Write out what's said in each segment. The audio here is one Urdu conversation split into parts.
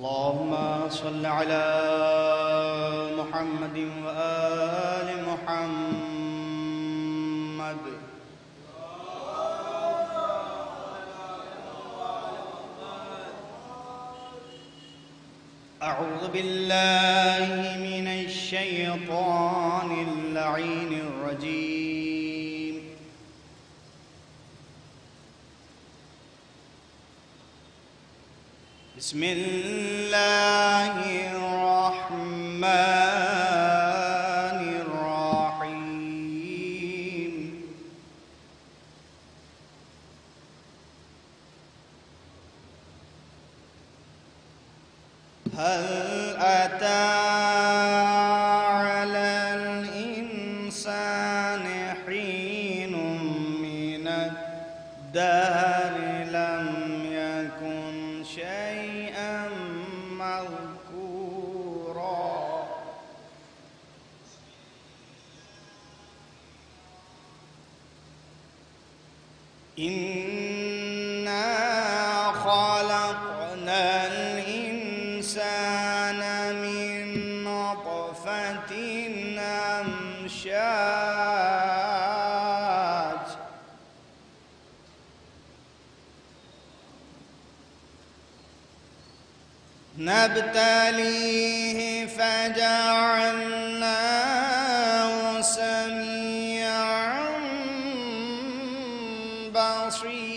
اللهم صل على محمد وآل محمد. أعوذ بالله من الشيطان اللعين الرجيم. بسم الله الرحمن الرحيم. هل أتى على الإنسان حين من الدهر لم يكن شيئا مذكورا. إنا خلقنا الإنسان من نطفة أمشاج نبتليه فجعلناه سميعا بصيرا.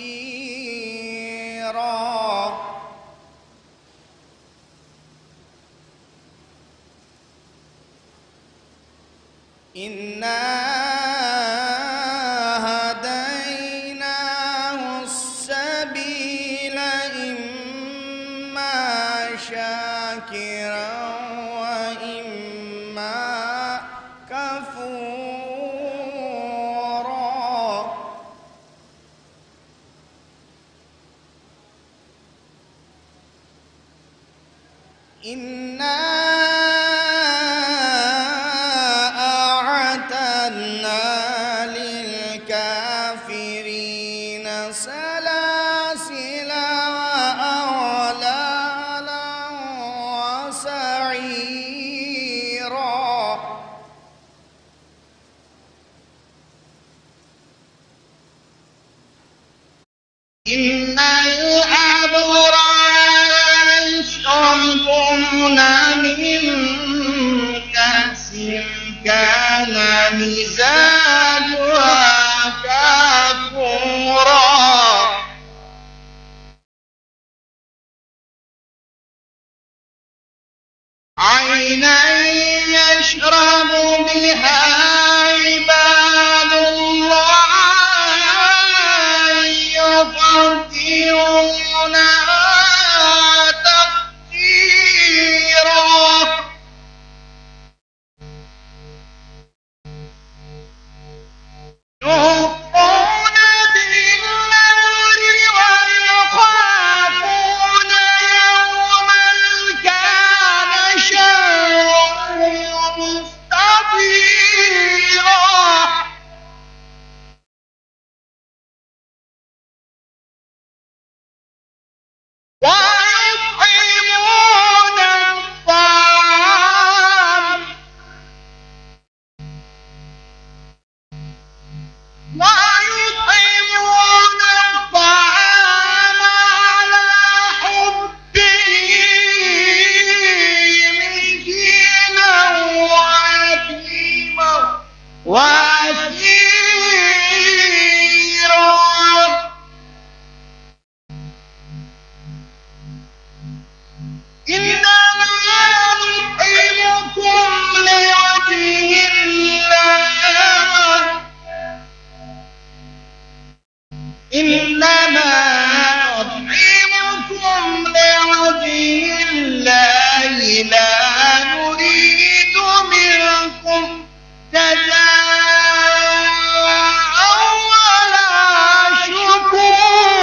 إنا هديناه السبيل إما شاكرا وإما كفورا. إنا أعتدنا للكافرين سلاسل وأغلالا وسعيرا. إن الأبرار يشربون من كأس كان مزاجها كافورا. عينا يشرب بها عباد الله يفجرونها تفجيرا. يوفون بالنذر ويخافون يوما كان شره مستطيرا. ويطعمون الطعام على حبه مسكينا ويتيما وأسيرا. إنما نطعمكم لوجه الله. إنما نطعمكم لوجه الله لا نريد منكم جزاء ولا شكورا.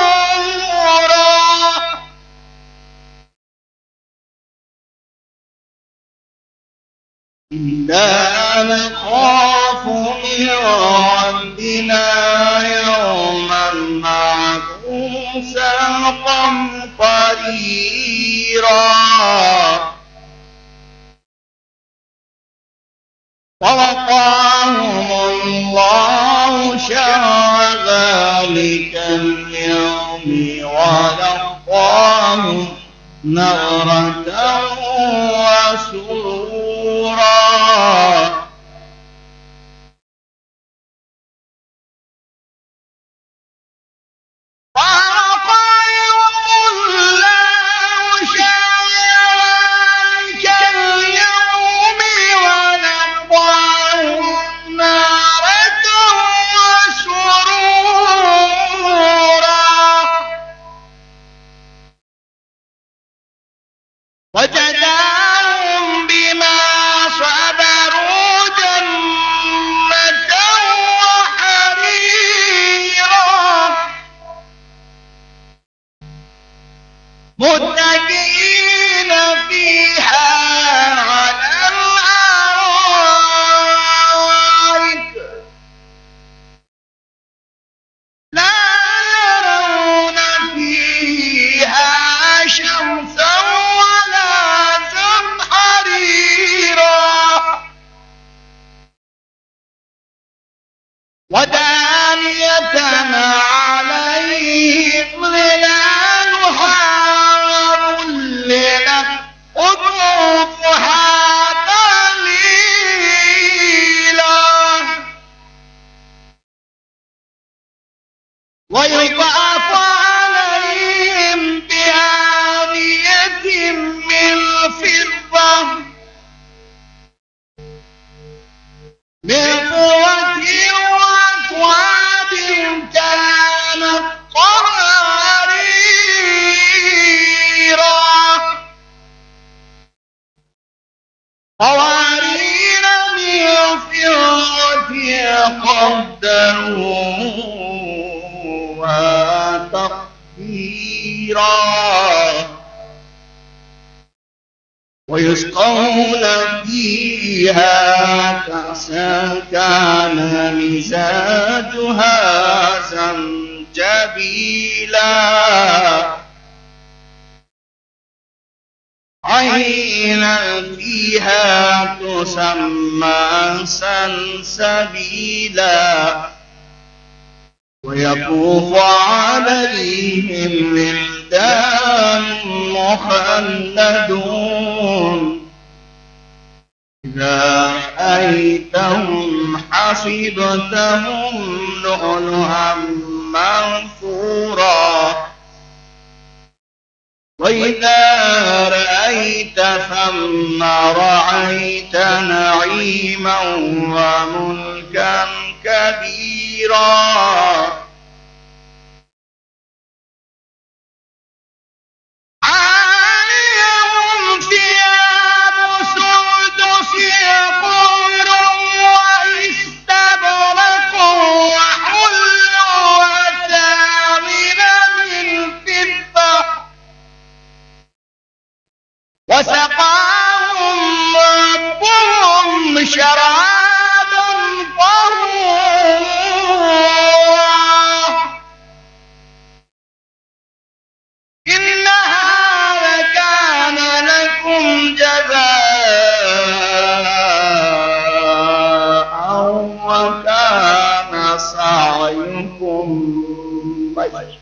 إنا نخاف من ربنا يوما ساقا قريرا ووقاهم الله شر ذلك اليوم ولقاهم نظرة وسرورا وجزاهم بما صبروا جنة وحريرا متكئين فيها على الأرائك لا يرون فيها شمسا ودانية عليهم ظلالها وظللت قطوفها ذليلا ويطاف عليهم بآنية من فضة من قوة وأكواب كانت قوارير من فضة قدروها تقديرا ويسقون فيها كأسا كان مزاجها زنجبيلا عينا فيها تسمى سلسبيلا ويطوف عليهم ولدان مخلدون إذا رأيتهم حسبتهم لؤلؤا منثورا وإذا رأيت ثم رأيت نعيما وملكا كبيرا وسقاهم ربهم شرابا طهورا إن هذا كان لكم جزاء وكان سعيكم مشكورا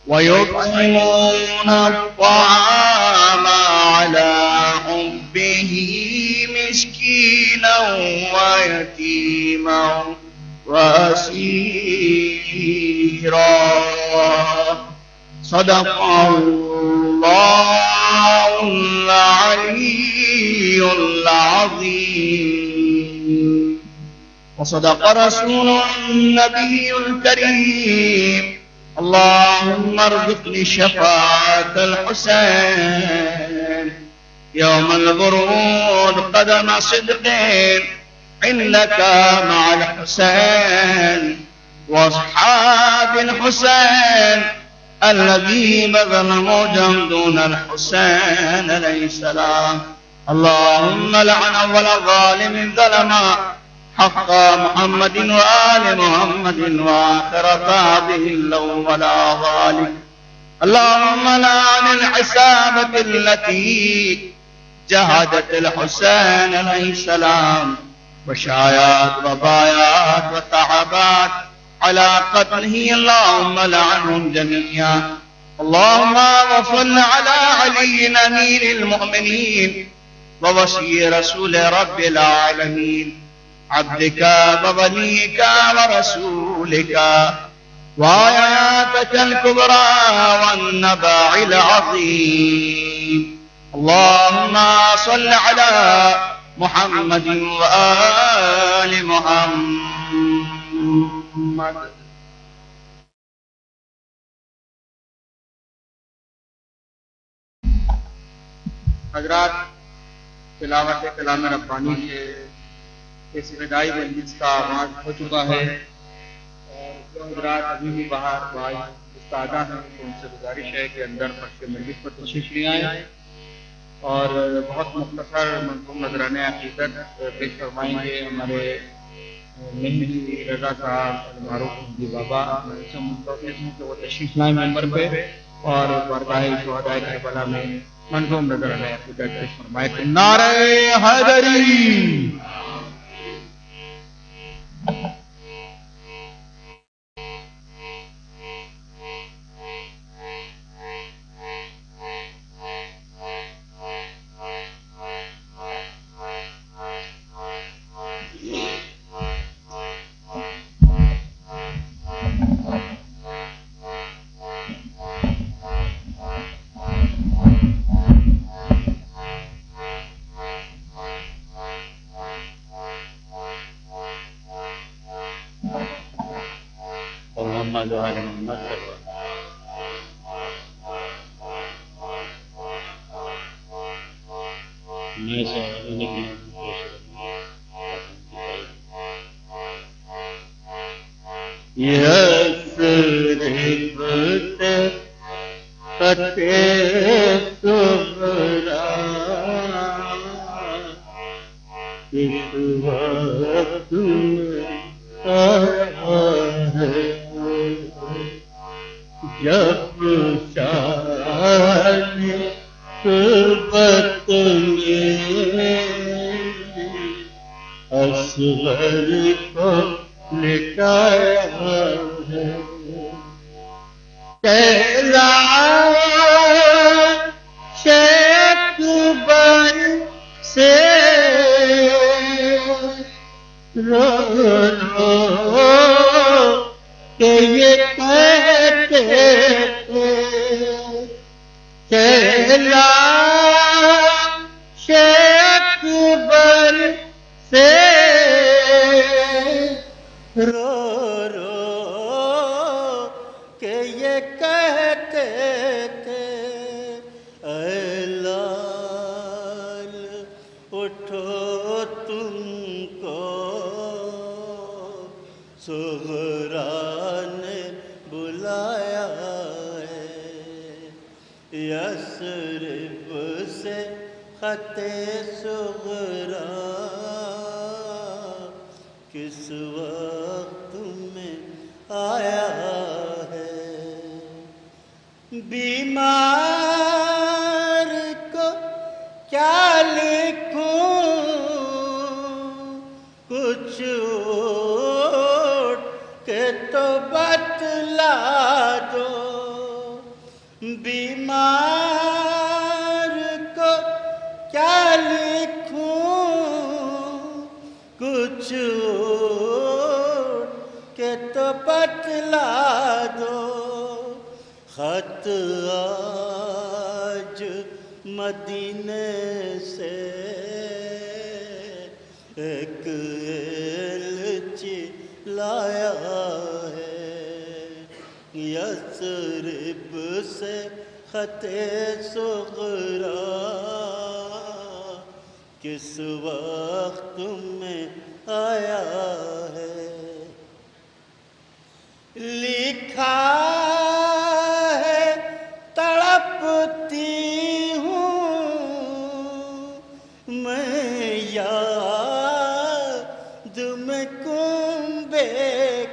ويطعمون الطعام على حبه مسكينا ويتيما وأسيرا صدق الله العلي العظيم وصدق رسول النبي الكريم اللهم ارزقني شفاعة الحسين يوم الورود قدم صدق إنك مع الحسين وأصحاب الحسين الذي بذلوا جندون الحسين عليه السلام اللهم لعن أول ظالم ظلم حق محمد وآل محمد وآخر هذه الأول ذلك. اللهم لعن العصابة التي جهدت الحسين عليه السلام وشايات وبايات وتعبات على قتله، اللهم لعنهم جميعا. اللهم وصل على علي أمير المؤمنين ووصي رسول رب العالمين، عبدك ووليك ورسولك وآياتك الكبرى والنبع العظيم. اللهم صل على محمد وآل محمد. حضرات، تلاوت کلام ربانی کے اس وداعی مجلس کا آغاز ہو چکا ہے، اور جو حضرات ابھی بھی باہر بھائی استادہ ہیں تو ان سے گزارش ہے کہ اندر فرش مجلس پر تشریف لے آئیں اور بہت مختصر منظوم نذرانہ عقیدت پیش فرمائیں گے ہمارے مہندی رضا صاحب المعروف مہندی بابا. کہ وہ تشریف لائیں ممبر پہ اور بارگاہ شہدائے کربلا میں منظوم نذرانہ عقیدت پیش فرمائیں. نعرہ حیدری. کس وقت میں آیا ہے، لکھا ہے تڑپتی ہوں میں یاد میں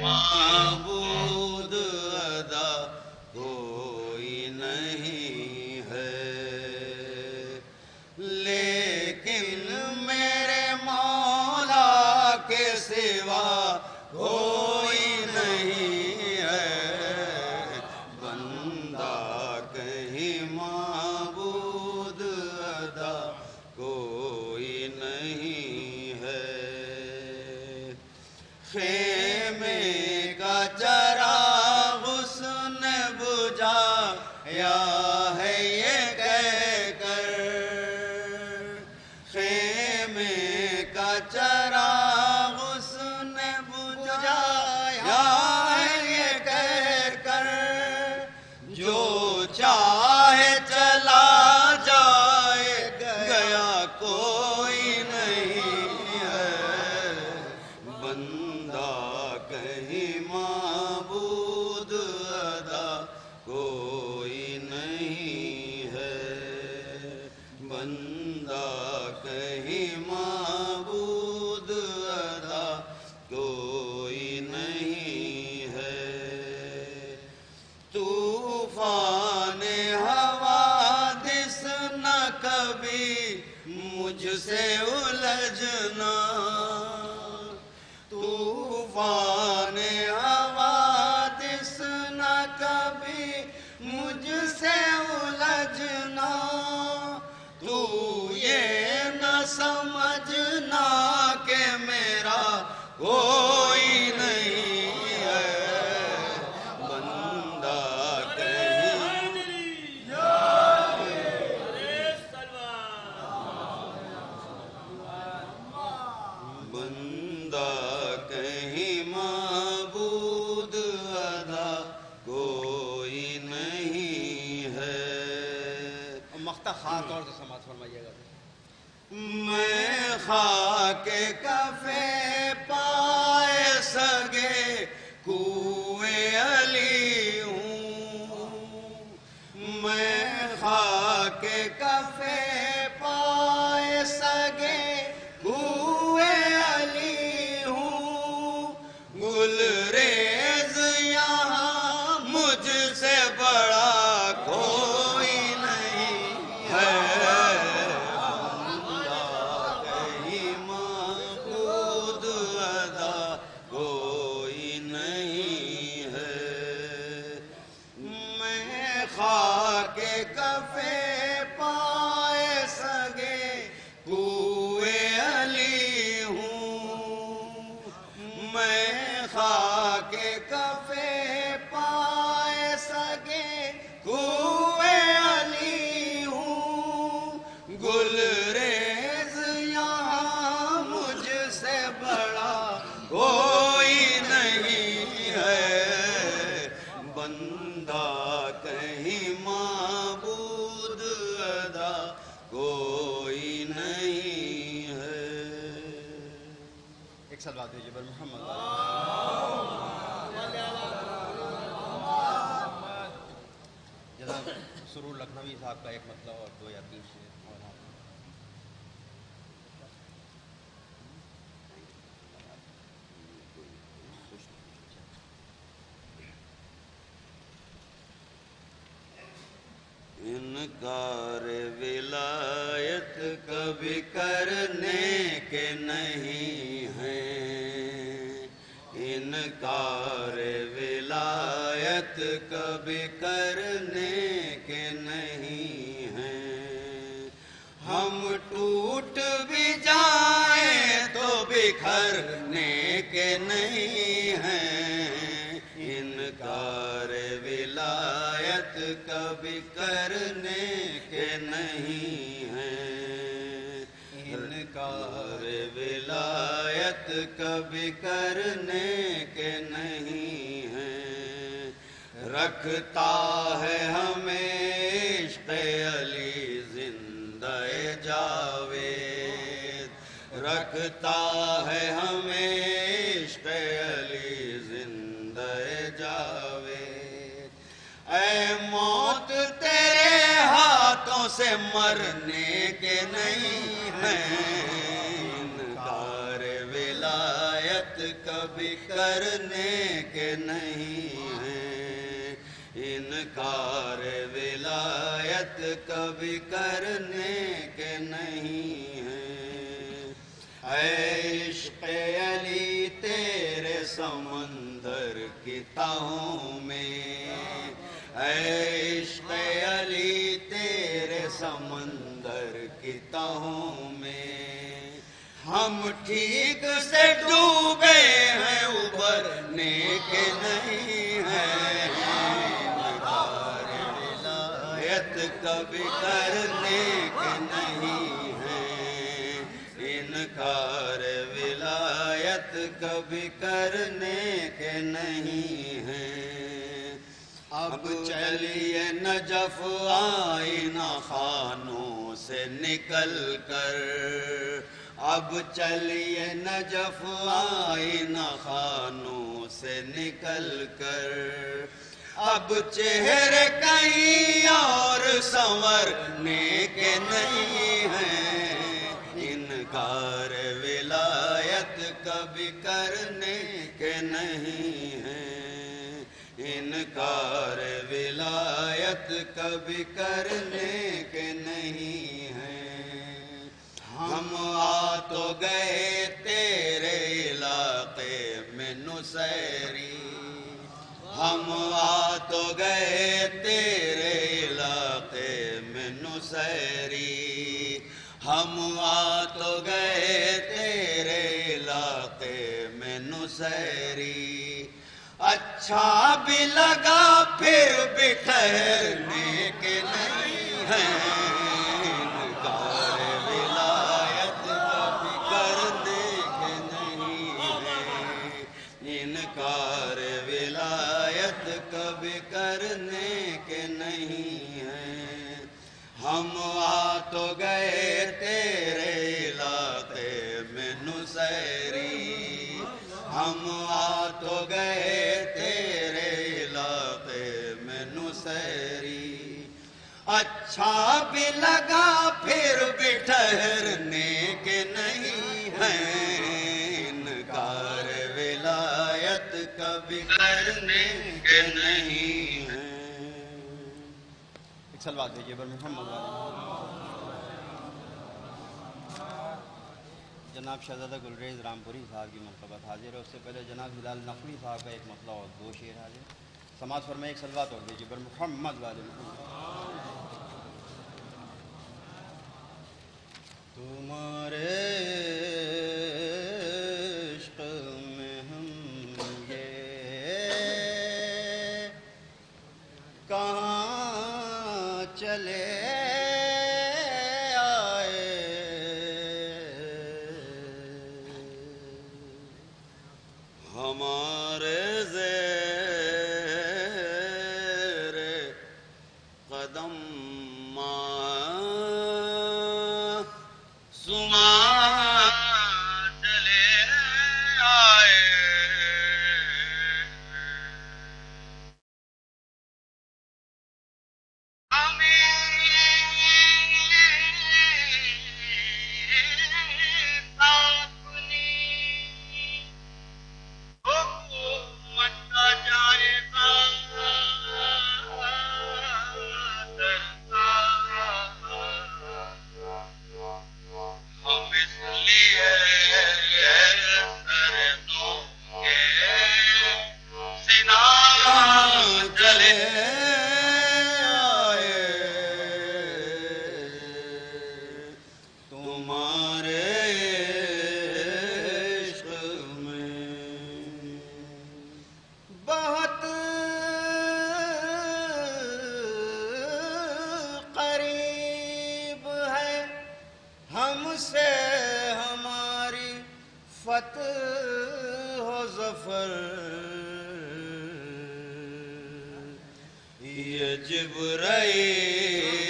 معبود ادا کوئی نہیں ہے، لیکن میرے مولا کے سوا کوئی نہیں ہے، بندہ کہیں معبود ادا کوئی نہیں ہے۔ خیمے کا چراغ اس نے بجھایا ہے یہ کہہ کر، خیمے کا چراغ اس نے بجھایا ہے یہ کہہ کر، جو چاہے چلا جائے گیا کوئی نہیں ہے، بندہ کہیں معبود ادا کوئی نہیں ہے، بندہ کہیں معبود ادا کوئی نہیں ہے۔ طوفان حوادث نہ کبھی مجھ سے الجھنا، طوفان حوادث نہ کبھی مجھ سے الجھنا، تو یہ نہ سمجھنا کہ میرا کوئی نہیں ہے، بندہ کہیں بندہ کہیں معبود ادا کوئی نہیں ہے۔ مقطع خاص طور سے سماعت فرمائیے گا۔ میں خاک کفے پا بڑا کوئی نہیں ہے، بندہ کہیں معبود ادا کوئی نہیں ہے۔ ایک سلوات بھیجیے بر محمد جناب سرور لکھنوی صاحب کا ایک مطلب اور 2 یا 3 شعر اور آپ انکار ولایت کبھی کرنے کے نہیں ہے، انکار ولایت کبھی کرنے کے نہیں ہے، ہم ٹوٹ بھی جائیں تو بکھرنے کے نہیں ہیں، انکار ولایت کبھی کرنے کے نہیں ہیں، انکار ولایت کبھی کرنے کے نہیں ہیں، رکھتا ہے ہمیں عشق علی زندہ جاوید، رکھتا ہے ہمیں عشق علی زندہ جاوید، اے موت تیرے ہاتھوں سے مرنے کے نہیں ہیں، انکار ولایت کبھی کرنے کے نہیں ہیں، انکار ولایت کبھی کرنے کے نہیں ہیں، اے عشق علی تیرے سمندر کی تہوں میں، اے عشق علی تیرے سمندر کی تہوں میں، ہم ٹھیک سے ڈوبے ہیں ابھرنے کے نہیں ہیں، انکار ولایت کبھی کرنے کے نہیں ہیں، انکار ولایت کبھی کرنے کے نہیں ہیں، اب چلیے نجف آئینہ خانوں سے نکل کر، اب چلیے نجف آئینہ خانوں سے نکل کر، اب چہرے کہیں اور سنورنے کے نہیں ہیں، انکار ولایت کبھی کرنے کے نہیں ہیں، انکار ولایت کبھی کرنے کے نہیں ہیں، ہم آ تو گئے تیرے علاقے میں نصیری، ہم آ تو گئے تیرے علاقے میں نصیری، ہم آ تو گئے تیرے علاقے میں نصیری، اچھا بھی لگا پھر بھی ٹھہرنے کے نہیں ہیں، انکار ولایت کبھی کرنے کے نہیں ہیں، انکار ولایت کبھی کرنے کے نہیں ہیں، ہم آ تو گئے تیرے علاقے میں نصیری، ہم آ تو گئے تیرے علاقے میں نصیری، اچھا بھی لگا پھر بھی ٹھہرنے کے نہیں ہیں، انکار ولایت کبھی کرنے کے نہیں ہیں۔ ایک سلوات بھیجیے بر محمد جناب شہزادہ گلریز رامپوری صاحب کی مرتبت حاضر ہے، اس سے پہلے جناب ہلال نقوی صاحب کا ایک مطلب اور 2 شعر حاضر، سماعت فرمائے ایک سلوات اور بھیجیے بر محمد والے محمد۔ تمہارے عشق میں ہم یہ کہاں چلے آئے، ہمارے زیر قدم سما چلے آئے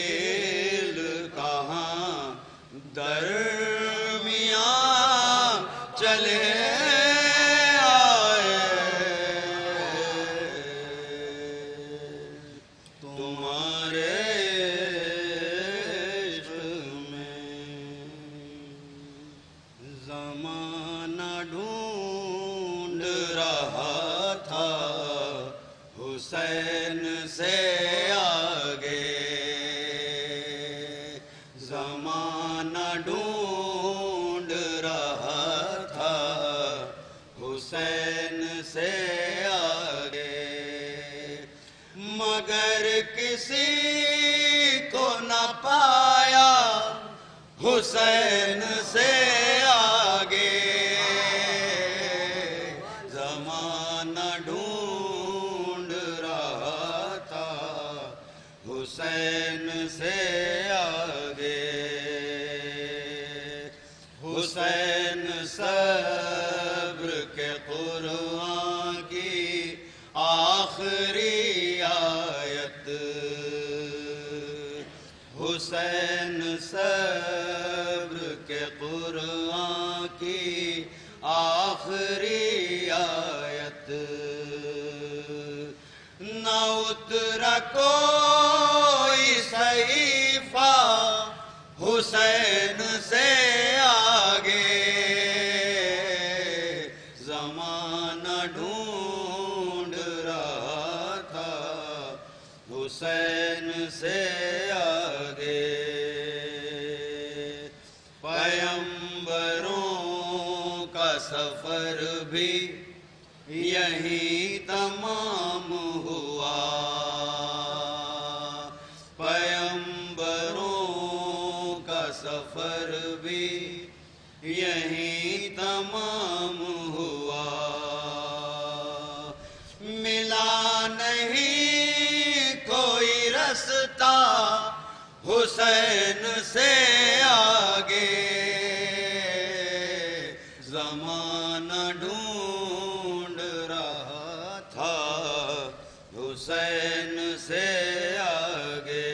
جبرائیل کہاں درمیان چلے آئے تمہارے عشق میں زمانہ ڈھونڈ رہا تھا حسین سے آگے زمانہ ڈھونڈ رہا تھا حسین سے آگے مگر کسی کو نہ پایا حسین سے آگے زمانہ ڈھونڈ رہا تھا حسین سے آگے حسین صبر کے قرآن کی آخری آیت حسین صبر کے قرآن کی آخری آیت نہ اترا کوئی صحیفہ حسین سے آگے زمانہ ڈھونڈ رہا تھا حسین سے آگے پیمبروں کا سفر بھی یہی تمام ہوا پیمبروں کا سفر بھی یہی تمام ہوا ملا نہیں کوئی رستہ حسین سے آگے زمانہ ڈھونڈ رہا تھا حسین سے آگے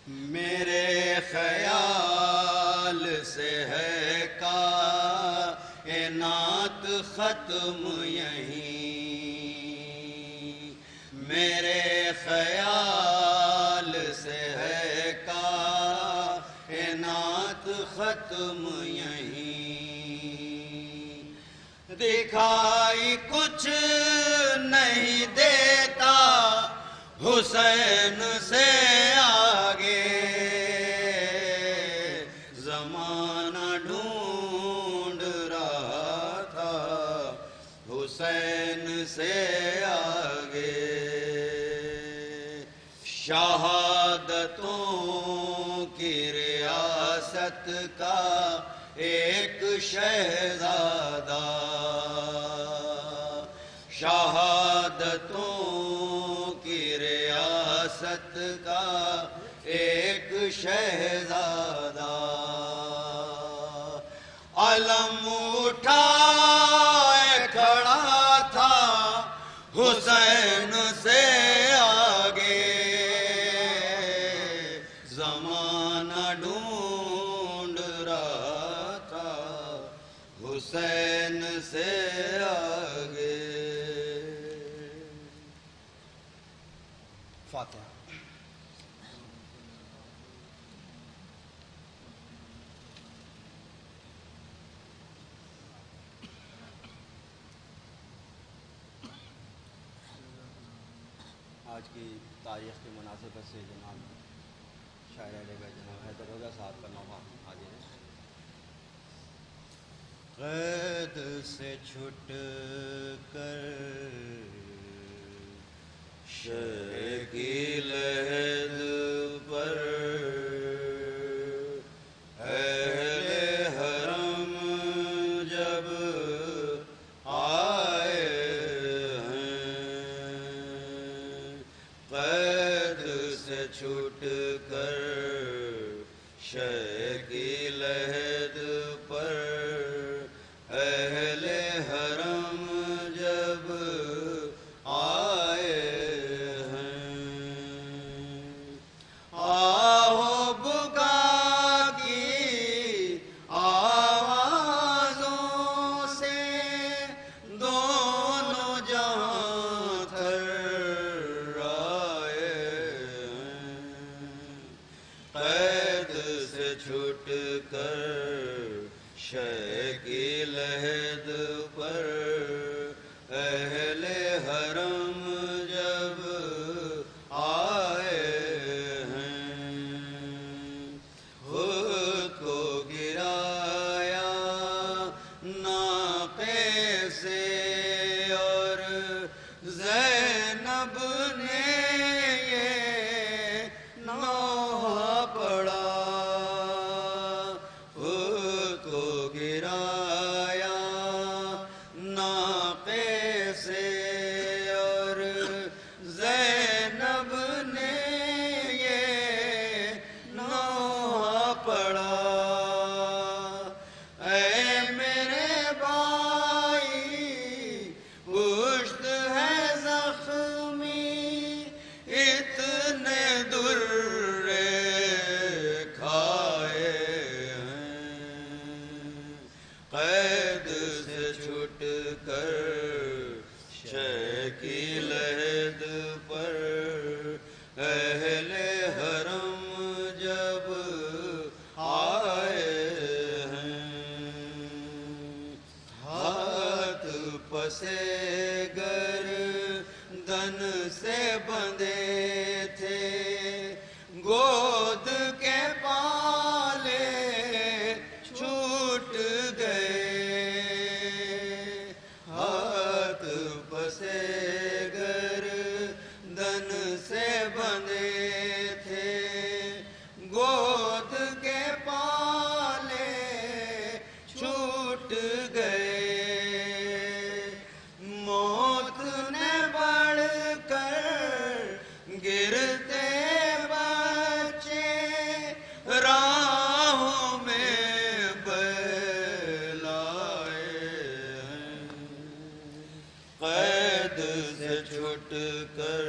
میرے خیال سے ہے کائنات ختم یہیں میرے خیال سے ہے کائنات ختم یہیں دکھائی کچھ نہیں دیتا حسین سے آگے زمانہ ڈھونڈ رہا تھا حسین سے آگے شہادتوں کی ریاست کا ایک شہزادہ شہادتوں کی ریاست کا ایک شہزادہ علم اٹھا حسین سے آگے. فاتحہ. آج کی تاریخ کی مناسبت سے جناب شاعر اہل بیت جناب حیدر رضا صاحب کا نوحہ حاضر ہے. قید سے چھٹ کر شہ کی لحد پر اہل حرم جب آئے ہیں. قید سے چھٹ کر شہ کی لحد پر اہل حرم جب آئے ہیں. آہو بکا کی آوازوں سے دونوں جہاں تھر آئے ہیں. قید سے چھٹ کر شہ کی لحد پر اہل حرم جب آئے ہیں. خود کو گرایا ناقے سے اور زینب نے یہ نوحہ پڑھا. خود کو گرایا ناقے سے اور زینب نے یہ نوحہ پڑھا. اے میرے بھائی پشت ہے زخمی اتنے درے کھائے ہیں. قید سے چھٹ کر شہ کی لحد پر اہل حرم جب آئے ہیں. ہاتھ پسے گردن سے بندھے تھے گود کے پالے چھوٹ گئے. ہاتھ پسے گردن سے بندھے تھے گود کے پالے چھوٹ گئے. موت نے بڑھ کر گرتے بچے راہوں میں بہلائے ہیں. قید سے چھٹ کر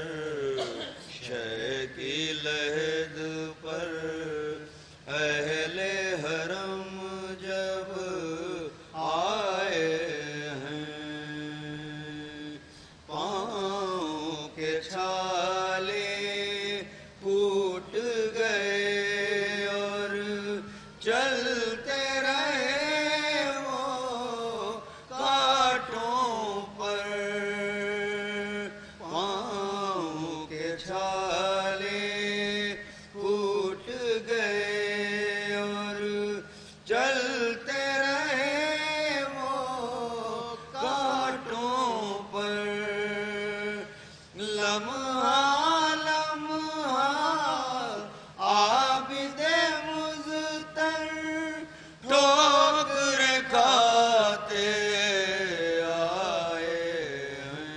شہ کی لحد پر اہل حرم جب آئے ہیں. پاؤں کے چھالے پھوٹ گئے اور چلتے رہے وہ کانٹوں پر. پاؤں کے چھالے پھوٹ گئے اور چلتے رہے وہ کانٹوں پر. لمحہ لمحہ عابد مضطر ٹھوکر کھاتے آئے ہیں.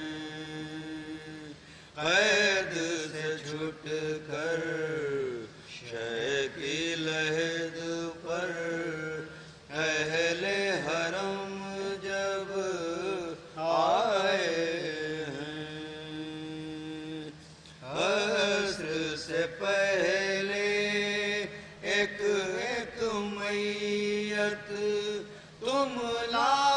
قید سے چھٹ کر شہ کی لحد پر اہل حرم جب آئے ہیں. عصر سے پہلے ایک ایک میت تم لا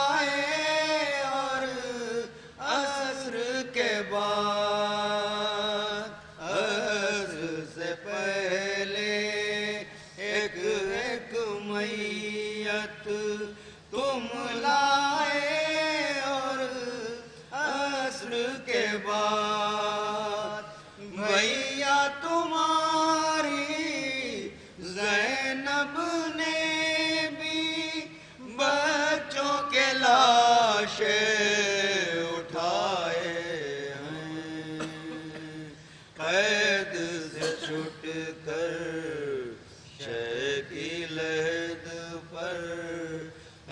تم لائے اور عصر کے بعد بھیا تمہاری زینب نے بھی بچوں کے لاشیں اٹھائے ہیں، قید سے چھٹ کر شے کی لحد پر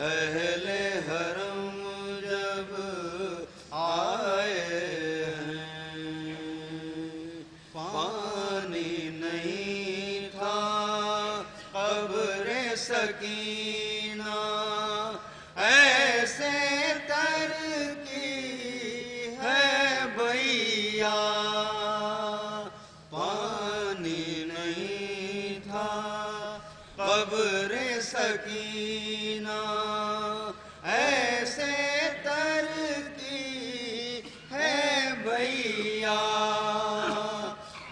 اہل حرم جب آئے ہیں، پانی نہیں تھا قبر سکینہ ایسے تر کی ہے بھیا، پانی نہیں تھا قبر سکینہ ایسے تر کی ہے بھیا،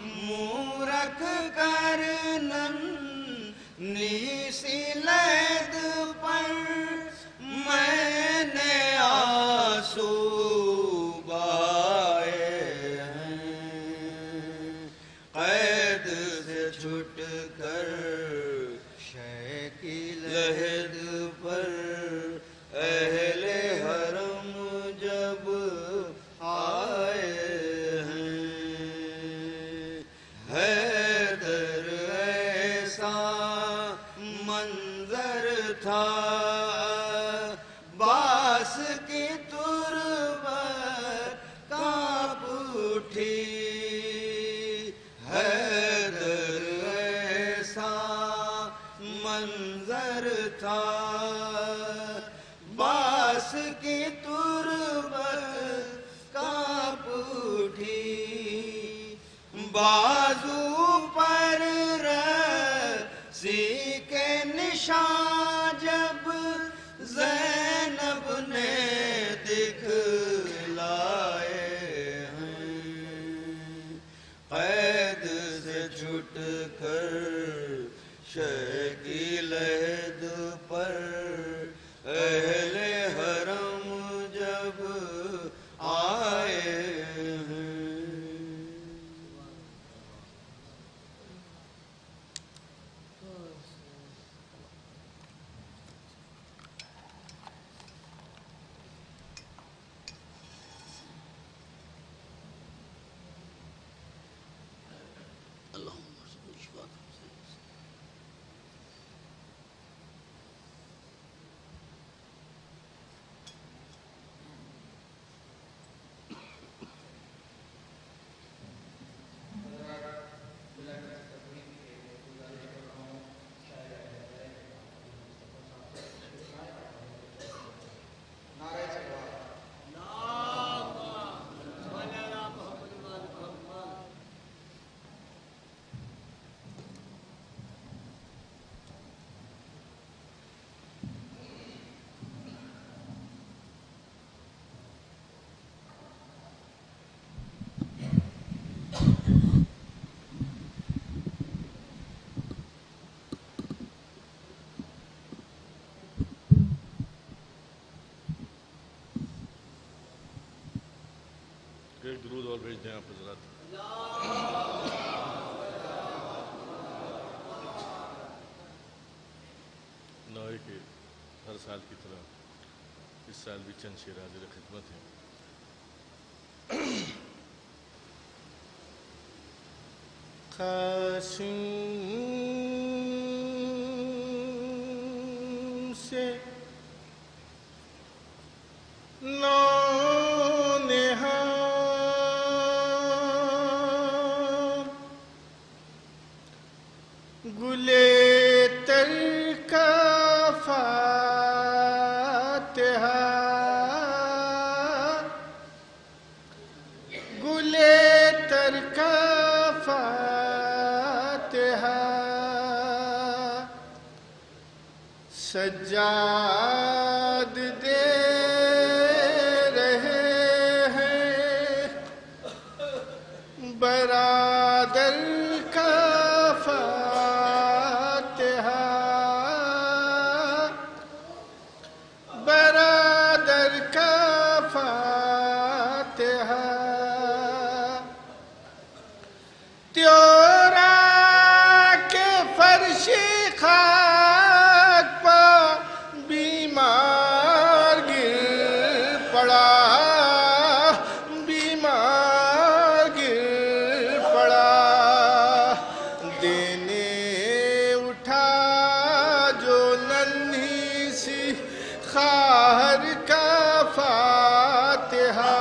منہ رکھ کر ننھی سی لحد پر میں نے آنسو بہائے ہیں، قید سے چھٹ کر شے کی لحد پر اہل حرم جب آئے ہیں، حیدر ایسا منظر تھا باس کی تربت کانپ اٹھی، حیدر ایسا منظر تھا باس کی تربت کانپ اٹھی، بازو پر رسی کے نشان جب زینب نے دکھلائے ہیں، قید سے چھٹ کر شے کی لحد پر اہل حرم جب آئے ہیں۔ ایک درود اور بھیج دیں آپ حضرات۔ نوئے کے ہر سال کی طرح اس سال بھی چند شعر حاضر خدمت ہیں۔ قاسم سے گلے تر کا فاتحہ، گلے تر کا فاتحہ، سجاد دے خواہر کا فاتحہ،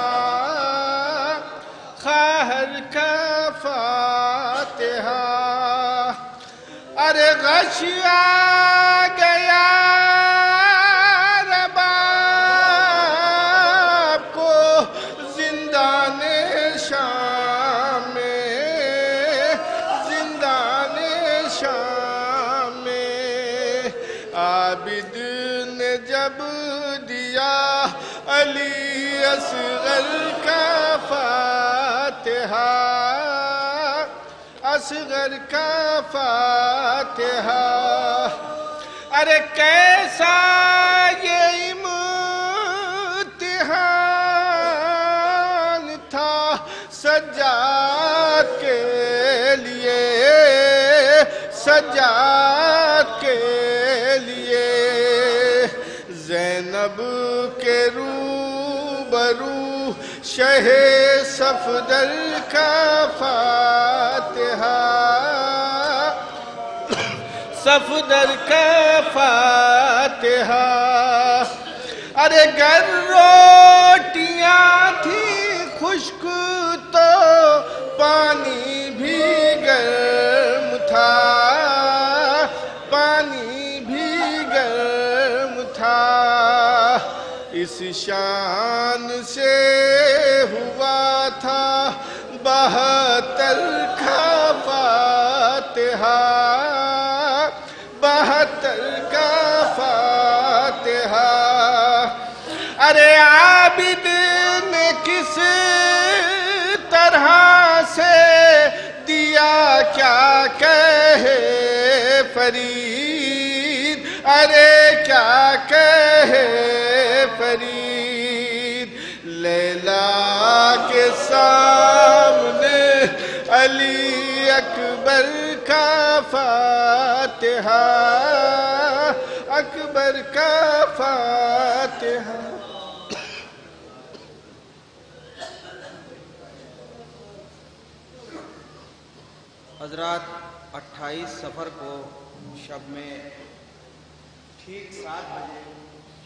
خواہر کا فاتحہ، ارے غش آ گیا رباب کو زندان شام میں، زندان شام میں، عابد نے جب دیا علی اصغر کا فاتحہ، اصغر کا فاتحہ، ارے کیسا یہ امتحان تھا سجاد کے لیے، سجاد کے لیے، زینب کے روبرو شہ صفدر کا فاتحہ، صفدر کا فاتحہ، ارے گر روٹیاں تھی خشک تو پانی بھی گرم تھا، پانی بھی گرم تھا، اس شان سے ہوا تھا 72 کا فاتحہ، 72 کا فاتحہ، ارے عابد نے کس طرح سے دیا کیا کہے فرید، ارے کیا کہے فرید، لیلا کے سامنے علی اکبر کا فاتحہ، اکبر کا فاتحہ۔ حضرات 28 صفر کو شب میں ٹھیک 7 بجے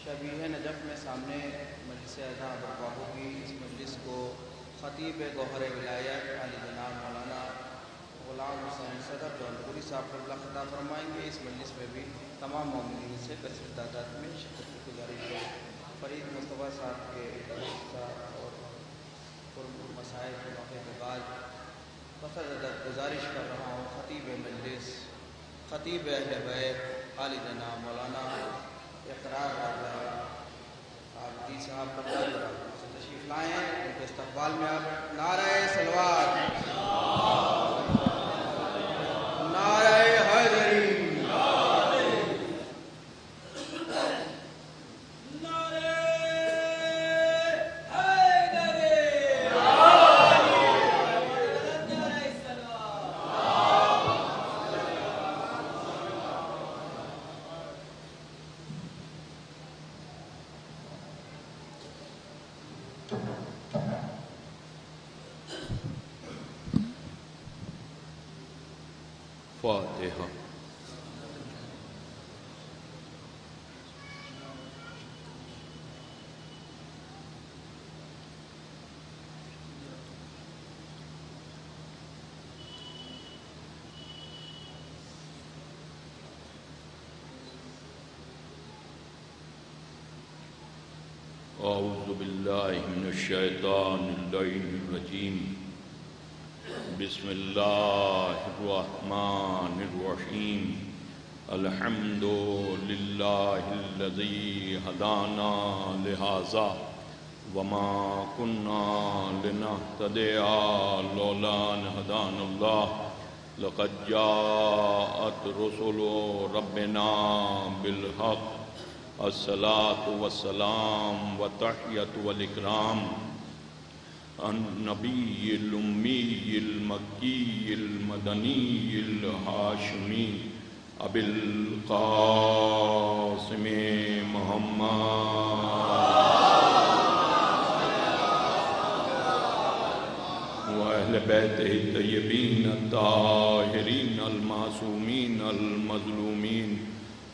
شبیہ نجف میں سامنے مجلس اعزا برپا ہوگی۔ اس مجلس کو خطیب گوہر ولایت عالی جناب مولانا غلام حسین صدر جونپوری صاحب قبلہ خطاب فرمائیں گے۔ اس مجلس میں بھی تمام مومنین سے کثیر تعداد میں شرکت کی گزارش ہے۔ فرید مصطفیٰ صاحب کے حصہ اور مسائل کے موقع کے بعد فخر گزارش کر رہا ہوں خطیب مجلس، خطیب اہل بیت عالی جناب مولانا اقرار عابدی صاحب قبلہ سے تشریف لائیں۔ ان کے استقبال میں آپ نعرہ صلوات، نعرہ حیدری، فاتحہ۔ اعوذ باللہ من الشیطان اللعین الرجیم، بسم اللہ الرحمن الرحیم، الحمد للہ الذی ہدانا لہذا وما كنا لنہتدی لولا ان ہدانا اللہ، لقد جاءت رسل ربنا بالحق، الصلاة والسلام والتحیۃ والاکرام النبی الامی المکی المدنی الہاشمی ابی القاسم محمد وأهل بيته الطيبين الطاهرين المعصومين المظلومين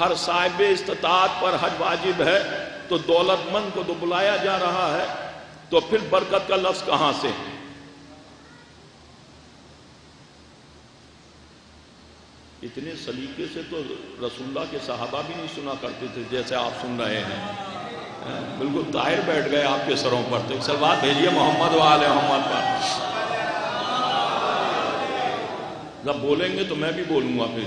ہر صاحب استطاعت پر حج واجب ہے، تو دولت مند کو تو بلایا جا رہا ہے، تو پھر برکت کا لفظ کہاں سے؟ اتنے سلیقے سے تو رسول اللہ کے صحابہ بھی نہیں سنا کرتے تھے جیسے آپ سن رہے ہیں، بالکل طاہر بیٹھ گئے آپ کے سروں پر۔ تو ایک صلوات بھیجیے محمد و آل محمد پر۔ جب بولیں گے تو میں بھی بولوں گا، پھر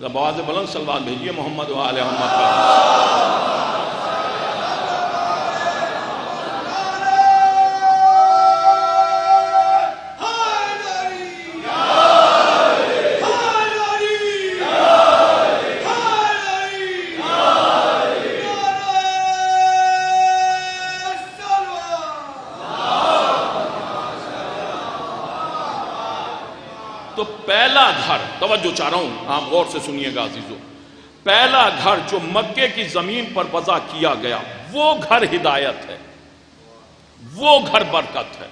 جب آواز بلند صلوات بھیجیے محمد و آل محمد پر۔ تو پہلا گھر، توجہ چاہ رہا ہوں آپ غور سے سنیے گا عزیزو، پہلا گھر جو مکے کی زمین پر وضع کیا گیا وہ گھر ہدایت ہے، وہ گھر برکت ہے،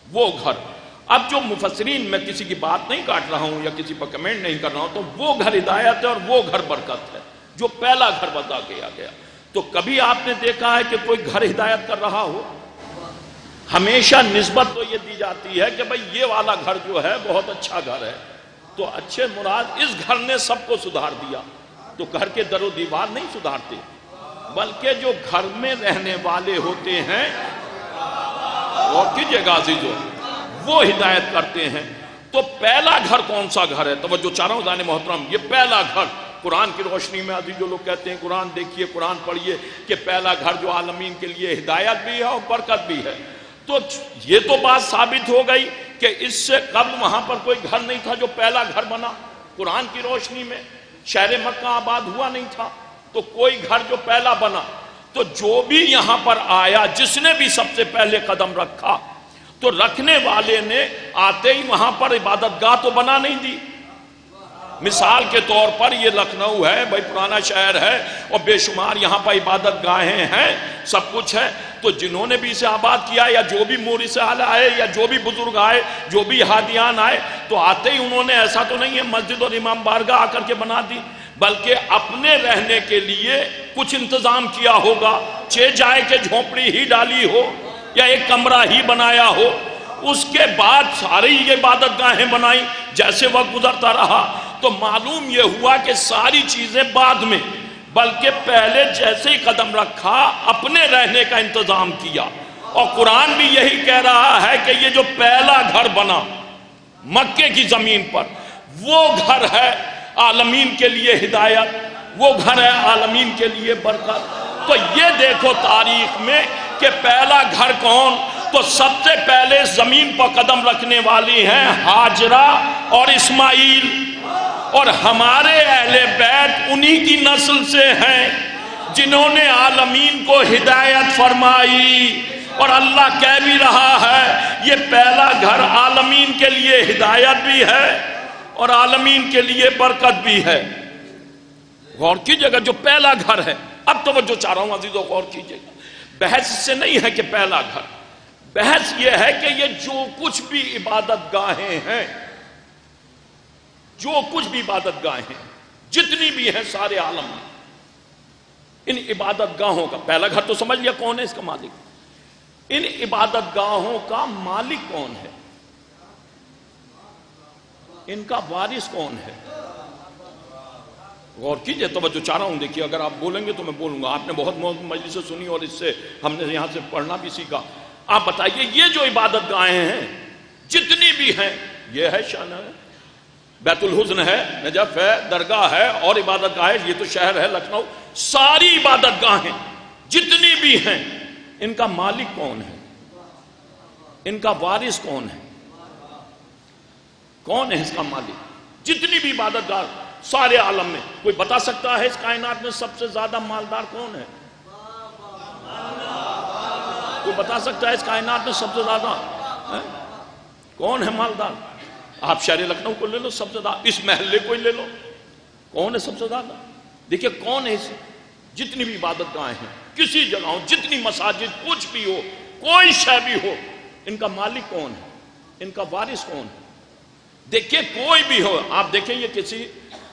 وہ گھر۔ اب جو مفسرین، میں کسی کی بات نہیں کاٹ رہا ہوں یا کسی پر کمنٹ نہیں کر رہا ہوں، تو وہ گھر ہدایت ہے اور وہ گھر برکت ہے جو پہلا گھر وضع کیا گیا۔ تو کبھی آپ نے دیکھا ہے کہ کوئی گھر ہدایت کر رہا ہو؟ ہمیشہ نسبت تو یہ دی جاتی ہے کہ بھئی یہ والا گھر جو ہے بہت اچھا گھر ہے، تو اچھے مراد اس گھر نے سب کو سدھار دیا۔ تو گھر کے در و دیوار نہیں سدھارتے، بلکہ جو گھر میں رہنے والے ہوتے ہیں، اور کیجئے گا عزیزو، وہ ہدایت کرتے ہیں۔ تو پہلا گھر کون سا گھر ہے؟ توجہ چاہ رہا ہوں ذہن محترم، یہ پہلا گھر قرآن کی روشنی میں عزیز جو لوگ کہتے ہیں قرآن دیکھیے، قرآن پڑھیے، کہ پہلا گھر جو عالمین کے لیے ہدایت بھی ہے اور برکت بھی ہے۔ تو یہ تو بات ثابت ہو گئی کہ اس سے قبل وہاں پر کوئی گھر نہیں تھا جو پہلا گھر بنا قرآن کی روشنی میں، شہر مکہ آباد ہوا نہیں تھا، تو کوئی گھر جو پہلا بنا، تو جو بھی یہاں پر آیا، جس نے بھی سب سے پہلے قدم رکھا، تو رکھنے والے نے آتے ہی وہاں پر عبادت گاہ تو بنا نہیں دی۔ مثال کے طور پر یہ لکھنؤ ہے، بھائی پرانا شہر ہے اور بے شمار یہاں پر عبادت گاہیں ہیں، سب کچھ ہے، تو جنہوں نے بھی اسے آباد کیا، یا جو بھی مورثین آئے، یا جو بھی بزرگ آئے، جو بھی ہادیان آئے، تو آتے ہی انہوں نے ایسا تو نہیں ہے مسجد اور امام بارگاہ آ کر کے بنا دی، بلکہ اپنے رہنے کے لیے کچھ انتظام کیا ہوگا، 6 جائے کے جھونپڑی ہی ڈالی ہو یا ایک کمرہ ہی بنایا ہو، اس کے بعد ساری یہ عبادت گاہیں بنائیں۔ جیسے وقت گزرتا رہا تو معلوم یہ ہوا کہ ساری چیزیں بعد میں، بلکہ پہلے جیسے ہی قدم رکھا اپنے رہنے کا انتظام کیا۔ اور قرآن بھی یہی کہہ رہا ہے کہ یہ جو پہلا گھر بنا مکے کی زمین پر، وہ گھر ہے عالمین کے لیے ہدایت، وہ گھر ہے عالمین کے لیے برکت۔ تو یہ دیکھو تاریخ میں کہ پہلا گھر کون، تو سب سے پہلے زمین پر قدم رکھنے والی ہیں ہاجرہ اور اسماعیل، اور ہمارے اہل بیت انہی کی نسل سے ہیں جنہوں نے عالمین کو ہدایت فرمائی۔ اور اللہ کہہ بھی رہا ہے یہ پہلا گھر عالمین کے لیے ہدایت بھی ہے اور عالمین کے لیے برکت بھی ہے۔ غور کیجئے گا جو پہلا گھر ہے، اب توجہ چاہ رہا ہوں عزیزو غور کیجئے گا، بحث سے نہیں ہے کہ پہلا گھر، بحث یہ ہے کہ یہ جو کچھ بھی عبادت گاہیں ہیں، جو کچھ بھی عبادت گاہیں ہیں، جتنی بھی ہیں سارے عالم میں، ان عبادت گاہوں کا پہلا گھر تو سمجھ لیا کون ہے اس کا مالک، ان عبادت گاہوں کا مالک کون ہے، ان کا وارث کون ہے؟ غور کیجئے، توجہ چاہ رہا ہوں، دیکھیے اگر آپ بولیں گے تو میں بولوں گا، آپ نے بہت مجلس سے سنی اور اس سے ہم نے یہاں سے پڑھنا بھی سیکھا۔ آپ بتائیے یہ جو عبادت گاہیں ہیں جتنی بھی ہیں، یہ ہے شان ہے، بیت الحزن ہے، نجف ہے، درگاہ ہے اور عبادت گاہ ہے، یہ تو شہر ہے لکھنؤ، ساری عبادت گاہیں جتنی بھی ہیں ان کا مالک کون ہے، ان کا وارث کون ہے، کون ہے اس کا مالک؟ جتنی بھی عبادت گاہ سارے عالم میں، کوئی بتا سکتا ہے اس کائنات میں سب سے زیادہ مالدار کون ہے؟ کوئی بتا سکتا ہے اس کائنات میں سب سے زیادہ کون ہے مالدار؟ آپ شہر لکھنؤ کو لے لو، سب سے زیادہ، اس محلے کو ہی لے لو، کون ہے سب سے زیادہ؟ دیکھیے کون ہے اس، جتنی بھی عبادت گاہیں ہیں، کسی جگہ جتنی مساجد، کچھ بھی ہو، کوئی شے بھی ہو، ان کا مالک کون ہے، ان کا وارث کون ہے؟ دیکھیے کوئی بھی ہو، آپ دیکھیں یہ کسی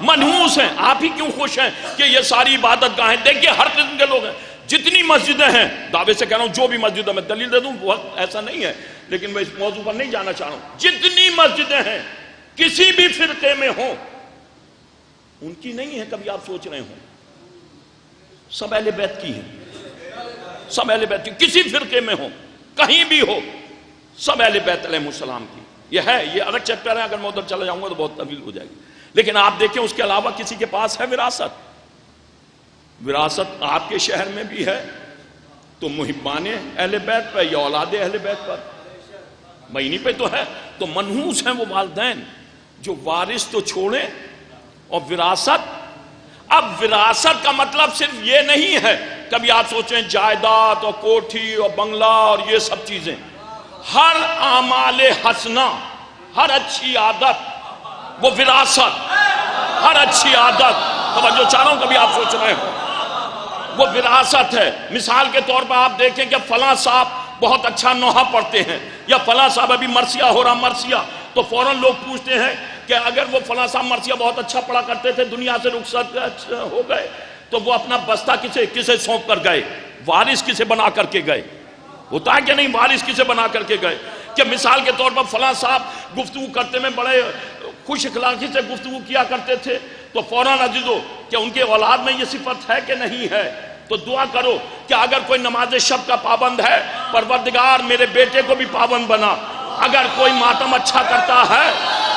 منحوس ہیں. آپ ہی کیوں خوش ہیں کہ یہ ساری عبادت گاہیں؟ دیکھیے ہر قسم کے لوگ ہیں. جتنی مسجدیں ہیں، دعوے سے کہہ رہا ہوں، جو بھی مسجد ہے میں دلیل دے دوں، وقت ایسا نہیں ہے لیکن میں اس موضوع پر نہیں جانا چاہ رہا ہوں. جتنی مسجدیں ہیں کسی بھی فرقے میں ہوں، ان کی نہیں ہے کبھی آپ سوچ رہے ہوں، سب اہل بیت کی ہیں، سب اہل بیت کی. کسی فرقے میں ہوں، کہیں بھی ہو، سب اہل بیت علیہ السلام کی. یہ ہے، یہ الگ چیپٹر ہے، اگر میں ادھر چلا جاؤں گا تو بہت طویل ہو جائے گی. لیکن آپ دیکھیں اس کے علاوہ کسی کے پاس ہے وراثت؟ وراثت آپ کے شہر میں بھی ہے تو محبان اہل بیت پر یا اولاد اہل بیت پر معنی پہ تو ہے. تو منحوس ہیں وہ والدین جو وارث تو چھوڑیں اور وراثت. اب وراثت کا مطلب صرف یہ نہیں ہے کبھی آپ سوچیں جائیداد اور کوٹھی اور بنگلہ اور یہ سب چیزیں. ہر اعمال حسنہ، ہر اچھی عادت وہ وراثت. ہر اچھی عادت، توجہ چاہ رہا ہوں کبھی آپ سوچ رہے ہو، وہ وراثت ہے. مثال کے طور پر آپ دیکھیں کہ فلاں صاحب بہت اچھا نوحہ پڑھتے ہیں، یا فلاں صاحب ابھی مرثیہ ہو رہا مرثیہ، تو فوراً لوگ پوچھتے ہیں کہ اگر وہ فلاں صاحب مرثیہ بہت اچھا پڑھا کرتے تھے، دنیا سے رخصت ہو گئے، تو وہ اپنا بستہ کسے سونپ کر گئے؟ وارث کسے بنا کر کے گئے؟ ہوتا ہے کہ نہیں؟ وارث کسے بنا کر کے گئے؟ کہ مثال کے طور پر فلاں صاحب گفتگو کرتے میں بڑے خوش اخلاقی سے گفتگو کیا کرتے تھے، تو فوراً عزیزو کہ ان کے اولاد میں یہ صفت ہے کہ نہیں ہے؟ تو دعا کرو کہ اگر کوئی نماز شب کا پابند ہے، پروردگار میرے بیٹے کو بھی پابند بنا. اگر کوئی ماتم اچھا کرتا ہے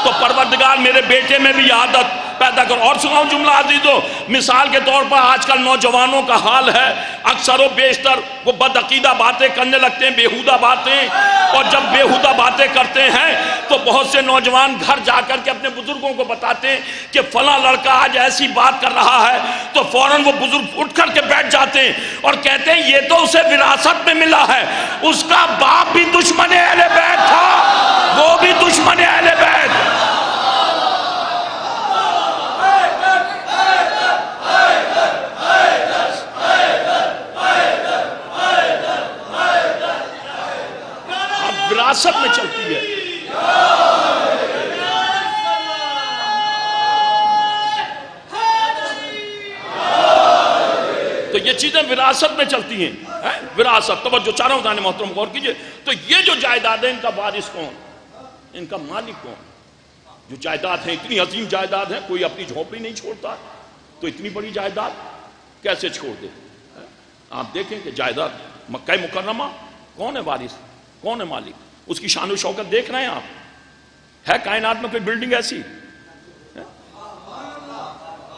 تو پروردگار میرے بیٹے میں بھی عادت پیدا کرو. اور سناؤں جملہ عزیزو، مثال کے طور پر آج کل نوجوانوں کا حال ہے، اکثر و بیشتر وہ بدعقیدہ باتیں کرنے لگتے ہیں، بیہودہ باتیں. اور جب بیہودہ باتیں کرتے ہیں تو بہت سے نوجوان گھر جا کر کے اپنے بزرگوں کو بتاتے ہیں کہ فلاں لڑکا آج ایسی بات کر رہا ہے، تو فوراً وہ بزرگ اٹھ کر کے بیٹھ جاتے ہیں اور کہتے ہیں یہ تو اسے وراثت میں ملا ہے، اس کا باپ بھی دشمن اہل بیت تھا، وہ بھی دشمن اہل بیت. وراثت میں چلتی ہے. تو یہ چیزیں وراثت میں چلتی ہیں. وراثت، توجہ چاہ رہا ہوں دانے محترم غور کیجئے. تو یہ جو جائیداد ہے ان کا وارث کون، ان کا مالک کون؟ جو جائیداد ہیں، اتنی عظیم جائیداد ہے، کوئی اپنی جھونپڑی نہیں چھوڑتا، تو اتنی بڑی جائیداد کیسے چھوڑ دے؟ آپ دیکھیں کہ جائیداد مکہ مکرمہ کون ہے وارث، کون ہے مالک؟ اس کی شان و شوکت دیکھ رہے ہیں آپ؟ ہے کائنات میں کوئی بلڈنگ ایسی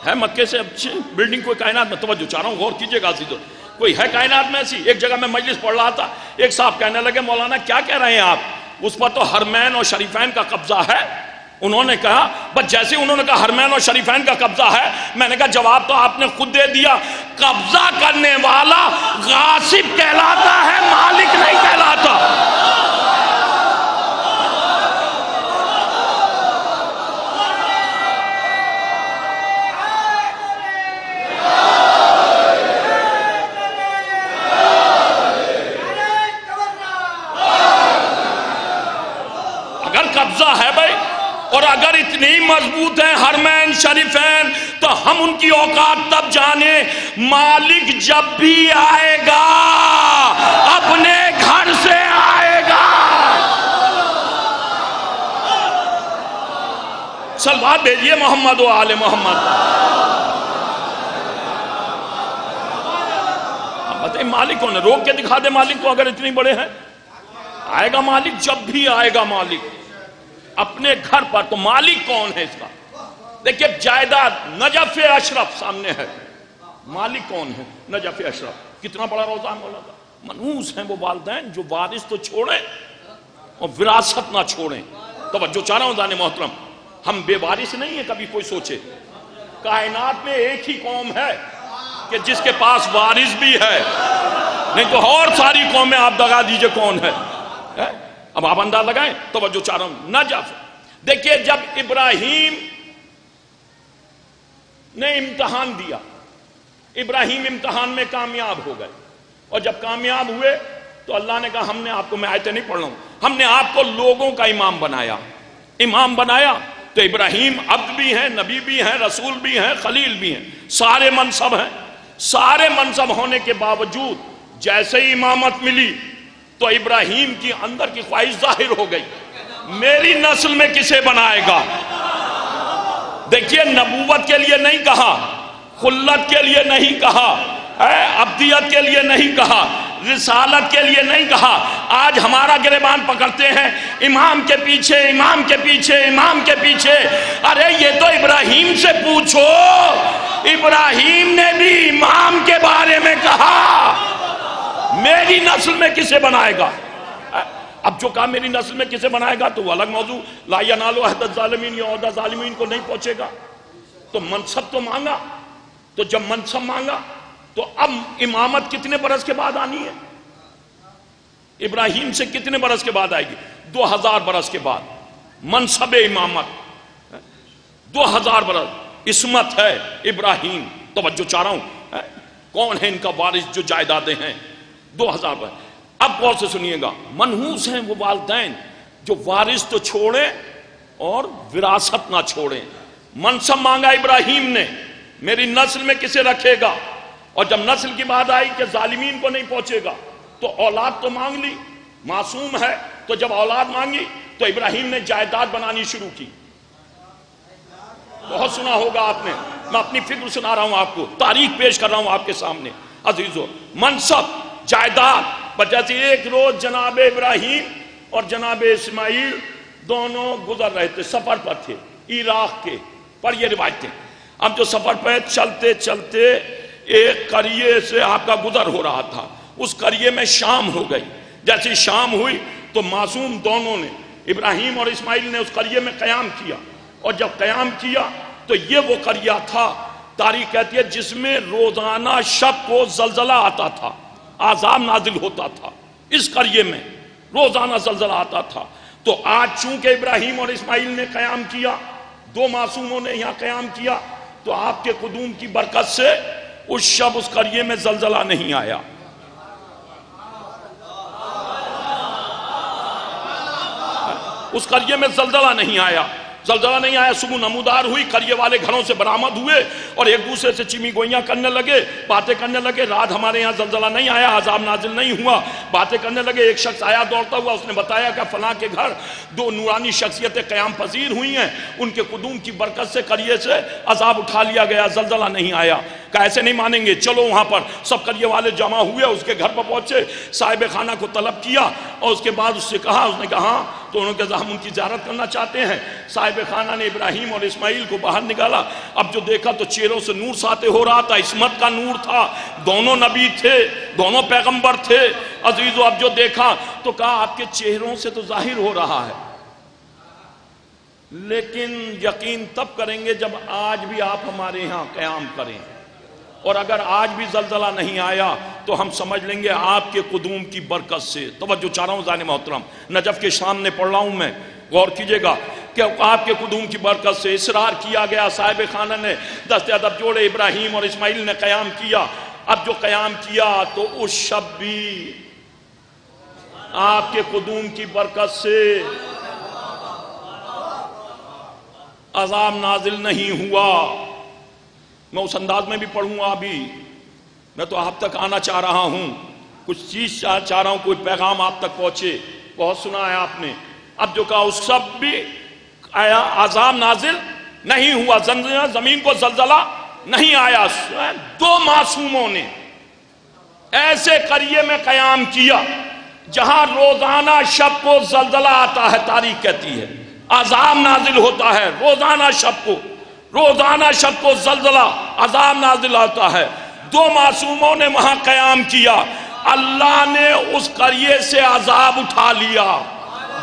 ہے مکے سے اچھی بلڈنگ کوئی کائنات میں؟ توجہ چاہ رہا ہوں غور کیجئے گا عزیزو، کوئی ہے کائنات میں ایسی؟ ایک جگہ میں مجلس پڑھ رہا تھا، ایک صاحب کہنے لگے مولانا کیا کہہ رہے ہیں آپ، اس پر تو حرمین اور شریفین کا قبضہ ہے. انہوں نے کہا بس جیسے انہوں نے کہا حرمین اور شریفین کا قبضہ ہے، میں نے کہا جواب تو آپ نے خود دے دیا، قبضہ کرنے والا غاصب کہلاتا ہے، مالک نہیں کہلاتا. قبضہ ہے بھائی، اور اگر اتنی مضبوط ہیں حرمین شریفین، تو ہم ان کی اوقات تب جانے، مالک جب بھی آئے گا اپنے گھر سے آئے گا. صلوات بھیجئے محمد و آل محمد. بتائیں مالک کون ہے؟ روک کے دکھا دے مالک کو، اگر اتنی بڑے ہیں. آئے گا مالک، جب بھی آئے گا مالک اپنے گھر پر. تو مالک کون ہے اس کا؟ دیکھیں جائیداد نجف اشرف سامنے ہے، مالک کون ہے؟ Najaf Ashraf. کتنا بڑا روزہ مولانا. منحوس ہیں وہ والدین جو وارث تو چھوڑیں اور وراثت نہ چھوڑیں. توجہ چاہ رہا ہوں دانے محترم، ہم بے وارث نہیں ہیں. کبھی کوئی سوچے کائنات میں ایک ہی قوم ہے کہ جس کے پاس وارث بھی ہے، نہیں تو اور ساری قومیں آپ دگا دیجئے کون ہے. اب آپ انداز لگائیں. توجہ چاہ رہا ہوں نجف. دیکھیے جب ابراہیم نے امتحان دیا، ابراہیم امتحان میں کامیاب ہو گئے، اور جب کامیاب ہوئے تو اللہ نے کہا ہم نے آپ کو، میں آیتیں نہیں پڑھ رہا ہوں، ہم نے آپ کو لوگوں کا امام بنایا. امام بنایا تو تو ابراہیم عبد بھی ہیں، نبی بھی ہیں، رسول بھی ہیں، خلیل بھی ہیں، سارے منصب ہیں۔ سارے منصب ہونے کے باوجود جیسے ہی امامت ملی تو ابراہیم کی اندر کی خواہش ظاہر ہو گئی، میری نسل میں کسے بنائے گا؟ دیکھیے، نبوت کے لیے نہیں کہا، خلت کے لیے نہیں کہا، عبدیت کے لیے نہیں کہا، رسالت کے لیے نہیں کہا۔ آج ہمارا گریبان پکڑتے ہیں امام کے پیچھے، امام کے پیچھے، امام کے پیچھے۔ ارے یہ تو ابراہیم سے پوچھو، ابراہیم نے بھی امام کے بارے میں کہا میری نسل میں کسے بنائے گا؟ اب جو کہا میری نسل میں کسے بنائے گا تو وہ الگ موضوع، لا ینالو عہد الظالمین، یہ عہدہ ظالمین کو نہیں پہنچے گا۔ تو منصب تو مانگا، تو جب منصب مانگا تو اب امامت کتنے برس کے بعد آنی ہے؟ ابراہیم سے کتنے برس کے بعد آئے گی؟ 2000 برس کے بعد منصب امامت، 2000 برس عصمت ہے ابراہیم۔ توجہ چاہ رہا ہوں، کون ہے ان کا وارث جو جائیدادیں ہیں؟ 2000 برس۔ اب غور سے سنیے گا، منحوس ہیں وہ والدین جو وارث تو چھوڑیں اور وراثت نہ چھوڑیں۔ منصب مانگا ابراہیم نے، میری نسل میں کسے رکھے گا؟ اور جب نسل کی بات آئی کہ ظالمین کو نہیں پہنچے گا تو اولاد تو مانگ لی، معصوم ہے تو جب اولاد مانگی تو ابراہیم نے جائیداد بنانی شروع کی۔ بہت سنا ہوگا آپ نے، میں اپنی فکر سنا رہا ہوں آپ کو، تاریخ پیش کر رہا ہوں آپ کے سامنے۔ عزیزو، منصب، جائیداد، جیسے ایک روز جناب ابراہیم اور جناب اسماعیل دونوں گزر رہے تھے، سفر پر تھے عراق کے، پر یہ روایتیں، اب جو سفر پہ چلتے چلتے ایک قریے سے آپ کا گزر ہو رہا تھا، اس قریے میں شام ہو گئی۔ جیسے شام ہوئی تو معصوم دونوں نے، ابراہیم اور اسماعیل نے اس قریے میں قیام کیا، اور جب قیام کیا تو یہ وہ قریہ تھا، تاریخ کہتی ہے، جس میں روزانہ شب کو زلزلہ آتا تھا، عذاب نازل ہوتا تھا۔ اس قریے میں روزانہ زلزلہ آتا تھا۔ تو آج چونکہ ابراہیم اور اسماعیل نے قیام کیا، دو معصوموں نے یہاں قیام کیا، تو آپ کے قدوم کی برکت سے اس شب اس قریے میں زلزلہ نہیں آیا۔ اس قریے میں زلزلہ نہیں آیا، زلزلہ نہیں آیا۔ صبح نمودار ہوئی، قریے والے گھروں سے برآمد ہوئے اور ایک دوسرے سے چیمی گوئیاں کرنے لگے، باتیں کرنے لگے۔ رات ہمارے یہاں زلزلہ نہیں آیا، عذاب نازل نہیں ہوا، باتیں کرنے لگے۔ ایک شخص آیا دوڑتا ہوا، اس نے بتایا کہ فلاں کے گھر دو نورانی شخصیتیں قیام پذیر ہوئی ہیں، ان کے قدوم کی برکت سے قریے سے عذاب اٹھا لیا گیا، زلزلہ نہیں آیا۔ کہ ایسے نہیں مانیں گے، چلو وہاں پر۔ سب قریے والے جمع ہوئے، اس کے گھر پر پہنچے، صاحب خانہ کو طلب کیا اور اس کے بعد اس سے کہا، اس نے کہا تو انہوں نے کہا ہم ان کی زیارت کرنا چاہتے ہیں۔ صاحب خانہ نے ابراہیم اور اسماعیل کو باہر نکالا، اب جو دیکھا تو چہروں سے نور ساطع ہو رہا تھا، عصمت کا نور تھا، دونوں نبی تھے، دونوں پیغمبر تھے۔ عزیزو، اب جو دیکھا تو کہا آپ کے چہروں سے تو ظاہر ہو رہا ہے، لیکن یقین تب کریں گے جب آج بھی آپ ہمارے ہاں قیام کریں، اور اگر آج بھی زلزلہ نہیں آیا تو ہم سمجھ لیں گے آپ کے قدوم کی برکت سے۔ توجہ چاہ رہا ہوں ذہن محترم، نجف کے سامنے پڑھ رہا ہوں میں، غور کیجئے گا کہ آپ کے قدوم کی برکت سے اصرار کیا گیا۔ صاحب خانہ نے دست ادب جوڑے، ابراہیم اور اسماعیل نے قیام کیا۔ اب جو قیام کیا تو اس شب بھی آپ کے قدوم کی برکت سے عذاب نازل نہیں ہوا۔ میں اس انداز میں بھی پڑھوں گا، ابھی میں تو آپ تک آنا چاہ رہا ہوں، کچھ چیز چاہ رہا ہوں، کوئی پیغام آپ تک پہنچے۔ بہت سنا ہے آپ نے۔ اب جو کہا اس سب بھی آیا، عذاب نازل نہیں ہوا، زمین کو زلزلہ نہیں آیا۔ دو معصوموں نے ایسے قریے میں قیام کیا جہاں روزانہ شب کو زلزلہ آتا ہے، تاریخ کہتی ہے عذاب نازل ہوتا ہے روزانہ شب کو، روزانہ شب کو زلزلہ عذاب نازل ہوتا ہے۔ دو معصوموں نے وہاں قیام کیا، اللہ نے اس قریے سے عذاب اٹھا لیا۔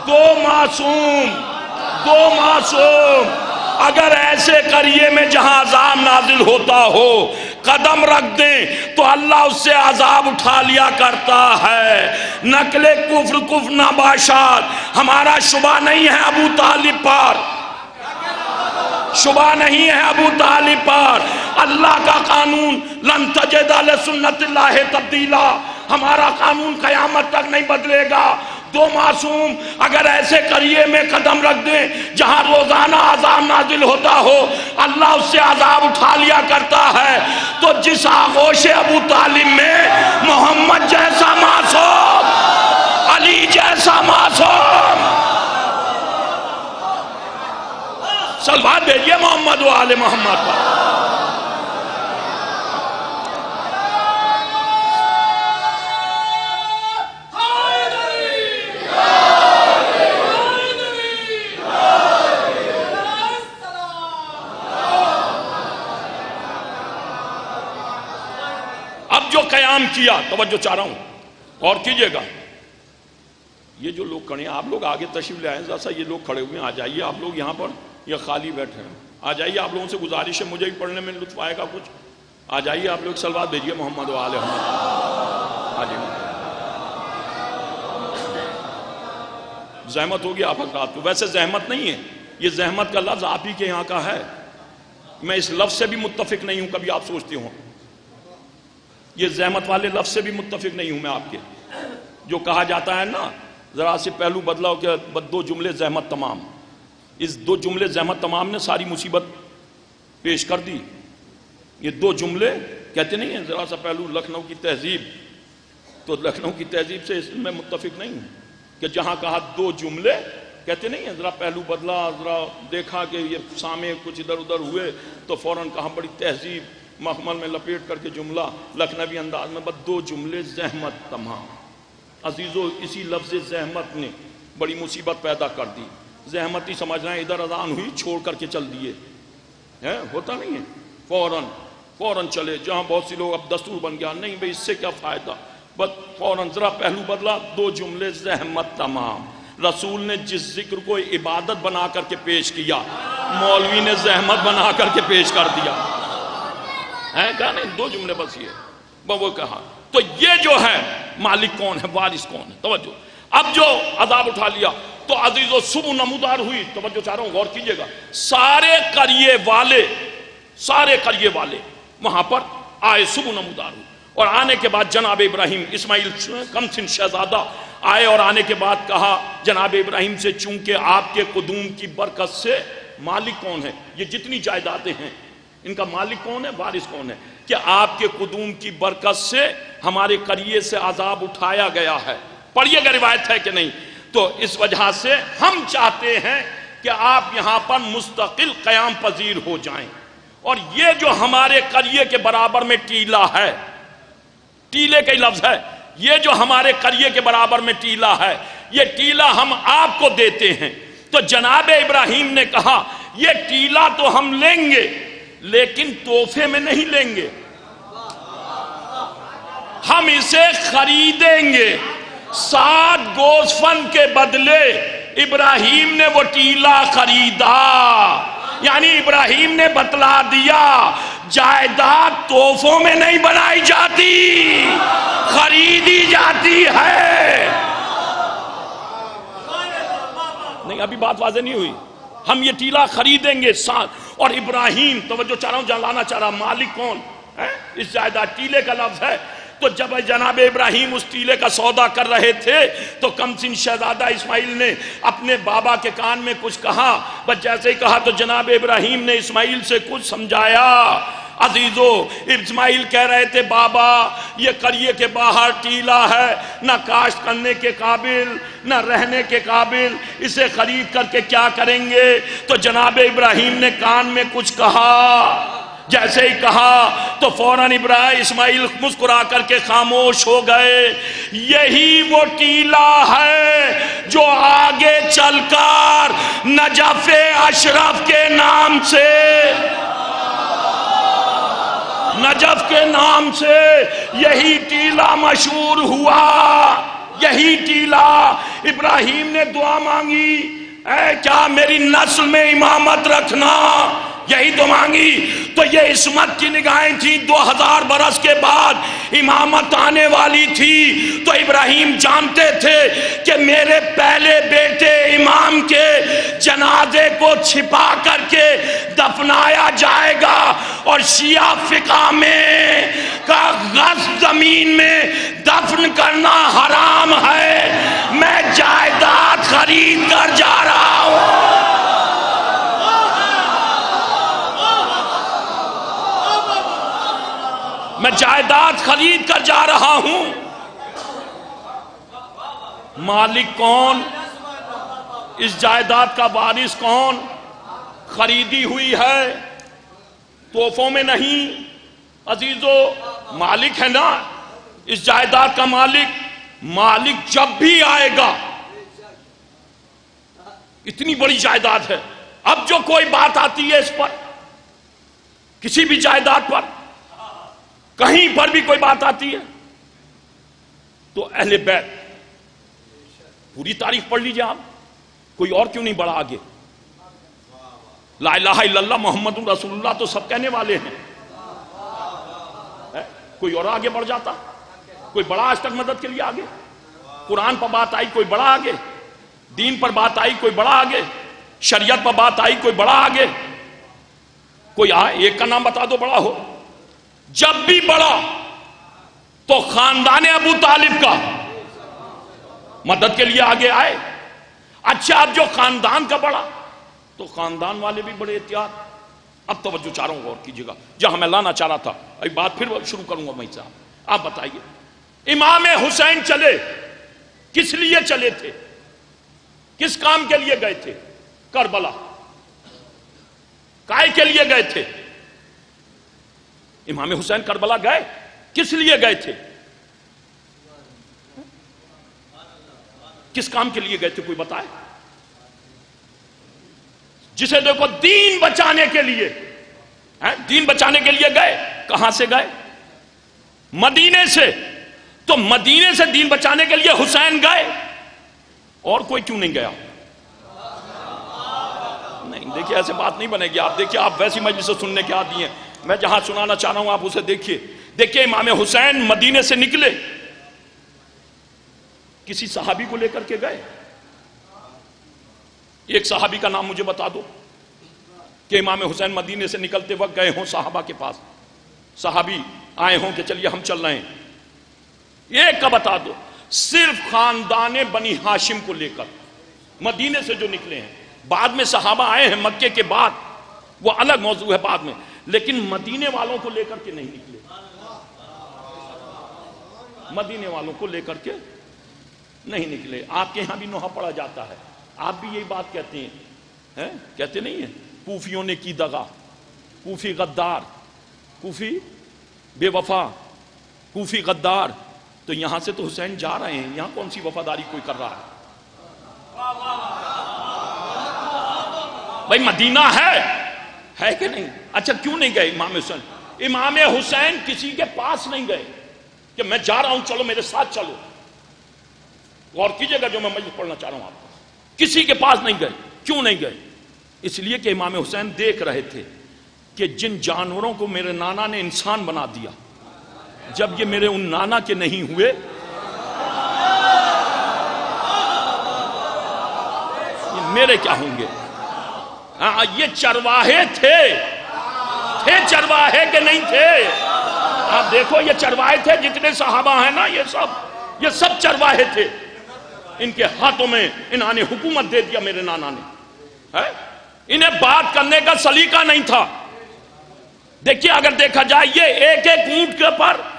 دو معصوم اگر ایسے قریے میں جہاں عذاب نازل ہوتا ہو قدم رکھ دیں تو اللہ اس سے عذاب اٹھا لیا کرتا ہے۔ نقل کفر نباشات، ہمارا شبہ نہیں ہے ابو طالب پر، شبہ نہیں ہے ابو طالب پر۔ اللہ کا قانون لن تجد لسنت اللہ تبدیلا، ہمارا قانون قیامت تک نہیں بدلے گا۔ دو معصوم اگر ایسے قریے میں قدم رکھ دیں جہاں روزانہ عذاب نازل ہوتا ہو، اللہ اس سے عذاب اٹھا لیا کرتا ہے، تو جس آغوش ابو طالب میں محمد جیسا معصوم، علی جیسا معصوم، صلوات بھیجئے محمد و آل محمد پر۔ اب جو قیام کیا، توجہ چاہ رہا ہوں اور کیجئے گا، یہ جو لوگ کھڑے ہیں، آپ لوگ آگے تشریف لے آئیں، ذرا یہ لوگ کھڑے ہوئے ہیں، آ جائیے آپ لوگ یہاں پر، یہ خالی بیٹھے ہیں، آ جائیے، آپ لوگوں سے گزارش ہے، مجھے بھی پڑھنے میں لطف آئے گا کچھ، آ جائیے آپ لوگ، صلوات بھیجئے محمد و آل محمد، آ جائیے۔ زحمت ہوگی آپ حضرات کو، ویسے زحمت نہیں ہے، یہ زحمت کا لفظ آپ ہی کے یہاں کا ہے، میں اس لفظ سے بھی متفق نہیں ہوں، کبھی آپ سوچتے ہوں، یہ زحمت والے لفظ سے بھی متفق نہیں ہوں میں آپ کے، جو کہا جاتا ہے نا، ذرا سے پہلو بدلاؤ کہ دو جملے زحمت تمام، اس دو جملے زحمت تمام نے ساری مصیبت پیش کر دی، یہ دو جملے کہتے نہیں ہیں، ذرا سا پہلو لکھنؤ کی تہذیب، تو لکھنؤ کی تہذیب سے اس میں متفق نہیں ہوں کہ جہاں کہا دو جملے، کہتے نہیں ہیں ذرا پہلو بدلا، ذرا دیکھا کہ یہ سامنے کچھ ادھر ادھر ہوئے تو فوراً کہا بڑی تہذیب مخمل میں لپیٹ کر کے جملہ لکھنوی انداز میں، بس دو جملے زحمت تمام۔ عزیزو، اسی لفظ زحمت نے بڑی مصیبت پیدا کر دی، زحمت ہی سمجھ رہے ہیں، ادھر اذان ہوئی چھوڑ کر کے چل دیے، ہوتا نہیں ہے، فوراً چلے، جہاں بہت سی لوگ اب دستور بن گیا، نہیں بھئی اس سے کیا فائدہ، بس فوراً ذرا پہلو بدلا، دو جملے زحمت تمام۔ رسول نے جس ذکر کو عبادت بنا کر کے پیش کیا، مولوی نے زحمت بنا کر کے پیش کر دیا، کہا نہیں دو جملے بس یہ، وہ کہا، تو یہ جو ہے مالک کون ہے، وارث کون ہے، توجہ۔ اب جو عذاب اٹھا لیا تو عزیزو صبح نمودار ہوئی، توجہ چاہ رہا ہوں غور کیجئے گا، سارے قریے والے وہاں پر آئے، صبح نمودار ہوئی، اور آنے کے بعد جناب ابراہیم اسماعیل کم سن شہزادہ آئے، اور آنے کے بعد کہا جناب ابراہیم سے، چونکہ آپ کے قدوم کی برکت سے مالک کون ہے، یہ جتنی جائیدادیں ہیں ان کا مالک کون ہے، وارث کون ہے، کہ آپ کے قدوم کی برکت سے ہمارے قریے سے عذاب اٹھایا گیا ہے، پڑھیے گا روایت ہے کہ نہیں، تو اس وجہ سے ہم چاہتے ہیں کہ آپ یہاں پر مستقل قیام پذیر ہو جائیں، اور یہ جو ہمارے قریے کے برابر میں ٹیلہ ہے، ٹیلے کا لفظ ہے، یہ جو ہمارے قریے کے برابر میں ٹیلہ ہے، یہ ٹیلہ ہم آپ کو دیتے ہیں۔ تو جناب ابراہیم نے کہا یہ ٹیلہ تو ہم لیں گے لیکن تحفے میں نہیں لیں گے، ہم اسے خریدیں گے، 7 گوزفن کے بدلے ابراہیم نے وہ ٹیلہ خریدا، یعنی ابراہیم نے بتلا دیا جائیداد تحفوں میں نہیں بنائی جاتی، خریدی جاتی ہے۔ نہیں ابھی بات واضح نہیں ہوئی، ہم یہ ٹیلہ خریدیں گے ساتھ، اور ابراہیم، توجہ چاہ رہا ہوں جلانا چاہ رہا، مالک کون ہے اس جائیداد، ٹیلے کا لفظ ہے، تو جب جناب ابراہیم اس ٹیلے کا سودا کر رہے تھے تو کمسن شہزادہ اسماعیل نے اپنے بابا کے کان میں کچھ کہا، بس جیسے ہی کہا تو جناب ابراہیم نے اسماعیل سے کچھ سمجھایا۔ عزیزو، اسماعیل کہہ رہے تھے بابا یہ قریے کے باہر ٹیلہ ہے، نہ کاشت کرنے کے قابل نہ رہنے کے قابل، اسے خرید کر کے کیا کریں گے؟ تو جناب ابراہیم نے کان میں کچھ کہا، جیسے ہی کہا تو فوراً اسماعیل مسکرا کر کے خاموش ہو گئے۔ یہی وہ ٹیلہ ہے جو آگے چل کر نجف اشرف کے نام سے، نجف کے نام سے یہی ٹیلہ مشہور ہوا۔ یہی ٹیلہ ابراہیم نے دعا مانگی، اے کیا میری نسل میں امامت رکھنا، یہی تو مانگی، تو یہ عصمت کی نگاہیں تھیں، 2000 برس کے بعد امامت آنے والی تھی، تو ابراہیم جانتے تھے کہ میرے پہلے بیٹے امام کے جنازے کو چھپا کر کے دفنایا جائے گا، اور شیعہ فقہ میں کاغذ زمین میں دفن کرنا حرام ہے. میں جائیداد خرید کر جا رہا ہوں. میں جائیداد خرید کر جا رہا ہوں. مالک کون؟ اس جائیداد کا وارث کون؟ خریدی ہوئی ہے، تحفوں میں نہیں. عزیزو، مالک ہے نا اس جائیداد کا مالک. مالک جب بھی آئے گا، اتنی بڑی جائیداد ہے. اب جو کوئی بات آتی ہے اس پر، کسی بھی جائیداد پر کہیں پر بھی کوئی بات آتی ہے تو اہل بیت، پوری تاریخ پڑھ لیجئے آپ. کوئی اور کیوں نہیں بڑھا آگے؟ لا الہ الا اللہ محمد رسول اللہ تو سب کہنے والے ہیں. کوئی اور آگے بڑھ جاتا؟ کوئی بڑا آج تک مدد کے لیے آگے؟ قرآن پر بات آئی کوئی بڑا آگے، دین پر بات آئی کوئی بڑا آگے، شریعت پر بات آئی کوئی بڑا آگے. کوئی آئے ایک کا نام بتا دو بڑا ہو. جب بھی بڑا تو خاندان ابو طالب کا مدد کے لیے آگے آئے. اچھا، اب جو خاندان کا بڑا تو خاندان والے بھی بڑے احتیاط. اب توجہ چاہ رہا ہوں، غور کیجیے گا جہاں میں لانا چاہ رہا تھا. ایک بات پھر شروع کروں گا میں صاحب. آپ بتائیے، امام حسین چلے کس لیے چلے تھے؟ کس کام کے لیے گئے تھے؟ کربلا. کائے کے لیے گئے تھے؟ امام حسین کربلا گئے کس لیے گئے تھے؟ کس کام کے لیے گئے تھے کوئی بتائے؟ جسے دیکھو دین بچانے کے لیے، دین بچانے کے لیے گئے. کہاں سے گئے؟ مدینے سے. تو مدینے سے دین بچانے کے لیے حسین گئے، اور کوئی کیوں نہیں گیا؟ نہیں، دیکھیے ایسے بات نہیں بنے گی. آپ دیکھیے، آپ ویسی مجلس سے سننے کے عادی ہیں. میں جہاں سنانا چاہ رہا ہوں آپ اسے دیکھیے. دیکھیے امام حسین مدینے سے نکلے، کسی صحابی کو لے کر کے گئے. ایک صحابی کا نام مجھے بتا دو کہ امام حسین مدینے سے نکلتے وقت گئے ہوں صحابہ کے پاس، صحابی آئے ہوں کہ چلیے ہم چل رہے ہیں. ایک کا بتا دو. صرف خاندان بنی ہاشم کو لے کر مدینے سے جو نکلے ہیں. بعد میں صحابہ آئے ہیں مکے کے بعد، وہ الگ موضوع ہے بعد میں، لیکن مدینے والوں کو لے کر کے نہیں نکلے. مدینے والوں کو لے کر کے نہیں نکلے. آپ کے ہاں بھی نوحہ پڑھا جاتا ہے، آپ بھی یہی بات کہتے ہیں، کہتے نہیں ہیں کوفیوں نے کی دغا، کوفی غدار، کوفی بے وفا، کوفی غدار. تو یہاں سے تو حسین جا رہے ہیں، یہاں کون سی وفاداری کوئی کر رہا ہے؟ بھائی مدینہ ہے کہ نہیں؟ اچھا کیوں نہیں گئے امام حسین؟ امام حسین کسی کے پاس نہیں گئے کہ میں جا رہا ہوں چلو میرے ساتھ چلو. غور کیجئے گا جو میں مجلس پڑھنا چاہ رہا ہوں آپ کو. کسی کے پاس نہیں گئے. کیوں نہیں گئے؟ اس لیے کہ امام حسین دیکھ رہے تھے کہ جن جانوروں کو میرے نانا نے انسان بنا دیا، جب یہ میرے ان نانا کے نہیں ہوئے، یہ میرے کیا ہوں گے؟ یہ چرواہے تھے چرواہے کے نہیں تھے. آپ دیکھو یہ چرواہے تھے، جتنے صحابہ ہیں نا یہ سب چرواہے تھے. ان کے ہاتھوں میں انہوں نے حکومت دے دیا میرے نانا نے. انہیں بات کرنے کا سلیقہ نہیں تھا. دیکھیے اگر دیکھا جائے یہ ایک ایک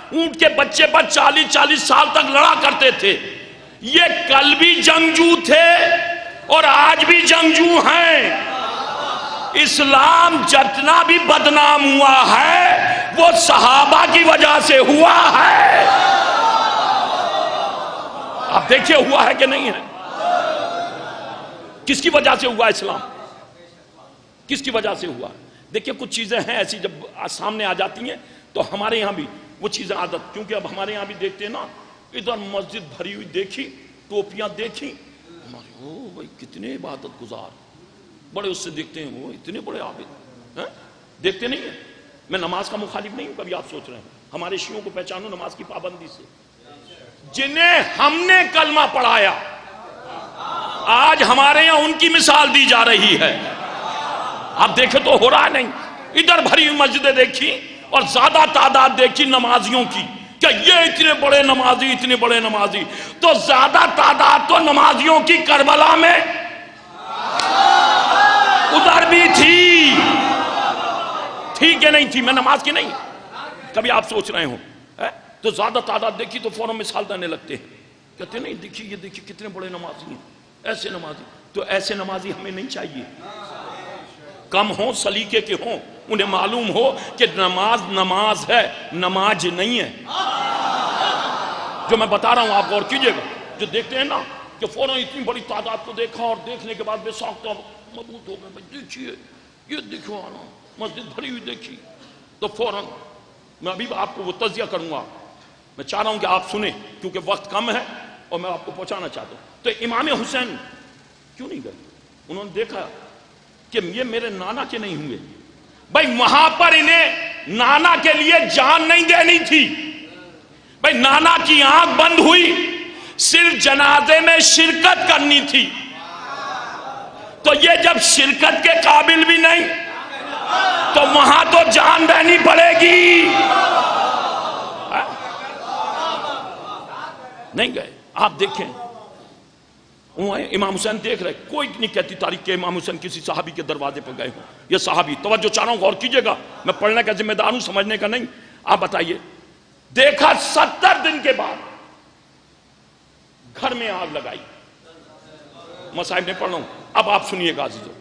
اونٹ کے بچے پر 40 سال تک لڑا کرتے تھے. یہ کل بھی جنگجو تھے اور آج بھی جنگجو ہیں. اسلام جتنا بھی بدنام ہوا ہے وہ صحابہ کی وجہ سے ہوا ہے. آپ دیکھیے ہوا ہے کہ نہیں ہے؟ کس کی وجہ سے ہوا اسلام؟ کس کی وجہ سے ہوا؟ دیکھیے کچھ چیزیں ہیں ایسی جب سامنے آ جاتی ہیں تو ہمارے یہاں بھی وہ چیزیں عادت، کیونکہ اب ہمارے یہاں بھی دیکھتے ہیں نا، ادھر مسجد بھری ہوئی دیکھی، ٹوپیاں دیکھی، ہمارے بھائی کتنے عبادت گزار، بڑے اس سے دیکھتے ہیں وہ اتنے بڑے عابد، دیکھتے نہیں ہیں. میں نماز کا مخالف نہیں ہوں، کبھی آپ سوچ رہے ہیں ہمارے شیعوں کو پہچانو نماز کی پابندی سے. جنہیں ہم نے کلمہ پڑھایا آج ہمارے یہاں ان کی مثال دی جا رہی ہے. آپ دیکھیں تو ہو رہا نہیں. ادھر بھری ہوئی مسجدیں دیکھی اور زیادہ تعداد دیکھی نمازیوں کی کہ یہ اتنے بڑے نمازی اتنے بڑے نمازی، تو زیادہ تعداد تو نمازیوں کی کربلا میں ادھر بھی تھی کہ نہیں تھی؟ میں نماز کی نہیں، کبھی آپ سوچ رہے ہوں تو زیادہ تعداد دیکھی تو فوراً مثال دینے لگتے ہیں، کہتے نہیں دیکھیے یہ دیکھیے کتنے بڑے نمازی ہیں، ایسے نمازی، تو ایسے نمازی ہمیں نہیں چاہیے، کم ہوں سلیقے کے ہوں، انہیں معلوم ہو کہ نماز ہے، نماز نہیں ہے۔ جو میں بتا رہا ہوں آپ غور کیجئے گا، جو دیکھتے ہیں نا کہ فوراً اتنی بڑی تعداد کو دیکھا اور دیکھنے کے بعد بے ساختہ مبہوت ہو گئے، بھائی دیکھیے یہ دیکھو آنا مسجد بھری ہوئی دیکھی، تو فوراً میں ابھی آپ کو وہ تجزیہ کروں گا، میں چاہ رہا ہوں کہ آپ سنیں کیونکہ وقت کم ہے اور میں آپ کو پہنچانا چاہتا ہوں۔ تو امام حسین کیوں نہیں گئے؟ انہوں نے دیکھا کہ یہ میرے نانا کے نہیں ہوئے، بھائی وہاں پر انہیں نانا کے لیے جان نہیں دینی تھی، بھائی نانا کی آنکھ بند ہوئی، صرف جنازے میں شرکت کرنی تھی، تو یہ جب شرکت کے قابل بھی نہیں تو وہاں تو جان دینی پڑے گی، نہیں گئے۔ آپ دیکھیں امام حسین دیکھ رہے، کوئی نہیں کہتی تاریخ کہ امام حسین کسی صحابی کے دروازے پر گئے ہوں، یہ صحابی، توجہ چاہ رہا ہوں غور کیجئے گا، میں پڑھنے کا ذمہ دار ہوں سمجھنے کا نہیں۔ آپ بتائیے، دیکھا 70 دن کے بعد گھر میں آگ لگائی، مصائب نے پڑھ رہا ہوں، اب آپ سنیے گا عزیزو،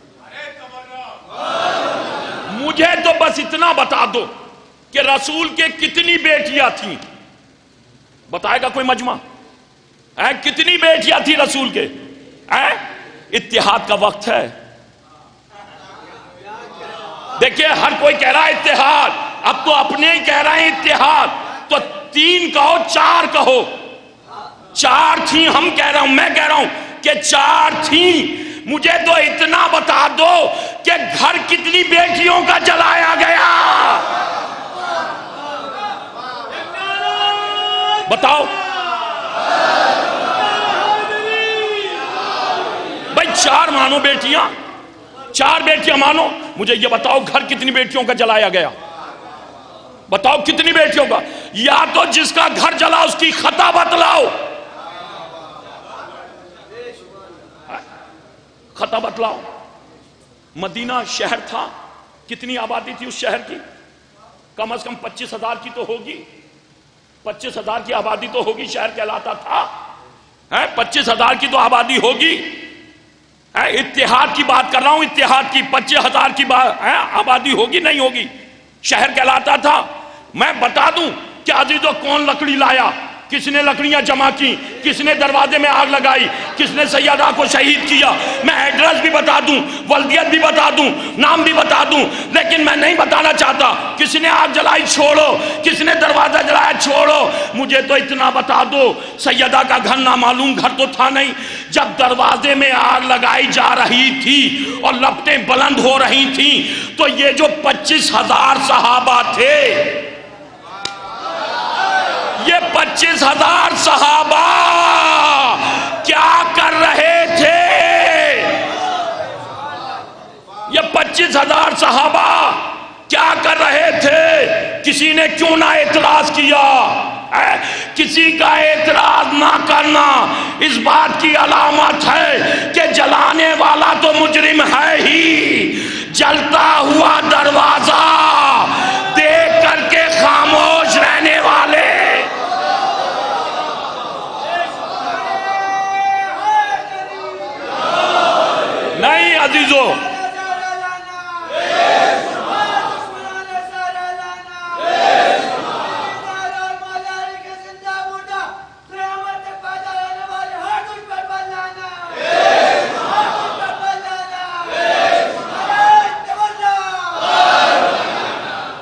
مجھے تو بس اتنا بتا دو کہ رسول کے کتنی بیٹیاں تھیں، بتائے گا کوئی مجمع؟ کتنی بیٹیاں تھیں رسول کے؟ اتحاد کا وقت ہے، دیکھیں ہر کوئی کہہ رہا ہے اتحاد، اب تو اپنے ہی کہہ رہے ہیں اتحاد، تو 3 کہو 4 کہو، 4 تھیں، ہم کہہ رہا ہوں، میں کہہ رہا ہوں کہ 4 تھیں، مجھے تو اتنا بتا دو کہ گھر کتنی بیٹیوں کا جلایا گیا، بتاؤ بھائی، 4 مانو بیٹیاں، 4 بیٹیاں مانو، مجھے یہ بتاؤ گھر کتنی بیٹیوں کا جلایا گیا، بتاؤ کتنی بیٹیوں کا؟ یا تو جس کا گھر جلا اس کی خطا بتلاؤ، خطا بتلاؤ۔ مدینہ شہر تھا، کتنی آبادی تھی اس شہر کی؟ کم از کم 25,000 کی تو ہوگی، 25,000 کی آبادی تو ہوگی، شہر کہلاتا تھا، 25,000 کی تو آبادی ہوگی، اتحاد کی بات کر رہا ہوں، اتحاد کی 25,000 کی آبادی ہوگی نہیں ہوگی، شہر کہلاتا تھا۔ میں بتا دوں کہ عزیزو کون لکڑی لایا، کس نے لکڑیاں جمع کی، کس نے دروازے میں آگ لگائی، کس نے سیدہ کو شہید کیا، میں ایڈریس بھی بتا دوں، ولدیت بھی بتا دوں، نام بھی بتا دوں، لیکن میں نہیں بتانا چاہتا کس نے آگ جلائی چھوڑو، کس نے دروازہ جلایا چھوڑو، مجھے تو اتنا بتا دو سیدہ کا گھر نامعلوم گھر تو تھا نہیں، جب دروازے میں آگ لگائی جا رہی تھی اور لپٹیں بلند ہو رہی تھیں تو یہ جو 25,000 صحابہ تھے، یہ 25,000 صحابہ کیا کر رہے تھے؟ یہ 25,000 صحابہ کیا کر رہے تھے؟ کسی نے کیوں نہ اعتراض کیا؟ کسی کا اعتراض نہ کرنا اس بات کی علامت ہے کہ جلانے والا تو مجرم ہے ہی، جلتا ہوا دروازہ دیکھ کر کے خاموش رہنے والے نہیں عزیزو۔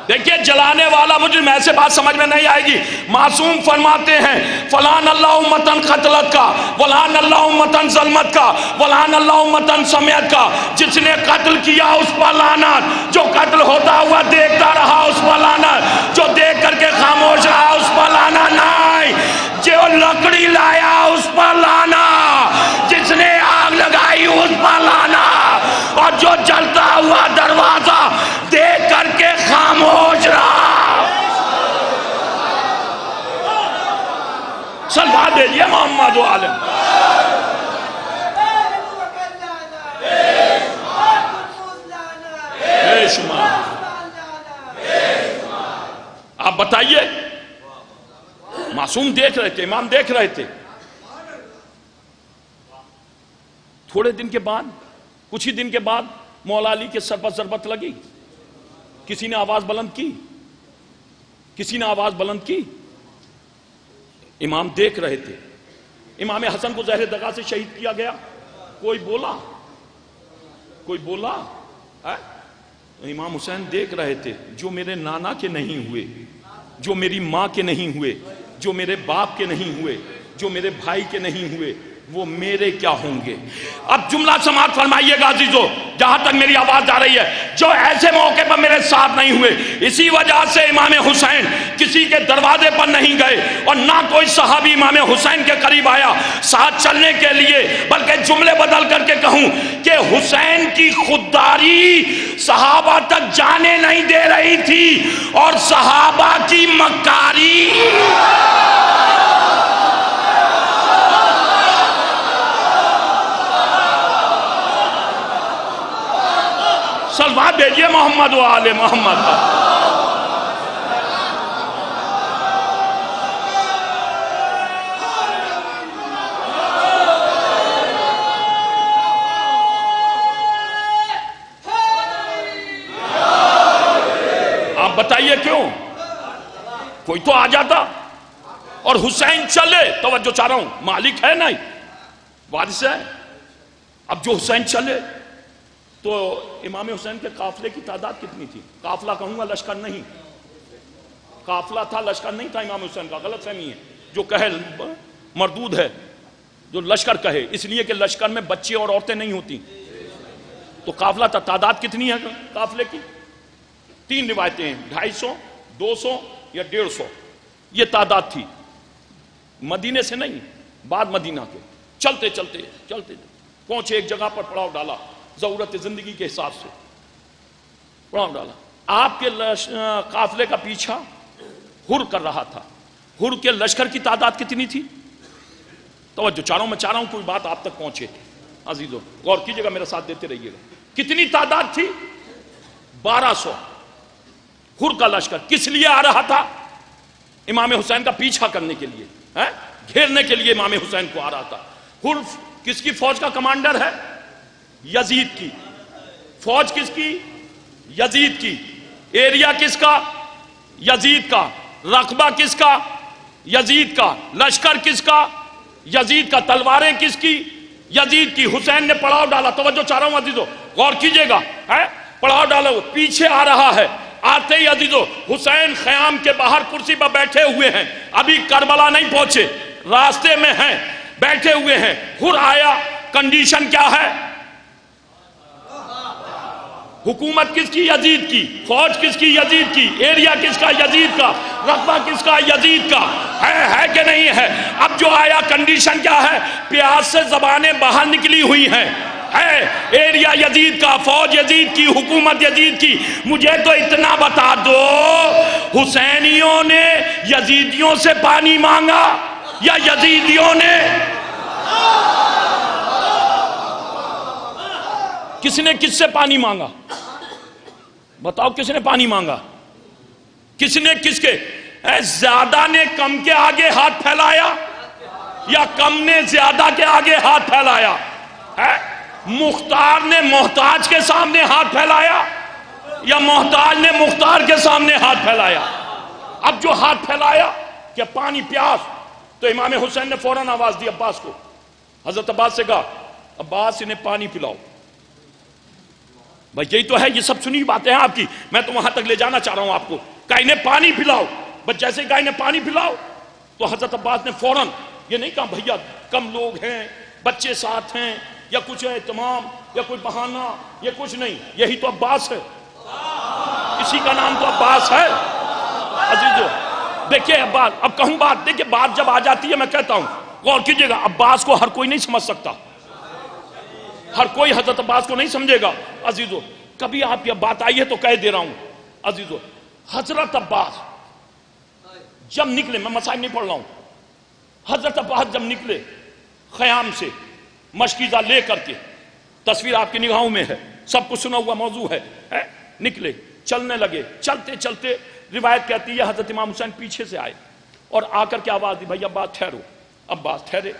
دیکھیے جلانے والا مجرم، ایسے بات سمجھ میں نہیں آئے گی۔ معصوم فرماتے ہیں فلان اللہ امتن قتلت کا، ولان اللہ امتن ظلمت کا، ولان اللہ امتن سمیت کا، جس نے قتل کیا اس پر لعنت، جو قتل ہوتا ہوا دیکھتا رہا اس پر لعنت، جو دیکھ کر کے خاموش رہا اس پر لعنت نہیں، جو لکڑی لایا اس پر لعنت، جس نے آگ لگائی اس پر لعنت، اور جو جلتا ہوا دروازہ دیکھ کر کے خاموش رہا محمد و آل بے شمار. آپ بتائیے، معصوم دیکھ رہے تھے، امام دیکھ رہے تھے. تھوڑے دن کے بعد، کچھ ہی دن کے بعد مولا علی کے سر پر ضربت لگی. کسی نے آواز بلند کی، کسی نے آواز بلند کی. امام دیکھ رہے تھے. امام حسن کو زہر دغا سے شہید کیا گیا. کوئی بولا؟ کوئی بولا؟ امام حسین دیکھ رہے تھے. جو میرے نانا کے نہیں ہوئے، جو میری ماں کے نہیں ہوئے، جو میرے باپ کے نہیں ہوئے، جو میرے بھائی کے نہیں ہوئے، وہ میرے کیا ہوں گے. اب جملہ سماعت فرمائیے گا عزیزو، جہاں تک میری آواز جا رہی ہے. جو ایسے موقع پر میرے ساتھ نہیں ہوئے، اسی وجہ سے امام حسین کسی کے دروازے پر نہیں گئے، اور نہ کوئی صحابی امام حسین کے قریب آیا ساتھ چلنے کے لیے. بلکہ جملے بدل کر کے کہوں کہ حسین کی خودداری صحابہ تک جانے نہیں دے رہی تھی، اور صحابہ کی مکاری سلوات بھیجئے محمد و آل محمد. آپ بتائیے کیوں؟ کوئی تو آ جاتا اور حسین چلے. توجہ چاہ رہا ہوں، مالک ہے نہیں، وارث ہے. اب جو حسین چلے تو امام حسین کے قافلے کی تعداد کتنی تھی؟ قافلہ کہوں گا، لشکر نہیں. قافلہ تھا، لشکر نہیں تھا امام حسین کا. غلط فہمی ہے. جو کہے مردود ہے، جو لشکر کہے، اس لیے کہ لشکر میں بچے اور عورتیں نہیں ہوتی. تو قافلہ تھا. تعداد کتنی ہے قافلے کی؟ 3 روایتیں ہیں، 250 200 یا 150. یہ تعداد تھی. مدینے سے نہیں، بعد مدینہ کے. چلتے چلتے چلتے پہنچے ایک جگہ پر، پڑاؤ ڈالا. ضرورت زندگی کے حساب سے پڑاؤ ڈالا. آپ کے قافلے کا پیچھا ہر کر رہا تھا. ہر کے لشکر کی تعداد کتنی تھی؟ توجہ چاہ رہا ہوں، میں چاہ رہا ہوں کوئی بات آپ تک پہنچے. عزیزو غور کیجئے گا، میرا ساتھ دیتے رہیے گا. کتنی تعداد تھی؟ 1200. ہر کا لشکر کس لیے آ رہا تھا؟ امام حسین کا پیچھا کرنے کے لیے، گھیرنے کے لیے امام حسین کو آ رہا تھا. ہر کس کی فوج کا کمانڈر ہے؟ یزید کی. فوج کس کی؟ یزید کی. ایریا کس کا؟ یزید کا. رقبہ کس کا؟ یزید کا. لشکر کس کا؟ یزید کا. تلواریں کس کی؟ یزید کی. حسین نے پڑاؤ ڈالا. توجہ چاہ رہا ہوں عزیزو، غور کیجئے گا. پڑاؤ ڈالا، پیچھے آ رہا ہے. آتے ہی عزیزو حسین خیام کے باہر کرسی پر بیٹھے ہوئے ہیں. ابھی کربلا نہیں پہنچے، راستے میں ہیں، بیٹھے ہوئے ہیں. ہر آیا. کنڈیشن کیا ہے؟ حکومت کس کی؟ یزید کی. فوج کس کی؟ یزید کی. ایریا کس کا؟ یزید کا. رقبہ کس کا؟ یزید کا. ہے کہ نہیں ہے؟ اب جو آیا کنڈیشن کیا ہے؟ پیاس سے زبانیں باہر نکلی ہوئی ہیں. ایریا یزید کا، فوج یزید کی، حکومت یزید کی. مجھے تو اتنا بتا دو، حسینیوں نے یزیدیوں سے پانی مانگا یا یزیدیوں نے؟ کس نے کس سے پانی مانگا؟ بتاؤ، کس نے پانی مانگا؟ کس نے کس کے؟ زیادہ نے کم کے آگے ہاتھ پھیلایا یا کم نے زیادہ کے آگے ہاتھ پھیلایا؟ مختار نے محتاج کے سامنے ہاتھ پھیلایا یا محتاج نے مختار کے سامنے ہاتھ پھیلایا؟ اب جو ہاتھ پھیلایا کہ پانی پیاس، تو امام حسین نے فوراً آواز دی عباس کو. حضرت عباس سے کہا، عباس انہیں پانی پلاؤ. بھائی یہی تو ہے، یہ سب سنی باتیں ہیں آپ کی، میں تو وہاں تک لے جانا چاہ رہا ہوں آپ کو. کہا انہیں پانی پلاؤ. بس جیسے کہا انہیں پانی پلاؤ، تو حضرت عباس نے فوراً یہ نہیں کہا بھیا کم لوگ ہیں، بچے ساتھ ہیں، یا کچھ اہتمام یا کوئی بہانہ، یہ کچھ نہیں. یہی تو عباس ہے، اسی کا نام تو عباس ہے. عزیزو دیکھیں عباس، اب کہوں بات، دیکھیں بات جب آ جاتی ہے میں کہتا ہوں، غور کیجئے گا. عباس کو ہر کوئی نہیں سمجھ سکتا، ہر کوئی حضرت عباس کو نہیں سمجھے گا. عزیزو کبھی آپ یہ بات آئی ہے تو کہہ دے رہا ہوں. عزیزو حضرت عباس جب نکلے، میں مصائب نہیں پڑھ رہا ہوں، حضرت عباس جب نکلے خیام سے مشکیزہ لے کر کے، تصویر آپ کی نگاہوں میں ہے، سب کچھ سنا ہوا موضوع ہے، نکلے، چلنے لگے، چلتے چلتے روایت کہتی ہے حضرت امام حسین پیچھے سے آئے اور آ کر کے آواز دی، بھائی عباس ٹھہرو۔ عباس ٹھہرے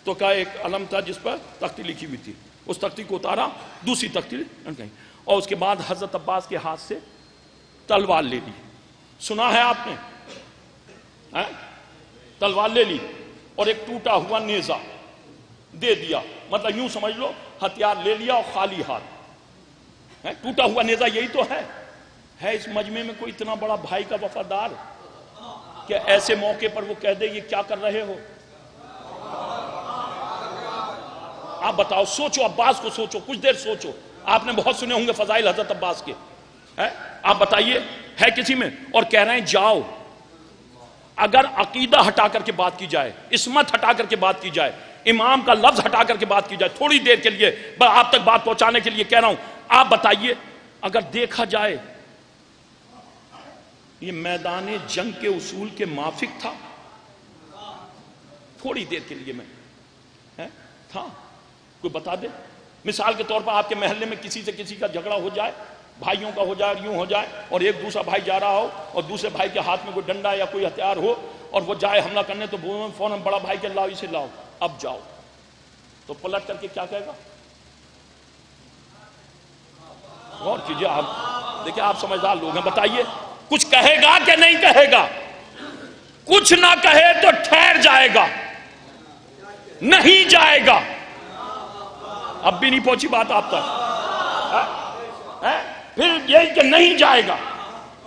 تو کہا ایک علم تھا جس پر تختی لکھی ہوئی تھی، اس تختی کو اتارا، دوسری تختی لکھی، اور اس کے بعد حضرت عباس کے ہاتھ سے تلوار لے لی۔ سنا ہے آپ نے؟ تلوار لے لی اور ایک ٹوٹا ہوا نیزہ دے دیا، مطلب یوں سمجھ لو ہتھیار لے لیا اور خالی ہاتھ۔ ٹوٹا ہوا نیزہ یہی تو ہے اس مجمع میں کوئی اتنا بڑا بھائی کا وفادار کہ ایسے موقع پر وہ کہہ دے یہ کیا کر رہے ہو؟ آپ بتاؤ، سوچو، عباس کو سوچو، کچھ دیر سوچو۔ آپ نے بہت سنے ہوں گے فضائل حضرت عباس کے، آپ بتائیے ہے کسی میں؟ اور کہہ رہے ہیں جاؤ، اگر عقیدہ ہٹا کر کے بات کی جائے، عصمت ہٹا کر کے بات کی جائے، امام کا لفظ ہٹا کر کے بات کی جائے، تھوڑی دیر کے لیے آپ تک بات پہنچانے کے لیے کہہ رہا ہوں، آپ بتائیے اگر دیکھا جائے یہ میدان جنگ کے اصول کے موافق تھا؟ تھوڑی دیر کے لیے میں تھا، کوئی بتا دے؟ مثال کے طور پر آپ کے محلے میں کسی سے کسی کا جھگڑا ہو جائے، بھائیوں کا ہو جائے اور یوں ہو جائے، اور ایک دوسرا بھائی جا رہا ہو اور دوسرے بھائی کے ہاتھ میں کوئی ڈنڈا یا کوئی ہتھیار ہو اور وہ جائے حملہ کرنے، تو فوراً بڑا بھائی کے لاؤ اسے لاؤ، اب جاؤ، تو پلٹ کر کے کیا کہے گا؟ غور کیجئے آپ، دیکھیں آپ سمجھدار لوگ ہیں، بتائیے کچھ کہے گا کہ نہیں کہے گا؟ کچھ نہ کہے تو ٹھہر جائے گا، نہیں جائے گا۔ اب بھی نہیں پہنچی بات آپ تک؟ پھر یہی کہ نہیں جائے گا،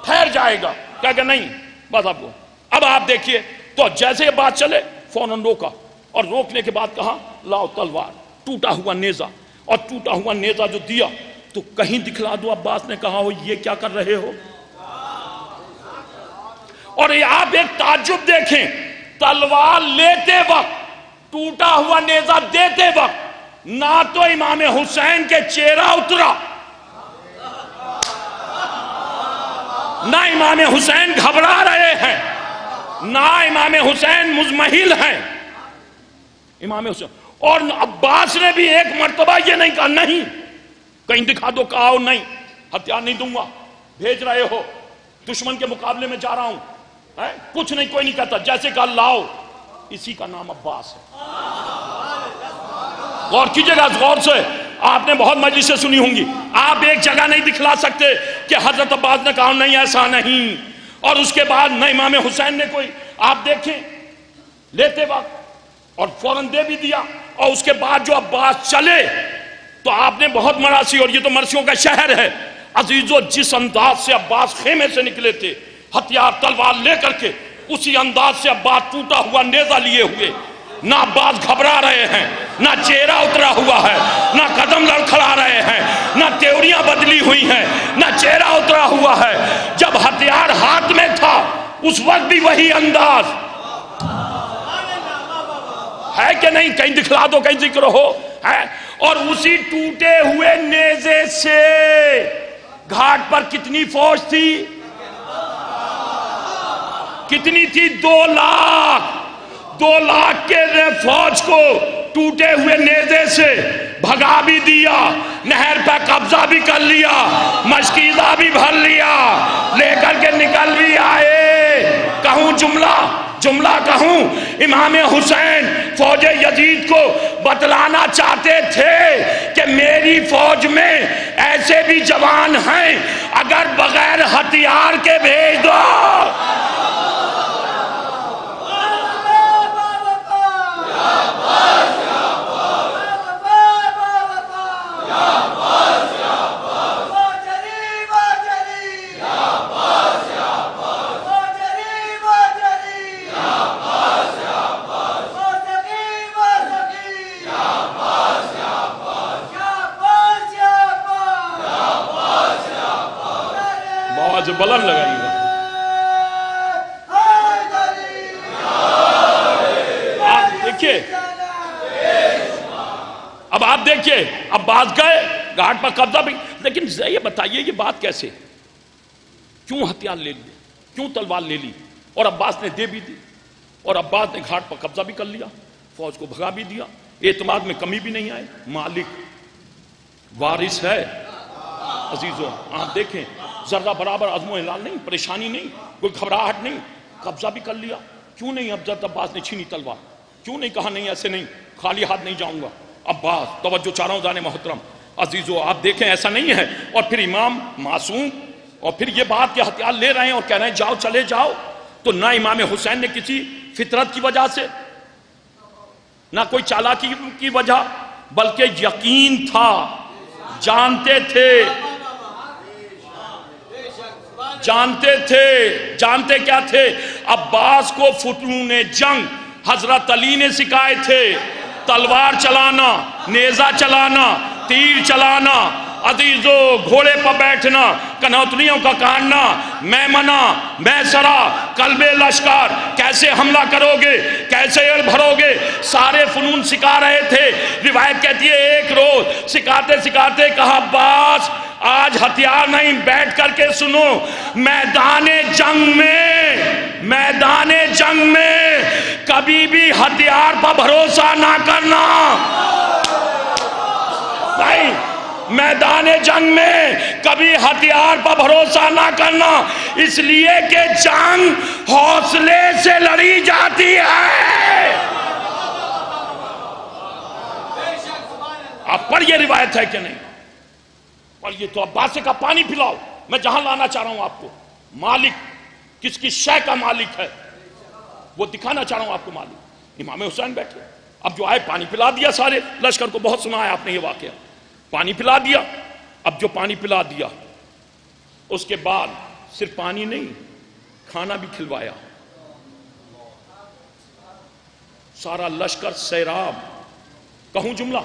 ٹھہر جائے گا، کہا کہ نہیں بس آپ کو۔ اب آپ دیکھیے تو جیسے بات چلے فوراً روکا، اور روکنے کے بعد کہا لاؤ تلوار، ٹوٹا ہوا نیزہ، اور ٹوٹا ہوا نیزہ جو دیا تو کہیں دکھلا دو عباس نے کہا ہو یہ کیا کر رہے ہو؟ اور آپ ایک تعجب دیکھیں، تلوار لیتے وقت، ٹوٹا ہوا نیزہ دیتے وقت، نہ تو امام حسین کے چہرہ اترا، نہ امام حسین گھبرا رہے ہیں، نہ امام حسین مزمحل ہیں، امام حسین۔ اور عباس نے بھی ایک مرتبہ یہ نہیں کہا نہیں کہیں دکھا دو، کہا ہو نہیں ہتھیار نہیں دوں گا، بھیج رہے ہو، دشمن کے مقابلے میں جا رہا ہوں، کچھ نہیں، کوئی نہیں کہتا، جیسے کہا لاؤ، اسی کا نام عباس ہے۔ غور کیجئے گا غور سے، آپ نے بہت مجلسیں سنی ہوں گی، آپ ایک جگہ نہیں دکھلا سکتے کہ حضرت عباس نے کہا نہیں ایسا نہیں، اور اس کے بعد نہ امام حسین نے کوئی، آپ دیکھیں لیتے وقت اور فوراً دے بھی دیا، اور اس کے بعد جو عباس چلے تو آپ نے بہت مراسی، اور یہ تو مرسیوں کا شہر ہے عزیزو، جس انداز سے عباس خیمے سے نکلے تھے ہتھیار تلوار لے کر کے، اسی انداز سے عباس ٹوٹا ہوا نیزہ لیے ہوئے، نہ عباس گھبرا رہے ہیں، نہ چہرہ اترا ہوا ہے، نہ قدم لڑکھڑا رہے ہیں، نہ تیوریاں بدلی ہوئی ہیں، نہ چہرہ اترا ہوا ہے۔ جب ہتھیار ہاتھ میں تھا اس وقت بھی وہی انداز ہے کہ نہیں؟ کہیں دکھلا دو، کہیں ذکر ہو ہے۔ اور اسی ٹوٹے ہوئے نیزے سے گھاٹ پر کتنی فوج تھی؟ کتنی تھی؟ 2 لاکھ۔ 2 لاکھ کے فوج کو ٹوٹے ہوئے نیزے سے بھگا بھی دیا، نہر پہ قبضہ بھی کر لیا، مشکیزہ بھی بھر لیا، لے کر کے نکل بھی آئے۔ کہوں جملہ کہوں، امام حسین فوج یزید کو بتلانا چاہتے تھے کہ میری فوج میں ایسے بھی جوان ہیں، اگر بغیر ہتھیار کے بھیج دو۔ بلند لگائیے گا۔ آپ دیکھیے، اب آپ دیکھیے عباس گئے گھاٹ پر قبضہ بھی، لیکن یہ بتائیے یہ بات کیسے؟ کیوں ہتھیار لے لیے؟ کیوں تلوار لے لی؟ اور عباس نے دے بھی دی، اور عباس نے گھاٹ پر قبضہ بھی کر لیا، فوج کو بھگا بھی دیا، اعتماد میں کمی بھی نہیں آئے. مالک وارث ہے عزیزوں. آپ دیکھیں ذرہ برابر عزم و ہلال نہیں, پریشانی نہیں, کوئی گھبراہٹ نہیں, قبضہ بھی کر لیا. کیوں نہیں حضرت عباس نے چھینی تلوار؟ کیوں نہیں کہا نہیں ایسے نہیں, خالی ہاتھ نہیں جاؤں گا؟ عباس توجہ چاہ رہا ہوں زان محترم عزیزوں, آپ دیکھیں ایسا نہیں ہے. اور پھر امام معصوم, اور پھر یہ بات کہ ہتھیار لے رہے ہیں اور کہہ رہے ہیں جاؤ چلے جاؤ. تو نہ امام حسین نے کسی فطرت کی وجہ سے, نہ کوئی چالاکی کی وجہ, بلکہ یقین تھا, جانتے تھے جانتے کیا تھے؟ عباس کو فنون جنگ حضرت علی نے سکھائے تھے. تلوار چلانا, نیزہ چلانا, تیر چلانا, عزیزو گھوڑے پر بیٹھنا, کنوتریوں کا کاٹنا, میمنہ, میسرہ, قلب لشکر, کیسے حملہ کرو گے, کیسے اڑ بھرو گے, سارے فنون سکھا رہے تھے. روایت کہتی ہے ایک روز سکھاتے سکھاتے کہا عباس آج ہتھیار نہیں, بیٹھ کر کے سنو, میدان جنگ میں کبھی بھی ہتھیار پر بھروسہ نہ کرنا. نہیں, میدان جنگ میں کبھی ہتھیار پر بھروسہ نہ کرنا, اس لیے کہ جنگ حوصلے سے لڑی جاتی ہے. آپ پر یہ روایت ہے کہ نہیں؟ اور یہ تو عباس کا پانی پلاؤ. میں جہاں لانا چاہ رہا ہوں آپ کو, مالک کس کی شے کا مالک ہے وہ دکھانا چاہ رہا ہوں آپ کو. مالک امام حسین بیٹھے, اب جو آئے پانی پلا دیا سارے لشکر کو. بہت سنا ہے آپ نے یہ واقعہ, پانی پلا دیا. اب جو پانی پلا دیا اس کے بعد صرف پانی نہیں, کھانا بھی کھلوایا. سارا لشکر سیراب, کہوں جملہ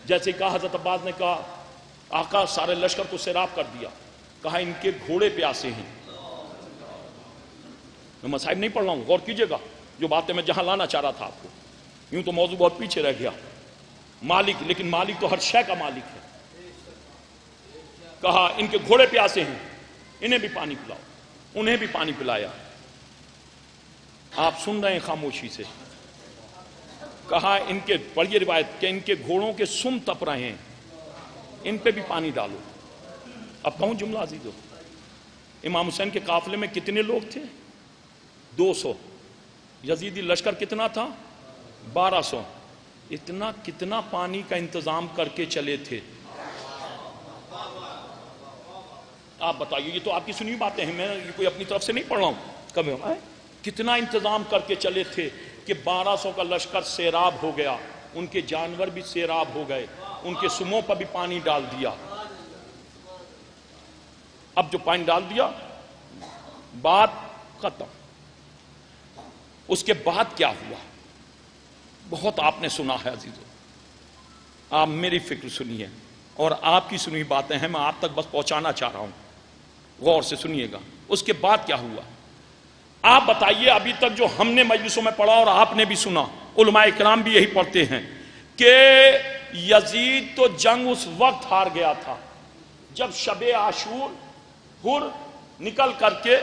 جیسے کہا حضرت عباس نے کہا آقا سارے لشکر کو سیراب کر دیا. کہا ان کے گھوڑے پیاسے ہیں. میں مصائب نہیں پڑھ رہا ہوں, غور کیجئے گا جو باتیں میں جہاں لانا چاہ رہا تھا آپ کو. یوں تو موضوع بہت پیچھے رہ گیا. مالک, لیکن مالک تو ہر شے کا مالک ہے. کہا ان کے گھوڑے پیاسے ہیں, انہیں بھی پانی پلاؤ. انہیں بھی پانی پلایا. آپ سن رہے ہیں خاموشی سے. کہا ان کے, پڑھیے روایت, کہ ان کے گھوڑوں کے سم تپ رہے ہیں, ان پہ بھی پانی ڈالو. اب کہوں جملہ عزیزو, امام حسین کے قافلے میں کتنے لوگ تھے؟ 200. یزیدی لشکر کتنا تھا؟ 1200. کتنا پانی کا انتظام کر کے چلے تھے؟ آپ بتائیے. یہ تو آپ کی سنی باتیں ہیں, میں کوئی اپنی طرف سے نہیں پڑھ رہا ہوں. کبھی کتنا انتظام کر کے چلے تھے کہ 1200 کا لشکر سیراب ہو گیا. ان کے جانور بھی سیراب ہو گئے, ان کے سموں پر بھی پانی ڈال دیا. اب جو پانی ڈال دیا بات ختم. اس کے بعد کیا ہوا بہت آپ نے سنا ہے عزیزو. آپ میری فکر سنیے اور آپ کی سنی باتیں ہیں, میں آپ تک بس پہنچانا چاہ رہا ہوں, غور سے سنیے گا. اس کے بعد کیا ہوا آپ بتائیے. ابھی تک جو ہم نے مجلسوں میں پڑھا اور آپ نے بھی سنا, علماء کرام بھی یہی پڑھتے ہیں کہ یزید تو جنگ اس وقت ہار گیا تھا جب شب عاشور ہر نکل کر کے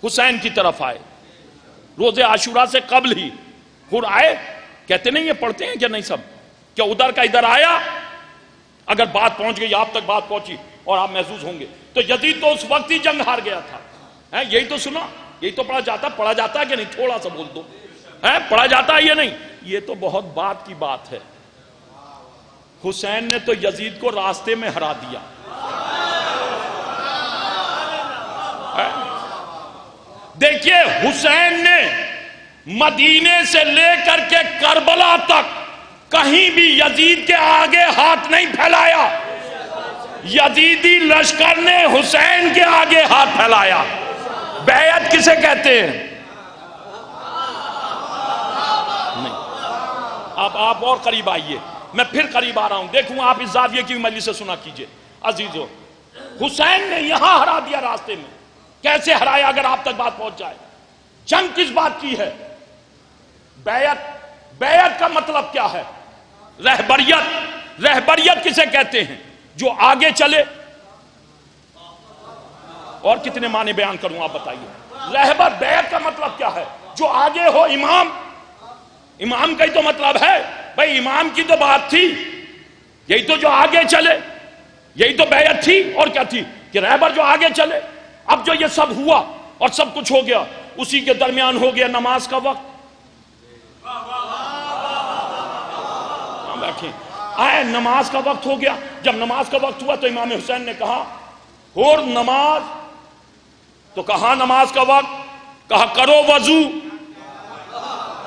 حسین کی طرف آئے. روز عاشورہ سے قبل ہی ہر آئے. کہتے نہیں, یہ پڑھتے ہیں کیا نہیں سب, کیا ادھر کا ادھر آیا. اگر بات پہنچ گئی, آپ تک بات پہنچی اور آپ محسوس ہوں گے, تو یزید تو اس وقت ہی جنگ ہار گیا تھا. یہی تو سنا, یہی تو پڑھا جاتا ہے کہ نہیں؟ تھوڑا سا بول دو, پڑھا جاتا ہے یا نہیں؟ یہ تو بہت بات کی بات ہے. حسین نے تو یزید کو راستے میں ہرا دیا. دیکھیے حسین نے مدینے سے لے کر کے کربلا تک کہیں بھی یزید کے آگے ہاتھ نہیں پھیلایا. یزیدی لشکر نے حسین کے آگے ہاتھ پھیلایا. بیعت کسے کہتے ہیں؟ نہیں. اب آپ اور قریب آئیے, میں پھر قریب آ رہا ہوں. دیکھوں آپ اس زاویے کی مجلس سے سنا کیجئے عزیزو. حسین نے یہاں ہرا دیا راستے میں. کیسے ہرایا اگر آپ تک بات پہنچ جائے؟ جنگ کس بات کی ہے؟ بیعت کا مطلب کیا ہے؟ رہبریت کسے کہتے ہیں؟ جو آگے چلے. اور کتنے معنی بیان کروں آپ بتائیے. رہبر, بیعت کا مطلب کیا ہے؟ جو آگے ہو. امام کا ہی تو مطلب ہے بھائی امام کی تو بات تھی، یہی تو جو آگے چلے، یہی تو بیعت تھی، اور کیا تھی کہ رہبر جو آگے چلے۔ اب جو یہ سب ہوا اور سب کچھ ہو گیا، اسی کے درمیان ہو گیا نماز کا وقت۔ بیٹھیں آئے، نماز کا وقت ہو گیا۔ جب نماز کا وقت ہوا تو امام حسین نے کہا اور نماز، تو کہا نماز کا وقت، کہا کرو وضو۔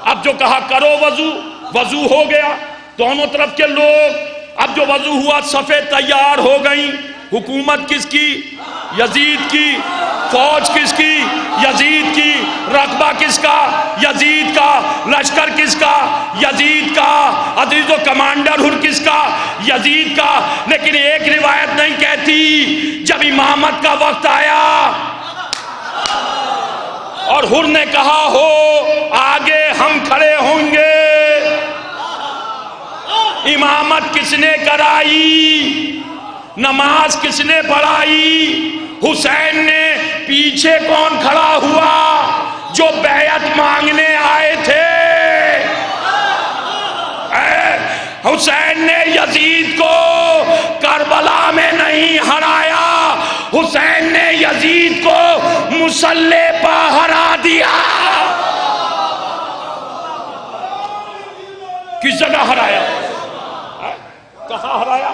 اب جو کہا کرو وضو، وضو ہو گیا، دونوں طرف کے لوگ، اب جو وضو ہوا صفیں تیار ہو گئیں۔ حکومت کس کی؟ یزید کی۔ فوج کس کی؟ یزید کی۔ رقبہ کس کا؟ یزید کا۔ لشکر کس کا؟ یزید کا۔ عزیز و کمانڈر ہر کس کا؟ یزید کا۔ لیکن ایک روایت نہیں کہتی جب امامت کا وقت آیا اور ہر نے کہا ہو آگے ہم کھڑے ہوں گے، امامت کس نے کرائی؟ نماز کس نے پڑھائی؟ حسین نے۔ پیچھے کون کھڑا ہوا؟ جو بیعت مانگنے آئے تھے۔ حسین نے یزید کو کربلا میں نہیں ہرایا، حسین نے یزید کو مسلح پہ ہرا دیا۔ کس جگہ ہرایا؟ کہاں ہرایا؟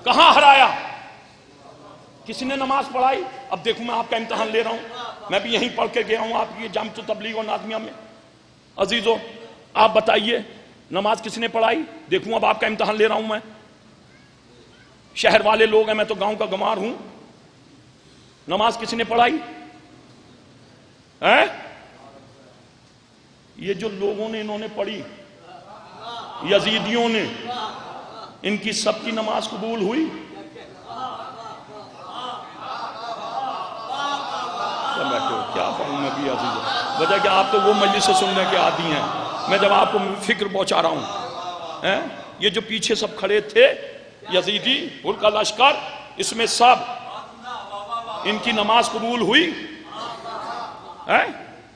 کہاں ہرایا؟ کسی نے نماز پڑھائی؟ اب دیکھوں میں آپ کا امتحان لے رہا ہوں، میں بھی یہیں پڑھ کے گیا ہوں آپ کی جامع تبلیغ و نازمیہ میں۔ عزیزو آپ بتائیے نماز کس نے پڑھائی؟ دیکھوں اب آپ کا امتحان لے رہا ہوں میں۔ شہر والے لوگ ہیں، میں تو گاؤں کا گمار ہوں۔ نماز کس نے پڑھائی؟ یہ جو لوگوں نے انہوں نے پڑھی، یزیدیوں نے، ان کی سب کی نماز قبول ہوئی؟ کیا پڑھوں میں بھی عزیزوں، وجہ کہ آپ تو وہ مجلس سے سننے کے عادی ہیں، میں جب آپ کو فکر پہنچا رہا ہوں۔ یہ جو پیچھے سب کھڑے تھے یزیدی ان کا لشکر، اس میں سب ان کی نماز قبول ہوئی؟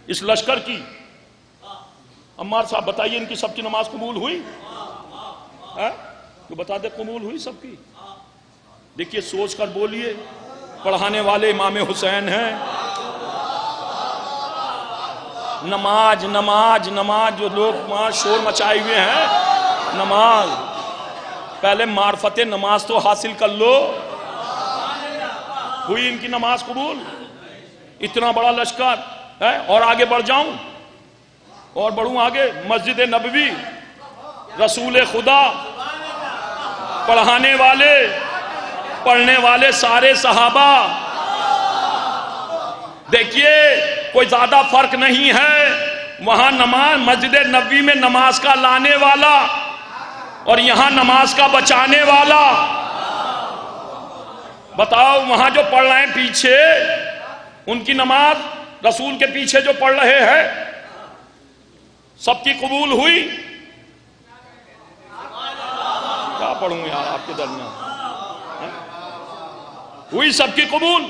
اس لشکر کی عمار صاحب بتائیے، ان کی سب کی نماز قبول ہوئی؟ تو بتا دے قبول ہوئی سب کی؟ دیکھیے سوچ کر بولیے، پڑھانے والے امام حسین ہیں۔ نماز نماز نماز، جو لوگ وہاں شور مچائے ہوئے ہیں، نماز، پہلے معرفت نماز تو حاصل کر لو۔ ہوئی ان کی نماز قبول؟ اتنا بڑا لشکر ہے۔ اور آگے بڑھ جاؤں اور بڑھوں آگے، مسجد نبوی، رسول خدا، پڑھانے والے، پڑھنے والے سارے صحابہ، دیکھیے کوئی زیادہ فرق نہیں ہے۔ وہاں نماز، مسجد نبوی میں نماز کا لانے والا اور یہاں نماز کا بچانے والا۔ بتاؤ وہاں جو پڑھ رہے ہیں پیچھے، ان کی نماز رسول کے پیچھے جو پڑھ رہے ہیں سب کی قبول ہوئی؟ کیا پڑھوں یار آپ کے درمیان؟ ہوئی سب کی قبول؟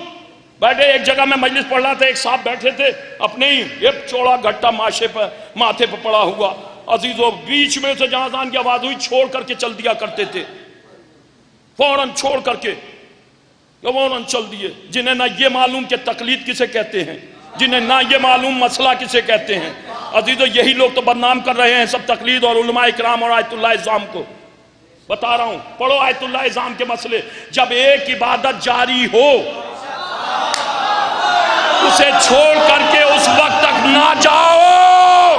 بیٹھے ایک جگہ میں مجلس پڑھ رہا تھا، ایک صاحب بیٹھے تھے، اپنے ہی ایک چوڑا گھٹا ماتھے پہ پڑا ہوا، عزیزو بیچ میں سے جہاں اذان کی آواز ہوئی چھوڑ کر کے چل دیا کرتے تھے، فوراً چھوڑ کر کے فوراً چل دیے۔ جنہیں نہ یہ معلوم کہ تقلید کسے کہتے ہیں، جنہیں نہ یہ معلوم مسئلہ کسے کہتے ہیں۔ عزیزو یہی لوگ تو بدنام کر رہے ہیں سب تقلید اور علماء اکرام اور آیت اللہ اعظام کو۔ بتا رہا ہوں، پڑھو آیت اللہ اعظام کے مسئلے۔ جب ایک عبادت جاری ہو اسے چھوڑ کر کے اس وقت تک نہ جاؤ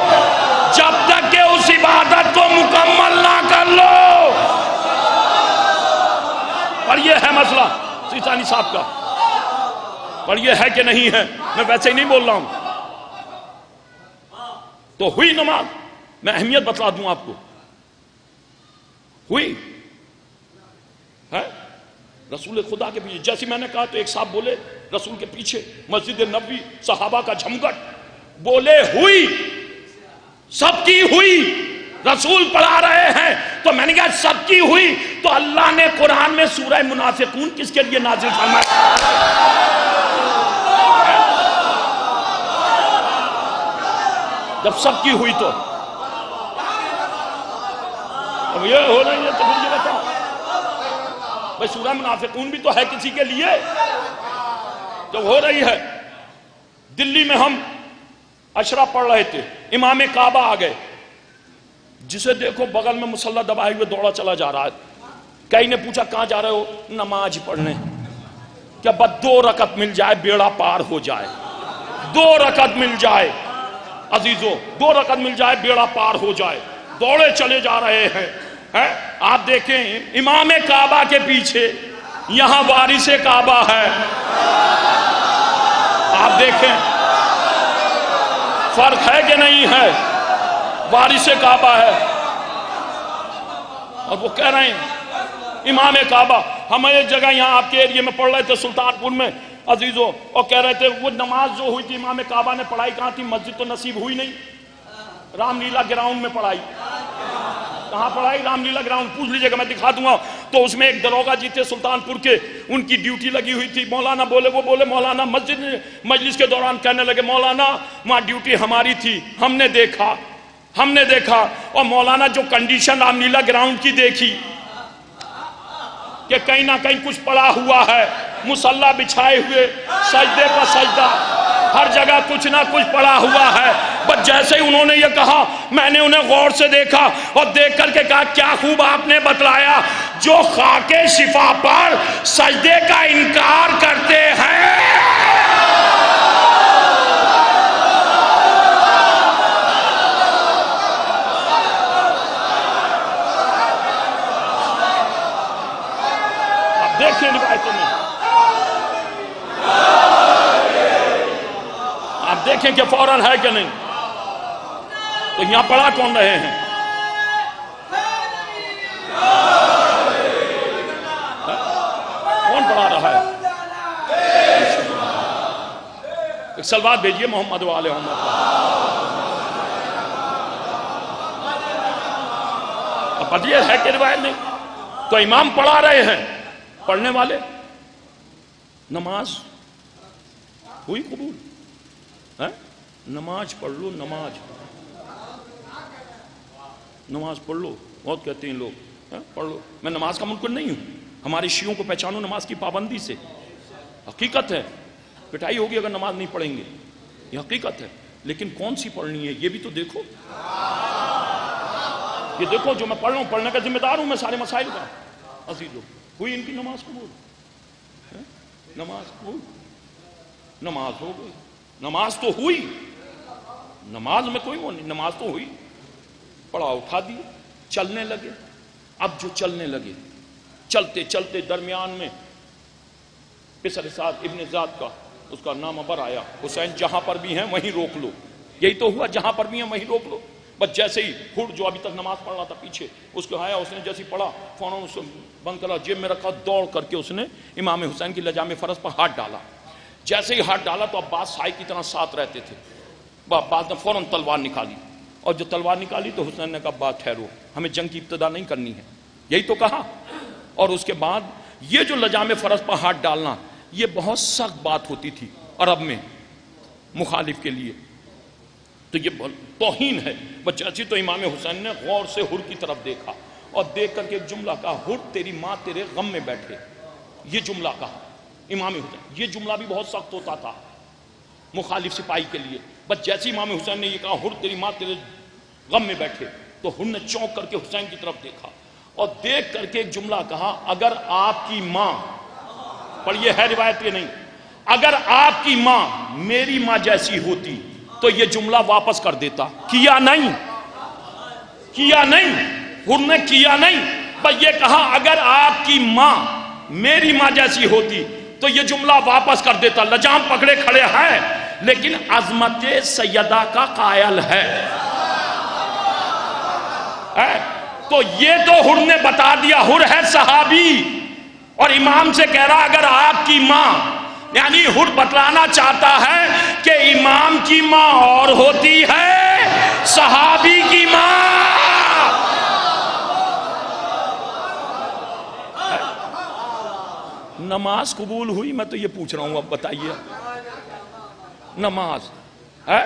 جب تک کہ اس عبادت کو مکمل نہ کر لو۔ پر یہ ہے مسئلہ سیسانی صاحب کا، پر یہ ہے کہ نہیں ہے، میں ویسے ہی نہیں بول رہا ہوں۔ تو ہوئی نماز، میں اہمیت بتلا دوں آپ کو، ہوئی ہے رسول خدا کے پیچھے۔ جیسے میں نے کہا تو ایک صاحب بولے رسول کے پیچھے مسجد نبوی، صحابہ کا جھمگٹ، بولے ہوئی، سب کی ہوئی، رسول پڑھا رہے ہیں۔ تو میں نے کہا سب کی ہوئی تو اللہ نے قرآن میں سورہ منافقون کس کے لیے نازل فرمایا؟ جب سب کی ہوئی تو اب یہ ہو رہی ہے تو پھر یہ بتاؤ بھائی سورہ منافقون بھی تو ہے کسی کے لیے. جب ہو رہی ہے دلی میں ہم عشرہ پڑھ رہے تھے, امام کعبہ آ گئے, جسے دیکھو بغل میں مسلح دبائے ہوئے دوڑا چلا جا رہا ہے. کئی نے پوچھا کہاں جا رہے ہو؟ نماز پڑھنے. کیا بس 2 رکعت مل جائے بیڑا پار ہو جائے, 2 رکعت مل جائے عزیزو, 2 رکعت مل جائے بیڑا پار ہو جائے. دوڑے چلے جا رہے ہیں. آپ دیکھیں امام کعبہ کے پیچھے یہاں وارث کعبہ ہے. آپ دیکھیں فرق ہے کہ نہیں ہے؟ وارث کعبہ ہے اور وہ کہہ رہے ہیں امام کعبہ. ہم ایک جگہ یہاں آپ کے ایریے میں پڑھ رہے تھے سلطان پور میں عزیزوں, اور کہہ رہے تھے وہ نماز جو ہوئی تھی امام کعبہ نے پڑھائی کہاں تھی؟ مسجد تو نصیب ہوئی نہیں, رام لیلا گراؤنڈ میں پڑھائی. کہاں پڑھائی؟ رام لیلا گراؤنڈ. پوچھ لیجئے گا, میں دکھا دوں گا. تو اس میں ایک دروگا جی تھے سلطان پور کے, ان کی ڈیوٹی لگی ہوئی تھی. مولانا بولے, وہ بولے مولانا مسجد مجلس کے دوران کہنے لگے مولانا وہاں ڈیوٹی ہماری تھی, ہم نے دیکھا. اور مولانا جو کنڈیشن رام لیلا گراؤنڈ کی دیکھی کہ کہیں نہ کہیں کچھ پڑا ہوا ہے, مصلی بچھائے ہوئے, سجدے پر سجدہ, ہر جگہ کچھ نہ کچھ پڑا ہوا ہے. بس جیسے ہی انہوں نے یہ کہا میں نے انہیں غور سے دیکھا اور دیکھ کر کے کہا کیا خوب آپ نے بتلایا, جو خاک شفا پر سجدے کا انکار کرتے ہیں آپ دیکھیں روایتوں میں, آپ دیکھیں کہ فوراً ہے کہ نہیں. تو یہاں پڑھا کون رہے ہیں؟ کون پڑھا رہا ہے؟ ایک سلوات بھیجئے محمد و آل محمد. اب پتہ ہے کہ روایت نہیں. تو امام پڑھا رہے ہیں, پڑھنے والے نماز ہوئی قبول. نماز پڑھ لو, نماز پڑھ لو. بہت کہتے ہیں لوگ پڑھ لو. میں نماز کا منکر نہیں ہوں, ہمارے شیعوں کو پہچانو نماز کی پابندی سے. حقیقت ہے پٹائی ہوگی اگر نماز نہیں پڑھیں گے, یہ حقیقت ہے. لیکن کون سی پڑھنی ہے یہ بھی تو دیکھو. یہ دیکھو جو میں پڑھ رہا ہوں, پڑھنے کا ذمہ دار ہوں میں سارے مسائل کا. عزیزو ہوئی ان کی نماز قبول, نماز قبول, نماز ہو گئی, نماز تو ہوئی, نماز میں کوئی وہ نہیں, نماز تو ہوئی. پڑا اٹھا دی, چلنے لگے. اب جو چلنے لگے, چلتے چلتے درمیان میں پسر سعد ابن زاد کا اس کا نام ابر آیا, حسین جہاں پر بھی ہیں وہیں روک لو. یہی تو ہوا, جہاں پر بھی ہیں وہیں روک لو. بس جیسے ہی ہڑ جو ابھی تک نماز پڑھ رہا تھا پیچھے, اس کو آیا, اس نے جیسے پڑھا فوراً اس بند کرا, جیب میں رکھا, دوڑ کر کے اس نے امام حسین کی لجام فرض پر ہاتھ ڈالا. جیسے ہی ہاتھ ڈالا تو عباس سائے کی طرح ساتھ رہتے تھے. عباس نے فوراً تلوار نکالی, اور جو تلوار نکالی تو حسین نے کہا بات ٹھہرو, ہمیں جنگ کی ابتدا نہیں کرنی ہے. یہی تو کہا. اور اس کے بعد یہ جو لجام فرض پر ہاتھ ڈالنا یہ بہت سخت بات ہوتی تھی عرب میں مخالف کے لیے, تو یہ توہین ہے. بس جیسے تو امام حسین نے غور سے ہر کی طرف دیکھا اور دیکھ کر کے ایک جملہ کہا, ہر تیری ماں تیرے غم میں بیٹھے. یہ جملہ کہا امام حسین. یہ جملہ بھی بہت سخت ہوتا تھا مخالف سپاہی کے لیے. بس جیسے امام حسین نے یہ کہا ہر تیری ماں تیرے غم میں بیٹھے, تو ہر نے چونک کر کے حسین کی طرف دیکھا اور دیکھ کر کے ایک جملہ کہا, اگر آپ کی ماں, پڑھیے ہے روایت یہ نہیں, اگر آپ کی ماں میری ماں جیسی ہوتی تو یہ جملہ واپس کر دیتا. کیا نہیں, ہر نے کیا نہیں, بس یہ کہا اگر آپ کی ماں میری ماں جیسی ہوتی تو یہ جملہ واپس کر دیتا. لجام پکڑے کھڑے ہیں لیکن عظمت سیدہ کا قائل ہے. تو یہ تو ہر نے بتا دیا, ہر ہے صحابی اور امام سے کہہ رہا اگر آپ کی ماں, یعنی ہر بتلانا چاہتا ہے کہ امام کی ماں اور ہوتی ہے صحابی کی ماں. نماز قبول ہوئی؟ میں تو یہ پوچھ رہا ہوں, اب بتائیے. نماز ہے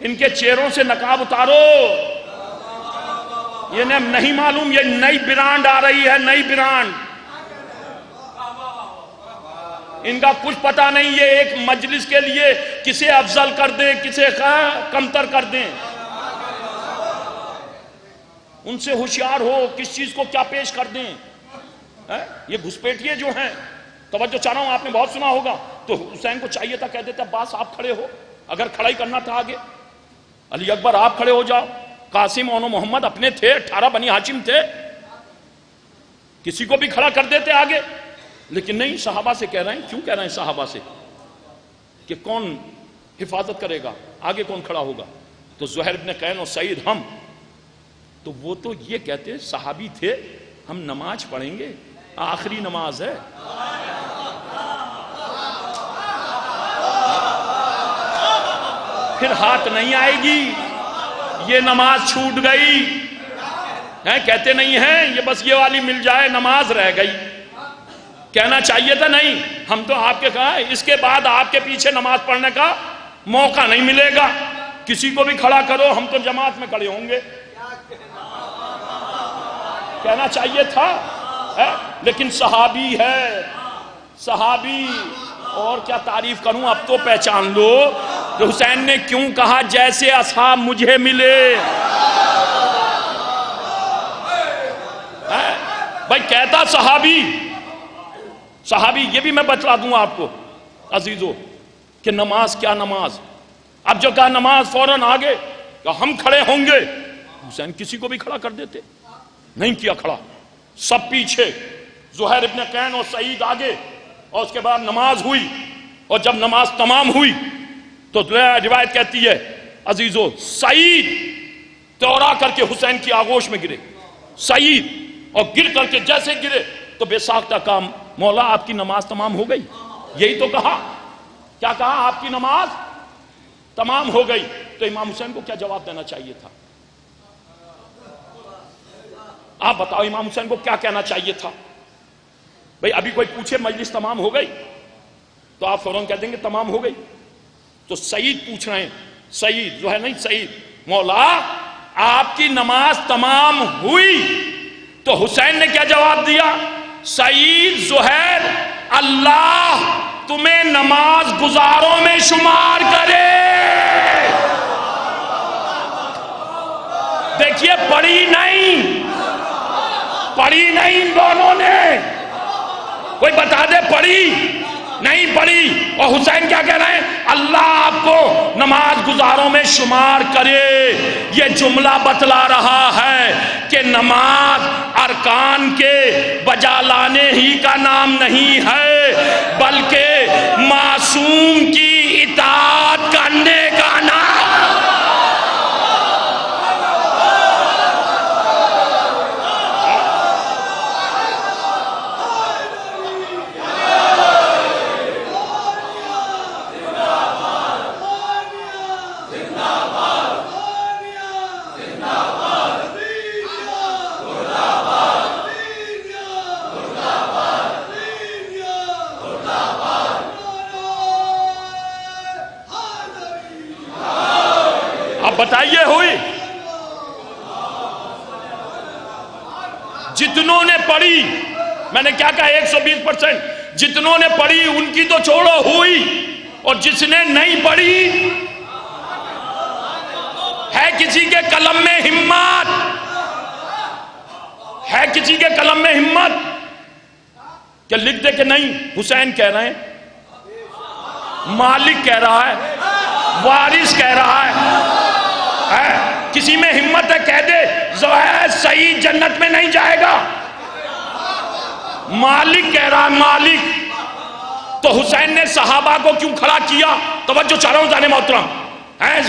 ان کے چہروں سے نقاب اتارو. یہ نہیں معلوم یہ نئی برانڈ آ رہی ہے, نئی برانڈ. ان کا کچھ پتہ نہیں یہ ایک مجلس کے لیے کسے افضل کر دیں, کسے کمتر کر دیں. ان سے ہوشیار ہو, کس چیز کو کیا پیش کر دیں. یہ گھسپیٹیے جو ہیں, توجہ چاہ رہا ہوں, آپ نے بہت سنا ہوگا. تو حسین کو چاہیے تھا, کہہ دیتا عباس آپ کھڑے ہو, اگر کھڑا ہی کرنا تھا آگے. علی اکبر آپ کھڑے ہو جاؤ. قاسم اور محمد اپنے تھے, 18 بنی ہاشم تھے, کسی کو بھی کھڑا کر دیتے آگے. لیکن نہیں, صحابہ سے کہہ رہے ہیں. کیوں کہہ رہے ہیں صحابہ سے کہ کون حفاظت کرے گا, آگے کون کھڑا ہوگا؟ تو زہیر بن قین اور سعید ہم, تو وہ تو یہ کہتے صحابی تھے, ہم نماز پڑھیں گے, آخری نماز ہے. پھر ہاتھ نہیں آئے گی, یہ نماز چھوٹ گئی. کہتے نہیں ہیں یہ بس یہ والی مل جائے, نماز رہ گئی. کہنا چاہیے تھا نہیں, ہم تو آپ کے کہا اس کے بعد آپ کے پیچھے نماز پڑھنے کا موقع نہیں ملے گا, کسی کو بھی کھڑا کرو, ہم تو جماعت میں کھڑے ہوں گے. کہنا چاہیے تھا. لیکن صحابی ہے, صحابی. اور کیا تعریف کروں, اب تو پہچان لو کہ حسین نے کیوں کہا جیسے اصحاب مجھے ملے. بھائی کہتا صحابی, صحابی یہ بھی میں بتلا دوں آپ کو عزیزو کہ نماز کیا نماز. اب جو کہا نماز فوراً آگے کہ ہم کھڑے ہوں گے. حسین کسی کو بھی کھڑا کر دیتے, نہیں کیا کھڑا, سب پیچھے. زہیر ابن قین اور سعید آگے, اور اس کے بعد نماز ہوئی. اور جب نماز تمام ہوئی تو روایت کہتی ہے عزیزو, سعید دوڑا کر کے حسین کی آغوش میں گرے. سعید, اور گر کر کے جیسے گرے تو بے ساختہ کام, مولا آپ کی نماز تمام ہو گئی. یہی تو کہا, کیا کہا, آپ کی نماز تمام ہو گئی. تو امام حسین کو کیا جواب دینا چاہیے تھا؟ آپ بتاؤ امام حسین کو کیا کہنا چاہیے تھا؟ بھئی ابھی کوئی پوچھے مجلس تمام ہو گئی تو آپ فوراً کہہ دیں گے تمام ہو گئی. تو سعید پوچھ رہے ہیں, سعید جو ہے نہیں سعید, مولا آپ کی نماز تمام ہوئی. تو حسین نے کیا جواب دیا؟ سعید, زہیر, اللہ تمہیں نماز گزاروں میں شمار کرے. دیکھیے پڑھی نہیں, پڑھی نہیں ان دونوں نے. کوئی بتا دے پڑھی نہیں پڑھی. اور حسین کیا کہہ رہے ہیں؟ اللہ آپ کو نماز گزاروں میں شمار کرے. یہ جملہ بتلا رہا ہے کہ نماز ارکان کے بجا لانے ہی کا نام نہیں ہے, بلکہ معصوم کی اطاعت کرنے کا نام. بتائیے ہوئی. جتنوں نے پڑھی, میں نے کیا کہا 120%, جتنوں نے پڑھی ان کی تو چھوڑو ہوئی, اور جس نے نہیں پڑھی ہے کسی کے قلم میں ہمت, ہے کسی کے قلم میں ہمت کہ لکھ دے کہ نہیں حسین کہہ رہے ہیں, مالک کہہ رہا ہے, وارث کہہ رہا ہے. کسی میں ہمت ہے کہہ دے زہیر سعید جنت میں نہیں جائے گا, مالک کہہ رہا ہے, مالک. تو حسین نے صحابہ کو کیوں کھڑا کیا؟ توجہ چاہ رہا ہوں جانے محترم.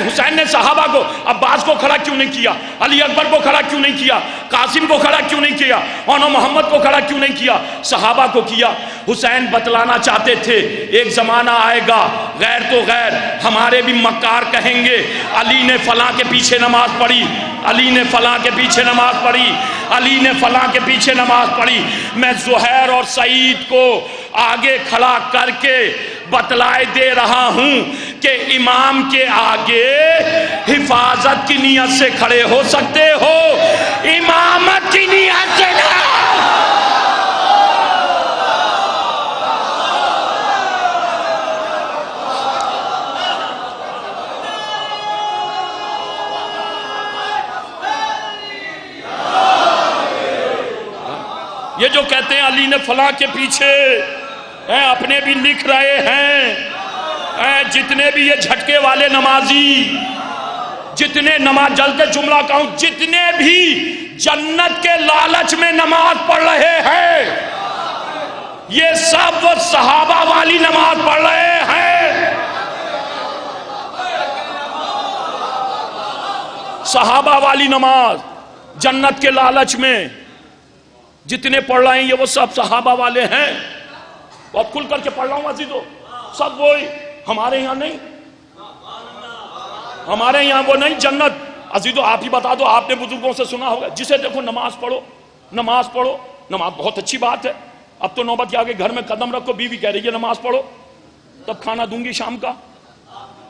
حسین نے صحابہ کو, عباس کو کھڑا کیوں نہیں کیا؟ علی اکبر کو کھڑا کیوں نہیں کیا؟ قاسم کو کھڑا کیوں نہیں کیا؟ اور محمد کو کھڑا کیوں نہیں کیا؟ صحابہ کو کیا. حسین بتلانا چاہتے تھے ایک زمانہ آئے گا غیر تو غیر ہمارے بھی مکار کہیں گے علی نے فلاں کے پیچھے نماز پڑھی, علی نے فلاں کے پیچھے نماز پڑھی, علی نے فلاں کے پیچھے نماز پڑھی. میں زہیر اور سعید کو آگے کھڑا کر کے بتلائے دے رہا ہوں کہ امام کے آگے حفاظت کی نیت سے کھڑے ہو سکتے ہو، امامت کی نیت سے نہ۔ یہ جو کہتے ہیں علی نے فلاں کے پیچھے اپنے بھی لکھ رہے ہیں، جتنے بھی یہ جھٹکے والے نمازی، جتنے نماز جل کے جملہ کہوں، جتنے بھی جنت کے لالچ میں نماز پڑھ رہے ہیں، یہ سب وہ صحابہ والی نماز پڑھ رہے ہیں۔ صحابہ والی نماز جنت کے لالچ میں جتنے پڑھ رہے ہیں، یہ وہ سب صحابہ والے ہیں۔ اور کھل کر کے پڑھ رہا ہوں عزیزو، سب وہی، ہمارے یہاں نہیں، ہمارے یہاں وہ نہیں جنت۔ عزیزو آپ ہی بتا دو، آپ نے بزرگوں سے سنا ہوگا، جسے دیکھو نماز پڑھو، نماز پڑھو، نماز بہت اچھی بات ہے۔ اب تو نوبت آگے گھر میں قدم رکھو، بیوی کہہ رہی ہے نماز پڑھو، تب کھانا دوں گی شام کا،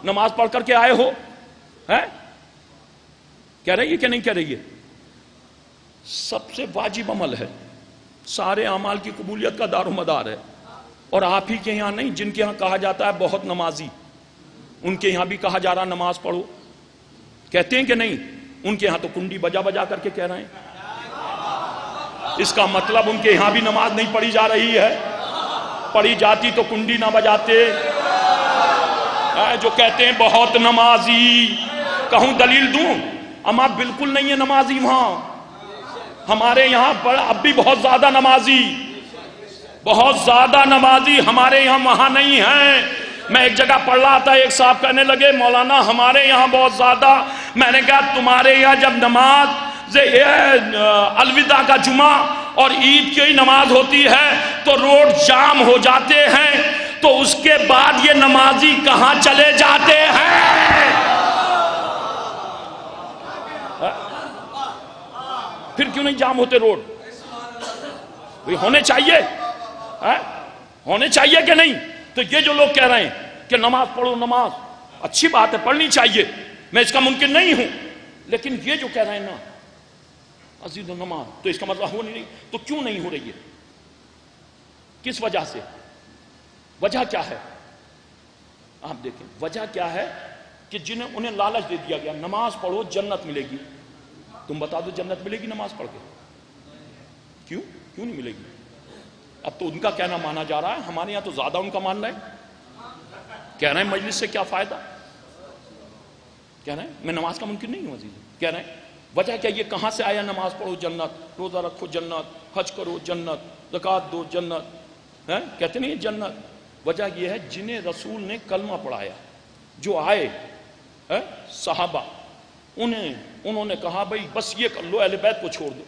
نماز پڑھ کر کے آئے ہو، کہہ رہی ہے کہ نہیں کہہ رہی ہے؟ سب سے واجب عمل ہے، سارے اعمال کی قبولیت کا دار و مدار ہے۔ اور آپ ہی کے یہاں نہیں، جن کے یہاں کہا جاتا ہے بہت نمازی، ان کے یہاں بھی کہا جا رہا نماز پڑھو، کہتے ہیں کہ نہیں؟ ان کے یہاں تو کنڈی بجا بجا کر کے کہہ رہے ہیں، اس کا مطلب ان کے یہاں بھی نماز نہیں پڑھی جا رہی ہے، پڑھی جاتی تو کنڈی نہ بجاتے۔ جو کہتے ہیں بہت نمازی، کہوں دلیل دوں؟ اما بالکل نہیں ہے نمازی وہاں، ہمارے یہاں پر اب بھی بہت زیادہ نمازی، بہت زیادہ نمازی ہمارے یہاں وہاں نہیں ہیں۔ میں ایک جگہ پڑھ رہا تھا، ایک صاحب کہنے لگے مولانا ہمارے یہاں بہت زیادہ، میں نے کہا تمہارے یہاں جب نماز الوداع کا جمعہ اور عید کی نماز ہوتی ہے تو روڈ جام ہو جاتے ہیں، تو اس کے بعد یہ نمازی کہاں چلے جاتے ہیں؟ پھر کیوں نہیں جام ہوتے روڈ؟ ہونے چاہیے، ہونے چاہیے کہ نہیں؟ تو یہ جو لوگ کہہ رہے ہیں کہ نماز پڑھو، نماز اچھی بات ہے، پڑھنی چاہیے، میں اس کا ممکن نہیں ہوں، لیکن یہ جو کہہ رہے ہیں نا عزیز و نماز، تو اس کا مطلب ہو نہیں رہی، تو کیوں نہیں ہو رہی ہے؟ کس وجہ سے؟ وجہ کیا ہے؟ آپ دیکھیں وجہ کیا ہے کہ انہیں لالچ دے دیا گیا، نماز پڑھو جنت ملے گی۔ تم بتا دو جنت ملے گی نماز پڑھ کے؟ کیوں نہیں ملے گی؟ اب تو ان کا کہنا مانا جا رہا ہے، ہمارے یہاں تو زیادہ ان کا ماننا ہے، کہہ رہے ہیں مجلس سے کیا فائدہ، کہہ رہے ہیں میں نماز کا ممکن نہیں ہوں عزیز، کہہ رہے ہیں وجہ کیا؟ یہ کہاں سے آیا نماز پڑھو جنت، روزہ رکھو جنت، حج کرو جنت، زکوٰۃ دو جنت، کہتے نہیں جنت؟ وجہ یہ ہے جنہیں رسول نے کلمہ پڑھایا، جو آئے صحابہ، انہوں نے کہا بھئی بس یہ کر لو، اہل بیت کو چھوڑ دو،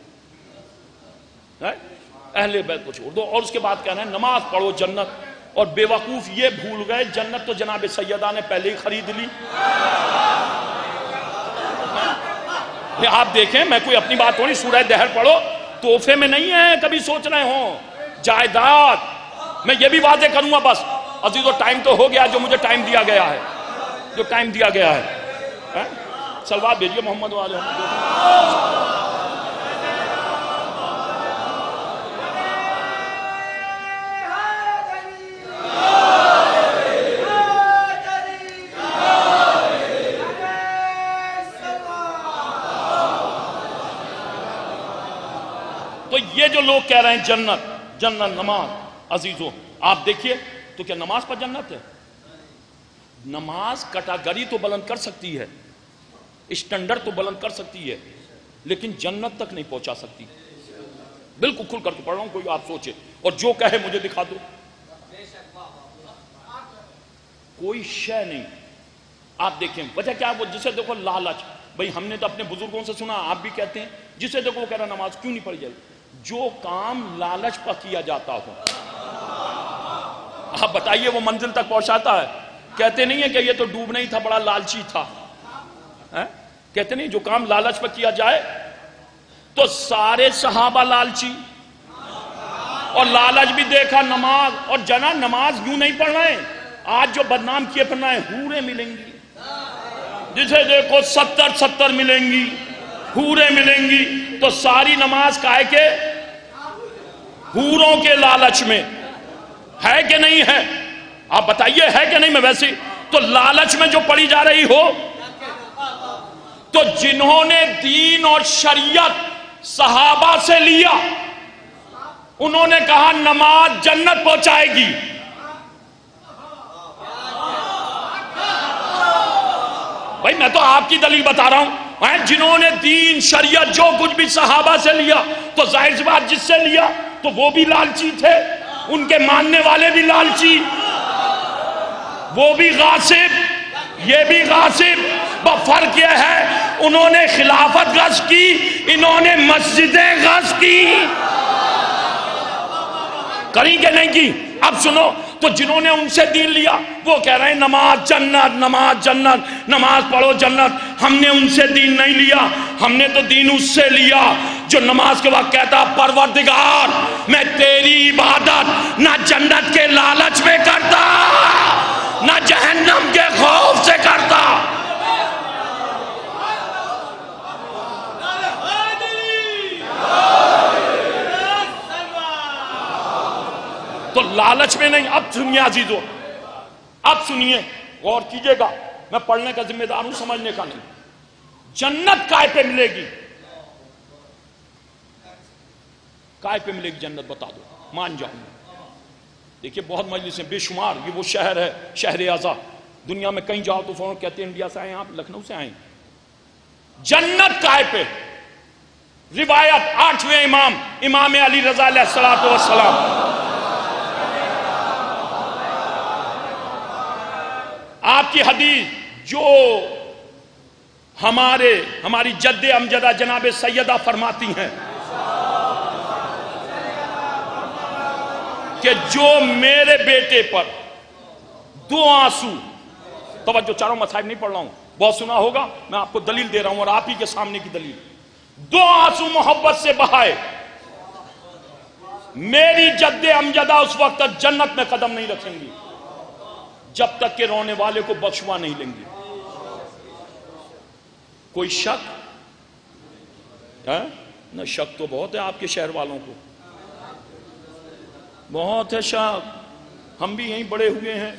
اہل بیت کو چھوڑ دو، اور اس کے بعد کہنا ہے نماز پڑھو جنت۔ اور بے وقوف یہ بھول گئے جنت تو جناب سیدہ نے پہلے ہی خرید لی۔ آپ دیکھیں، میں کوئی اپنی بات تھوڑی، سورہ دہر پڑھو، تحفے میں نہیں ہے، کبھی سوچ رہے ہوں جائیداد۔ میں یہ بھی واضح کروں گا بس عزیزو، ٹائم تو ہو گیا جو مجھے ٹائم دیا گیا ہے، جو ٹائم دیا گیا ہے۔ سلوات بھیجیے محمد والے۔ تو یہ جو لوگ کہہ رہے ہیں جنت جنت نماز، عزیزو آپ دیکھیے تو کیا نماز پر جنت ہے؟ نماز کٹاگری تو بلند کر سکتی ہے، اسٹینڈرڈ تو بلند کر سکتی ہے، لیکن جنت تک نہیں پہنچا سکتی۔ بالکل کھل کر کے پڑھ رہا ہوں، کوئی آپ سوچے اور جو کہے مجھے دکھا دو، کوئی شے نہیں۔ آپ دیکھیں وجہ کیا ہے؟ وہ جسے دیکھو لالچ، بھئی ہم نے تو اپنے بزرگوں سے سنا، آپ بھی کہتے ہیں، جسے دیکھو وہ کہہ رہا نماز کیوں نہیں پڑھی جائے؟ جو کام لالچ پر کیا جاتا ہو، آپ بتائیے وہ منزل تک پہنچاتا ہے؟ کہتے نہیں ہے کہ یہ تو ڈوب نہیں تھا، بڑا لالچی تھا، کہتے نہیں جو کام لالچ پر کیا جائے، تو سارے صحابہ لالچی، اور لالچ بھی دیکھا نماز، اور جنا نماز یوں نہیں پڑھ رہے ہیں، آج جو بدنام کیے پھرنا ہے حوریں ملیں گی، جسے دیکھو 70 ملیں گی، حوریں ملیں گی، تو ساری نماز کائے کے حوروں کے لالچ میں ہے کہ نہیں ہے؟ آپ بتائیے ہے کہ نہیں؟ میں ویسے تو لالچ میں جو پڑی جا رہی ہو، تو جنہوں نے دین اور شریعت صحابہ سے لیا انہوں نے کہا نماز جنت پہنچائے گی، بھائی میں تو آپ کی دلیل بتا رہا ہوں، جنہوں نے دین شریعت جو کچھ بھی صحابہ سے لیا تو ظاہر سی بات جس سے لیا تو وہ بھی لالچی تھے، ان کے ماننے والے بھی لالچی، وہ بھی غاصب یہ بھی غاصب، فرق یہ ہے انہوں نے خلافت غصب کی، انہوں نے مسجدیں غصب کی، کریں کہ نہیں کی؟ اب سنو، تو جنہوں نے ان سے دین لیا وہ کہہ رہے ہیں نماز جنت، نماز جنت، نماز پڑھو جنت۔ ہم نے ان سے دین نہیں لیا، ہم نے تو دین اس سے لیا جو نماز کے وقت کہتا پروردگار میں تیری عبادت نہ جنت کے لالچ میں کرتا نہ جہنم کے خوف سے کرتا۔ تو لالچ میں نہیں۔ اب سنیے عزیزو، اب سنیے، غور کیجئے گا، میں پڑھنے کا ذمہ دار ہوں، سمجھنے کا نہیں۔ جنت کائے پہ ملے گی؟ کائے پہ ملے گی جنت؟ بتا دو، مان جاؤں گا۔ دیکھیے بہت مجلس ہیں بے شمار، یہ وہ شہر ہے شہر اعزا، دنیا میں کہیں جاؤ تو فوراً کہتے ہیں انڈیا سے آئے ہیں آپ، لکھنؤ سے آئے ہیں۔ جنت کائے پہ؟ روایت 8ویں امام علی رضا علیہ السلام، آپ کی حدیث جو ہماری جد امجدہ جناب سیدہ فرماتی ہیں کہ جو میرے بیٹے پر 2 آنسو، توجہ چاروں مصائب نہیں پڑھ رہا ہوں، بہت سنا ہوگا، میں آپ کو دلیل دے رہا ہوں اور آپ ہی کے سامنے کی دلیل، 2 آنسو محبت سے بہائے، میری جد امجدہ اس وقت تک جنت میں قدم نہیں رکھیں گی جب تک کہ رونے والے کو بخشوا نہیں لیں گی۔ کوئی شک ہے؟ نہ شک تو بہت ہے آپ کے شہر والوں کو، بہت ہے شک، ہم بھی یہیں بڑے ہوئے ہیں،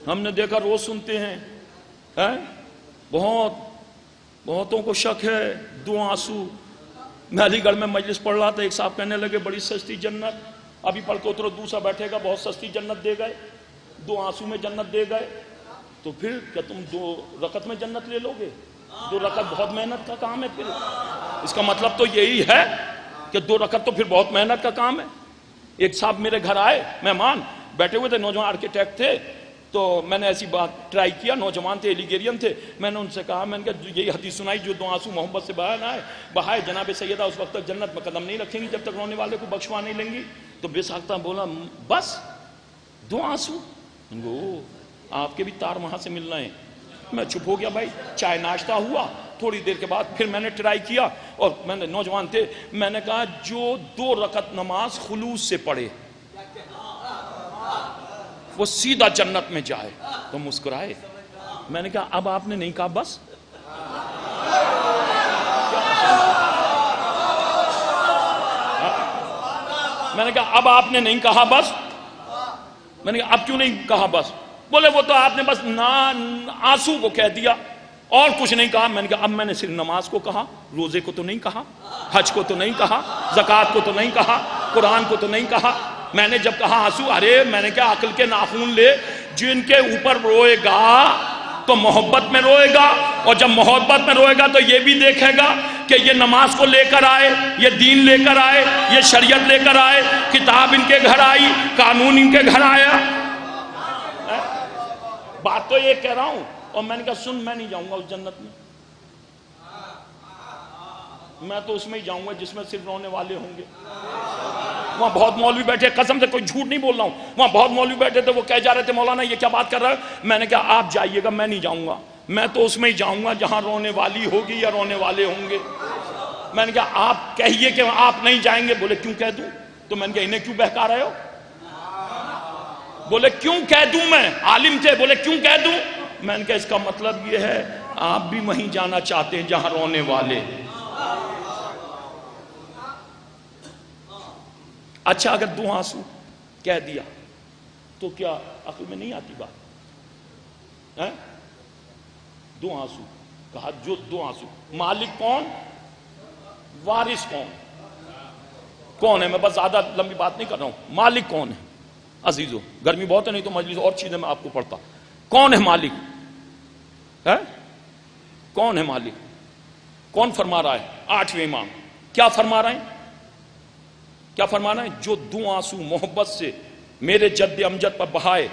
ہم نے دیکھا روز سنتے ہیں، بہتوں کو شک ہے۔ 2 آنسو، میں علی گڑھ میں مجلس پڑھ رہا تھا، ایک صاحب کہنے لگے بڑی سستی جنت، ابھی پڑھ کے اترو، دوسرا بیٹھے گا بہت سستی جنت دے گئے، 2 آنسو میں جنت دے گئے، تو پھر کیا تم 2 رکعت میں جنت لے لو گے؟ 2 رکعت بہت محنت کا کام ہے، پھر اس کا مطلب تو یہی ہے کہ 2 رکعت تو پھر بہت محنت کا کام ہے۔ ایک صاحب میرے گھر آئے، مہمان بیٹھے ہوئے تھے، نوجوان آرکیٹیکٹ تھے، تو میں نے ایسی بات ٹرائی کیا، نوجوان تھے، ایلیگیرین تھے، میں نے ان سے کہا، میں نے کہا یہی حدیث سنائی جو 2 آنسو محبت سے بہائے جناب سیدہ اس وقت تک جنت میں قدم نہیں رکھیں گی جب تک رونے والے کو بخشوا نہیں لیں گی۔ تو بے ساختہ بولا بس 2 آنسو؟ آپ کے بھی تار وہاں سے مل رہے ہیں۔ میں چپ ہو گیا، بھائی چائے ناشتہ ہوا، تھوڑی دیر کے بعد پھر میں نے ٹرائی کیا، اور میں نے نوجوان تھے، میں نے کہا جو 2 رکعت نماز خلوص سے پڑھے وہ سیدھا جنت میں جائے۔ تو مسکرائے، میں نے کہا اب آپ نے نہیں کہا بس؟ میں نے کہا اب آپ نے نہیں کہا بس؟ میں نے کہا اب کیوں نہیں کہا بس؟ بولے وہ تو آپ نے بس آنسو کو کہہ دیا اور کچھ نہیں کہا۔ میں نے کہا اب میں نے صرف نماز کو کہا، روزے کو تو نہیں کہا، حج کو تو نہیں کہا، زکوٰۃ کو تو نہیں کہا، قرآن کو تو نہیں کہا۔ میں نے جب کہا آنسو، ارے میں نے کہا عقل کے ناخون لے، جن کے اوپر روئے گا تو محبت میں روئے گا، اور جب محبت میں روئے گا تو یہ بھی دیکھے گا کہ یہ نماز کو لے کر آئے، یہ دین لے کر آئے، یہ شریعت لے کر آئے، کتاب ان کے گھر آئی، قانون ان کے گھر آیا۔ بات تو یہ کہہ رہا ہوں، اور میں نے کہا سن، میں نہیں جاؤں گا اس جنت میں، میں تو اس میں ہی جاؤں گا جس میں صرف رونے والے ہوں گے۔ وہاں بہت مولوی بیٹھے، قسم سے کوئی جھوٹ نہیں بول رہا ہوں، وہاں بہت مولوی بیٹھے تھے، وہ کہہ جا رہے تھے مولانا یہ کیا بات کر رہا ہے؟ میں نے کہا آپ جائیے گا، میں نہیں جاؤں گا، میں تو اس میں ہی جاؤں گا جہاں رونے والی ہوگی یا رونے والے ہوں گے۔ میں نے کہا آپ کہیے کہ آپ نہیں جائیں گے۔ بولے کیوں کہہ دوں؟ تو میں نے کہا انہیں کیوں بہکا رہے ہو؟ بولے کیوں کہہ دوں میں؟ عالم تھے، بولے کیوں کہہ دوں؟ میں نے کہا اس کا مطلب یہ ہے آپ بھی وہیں جانا چاہتے ہیں جہاں رونے والے۔ اچھا اگر 2 آنسو کہہ دیا تو کیا عقل میں نہیں آتی بات؟ 2 آنسو کہا، جو 2 آنسو، مالک کون، وارث کون ہے؟ میں بس زیادہ لمبی بات نہیں کر رہا ہوں۔ مالک کون ہے عزیزو؟ گرمی بہت ہے، نہیں تو مجلس اور چیزیں میں آپ کو پڑھتا۔ کون ہے مالک؟ کون ہے مالک؟ کون فرما رہا ہے؟ 8ویں امام کیا فرما رہے ہیں؟ کیا فرمانا ہے؟ جو 2 آنسو محبت سے میرے جد امجد پر بہائے،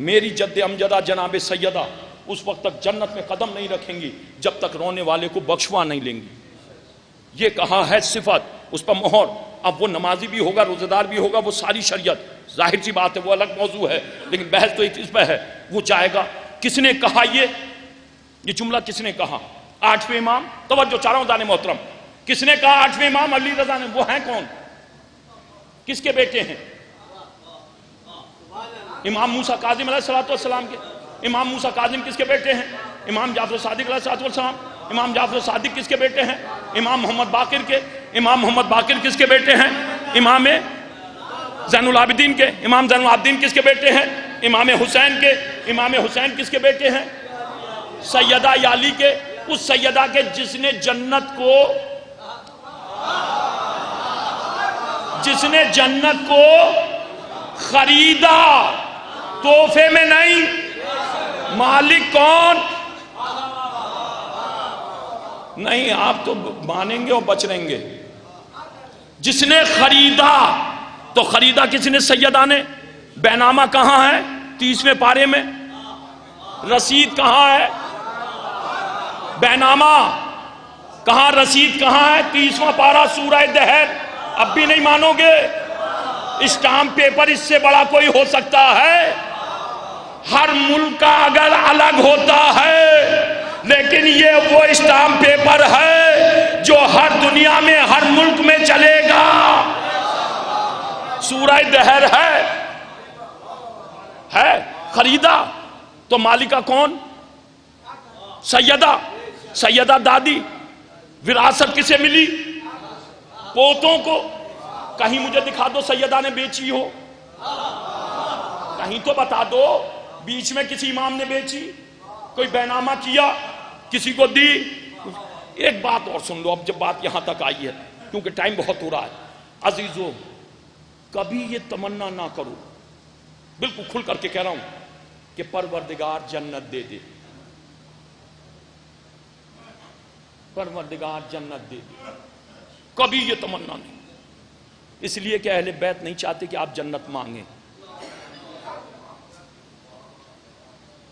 میری جد امجدہ جناب سیدہ اس وقت تک جنت میں قدم نہیں رکھیں گی جب تک رونے والے کو بخشوا نہیں لیں گی۔ یہ کہا ہے صفت، اس پر مہر۔ اب وہ نمازی بھی ہوگا، روزہ دار بھی ہوگا، وہ ساری شریعت، ظاہر سی بات ہے وہ الگ موضوع ہے، لیکن بحث تو اس پہ ہے، وہ جائے گا۔ کس نے کہا یہ جملہ کس نے کہا؟ 8ویں امام۔ توجہ چاروں دانے محترم، کس نے کہا 8ویں امام؟ علی رضا نے۔ وہ ہیں کون؟ کس کے بیٹے ہیں؟ امام موسیٰ کاظم علیہ السلام کے۔ امام موسیٰ کاظم کس کے بیٹے ہیں؟ امام جعفر صادق علیہ السلام۔ امام جعفر صادق کس کے بیٹے ہیں؟ امام محمد باقر کے۔ امام محمد باقر کس کے بیٹے ہیں؟ امام زین العابدین کے۔ امام زین العابدین کس کے بیٹے ہیں؟ امام حسین کے۔ امام حسین کس کے بیٹے ہیں؟ سیدہ علی کے۔ اس سیدہ کے جس نے جنت کو خریدا، تحفے میں نہیں۔ مالک کون؟ نہیں، آپ تو مانیں گے اور بچ رہیں گے۔ جس نے خریدا، تو خریدا کس نے؟ سیدہ نے۔ بینامہ کہاں ہے؟ 30ویں پارے میں۔ رسید کہاں ہے؟ بینامہ کہاں، رسید کہاں ہے؟ 30واں پارہ سورہ دہر۔ اب بھی نہیں مانو گے؟ اسٹامپ پیپر اس سے بڑا کوئی ہو سکتا ہے؟ ہر ملک کا اگر الگ ہوتا ہے، لیکن یہ وہ اسٹامپ پیپر ہے جو ہر دنیا میں ہر ملک میں چلے گا۔ سورہ دہر ہے خریدا، تو مالکہ کون؟ سیدہ دادی۔ وراثت کسے ملی؟ پوتوں کو۔ کہیں مجھے دکھا دو سیدہ نے بیچی ہو، کہیں تو بتا دو۔ بیچ میں کسی امام نے بیچی؟ کوئی بینامہ کیا، کسی کو دی؟ ایک بات اور سن لو اب، جب بات یہاں تک آئی ہے، کیونکہ ٹائم بہت ہو رہا ہے۔ عزیزو، کبھی یہ تمنا نہ کرو، بالکل کھل کر کے کہہ رہا ہوں، کہ پروردگار جنت دے دے، پروردگار جنت دے دے۔ کبھی یہ تمنا نہیں، اس لیے کہ اہل بیت نہیں چاہتے کہ آپ جنت مانگیں۔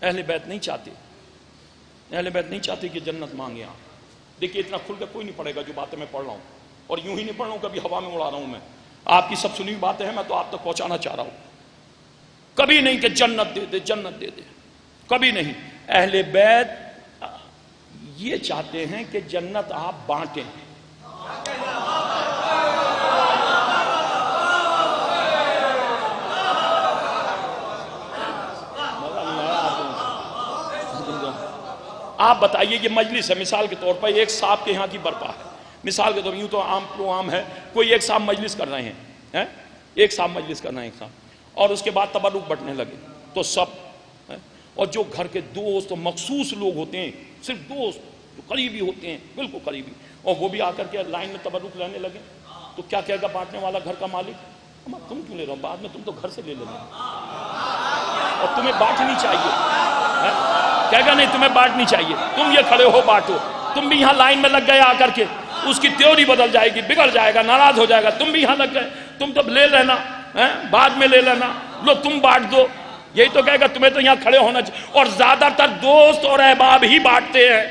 اہل بیت نہیں چاہتے، اہل بیت نہیں چاہتے کہ جنت مانگیں آپ۔ دیکھیے اتنا کھل کے کوئی نہیں پڑھے گا جو باتیں میں پڑھ رہا ہوں، اور یوں ہی نہیں پڑھ رہا ہوں، کبھی ہوا میں اڑا رہا ہوں میں۔ آپ کی سب سنی باتیں ہیں، میں تو آپ تک پہنچانا چاہ رہا ہوں۔ کبھی نہیں کہ جنت دے دے، جنت دے دے، کبھی نہیں۔ اہل بیت یہ چاہتے ہیں کہ جنت آپ بانٹیں۔ آپ بتائیے، یہ مجلس ہے، مثال کے طور پر ایک صاحب کے یہاں کی برپا ہے، مثال کے طور پر، یوں تو عام پرو عام ہے، کوئی ایک صاحب مجلس کر رہے ہیں، ایک صاحب مجلس کر رہے ہیں ایک صاحب، اور اس کے بعد تبرک بٹنے لگے، تو سب، اور جو گھر کے دوست اور مخصوص لوگ ہوتے ہیں، صرف دوست جو قریبی ہوتے ہیں، بالکل قریبی، اور وہ بھی آ کر کے لائن میں تبرک لینے لگے، تو کیا کہے گا بانٹنے والا گھر کا مالک؟ تم کیوں لے رہے ہو؟ بعد میں تم تو گھر سے لے لینا، اور تمہیں بانٹنی چاہیے۔ کہے گا نہیں تمہیں بانٹنی چاہیے، تم یہ کھڑے ہو بانٹو۔ تم بھی یہاں لائن میں لگ گئے آ کر کے، اس کی تھیوری بدل جائے گی، بگڑ جائے گا، ناراض ہو جائے گا۔ تم بھی یہاں لگ گئے، تم تو لے لینا، بعد میں لے لینا، لو تم بانٹ دو۔ یہی تو کہے گا تمہیں تو یہاں کھڑے ہونا چاہیے۔ اور زیادہ تر دوست اور احباب ہی بانٹتے ہیں،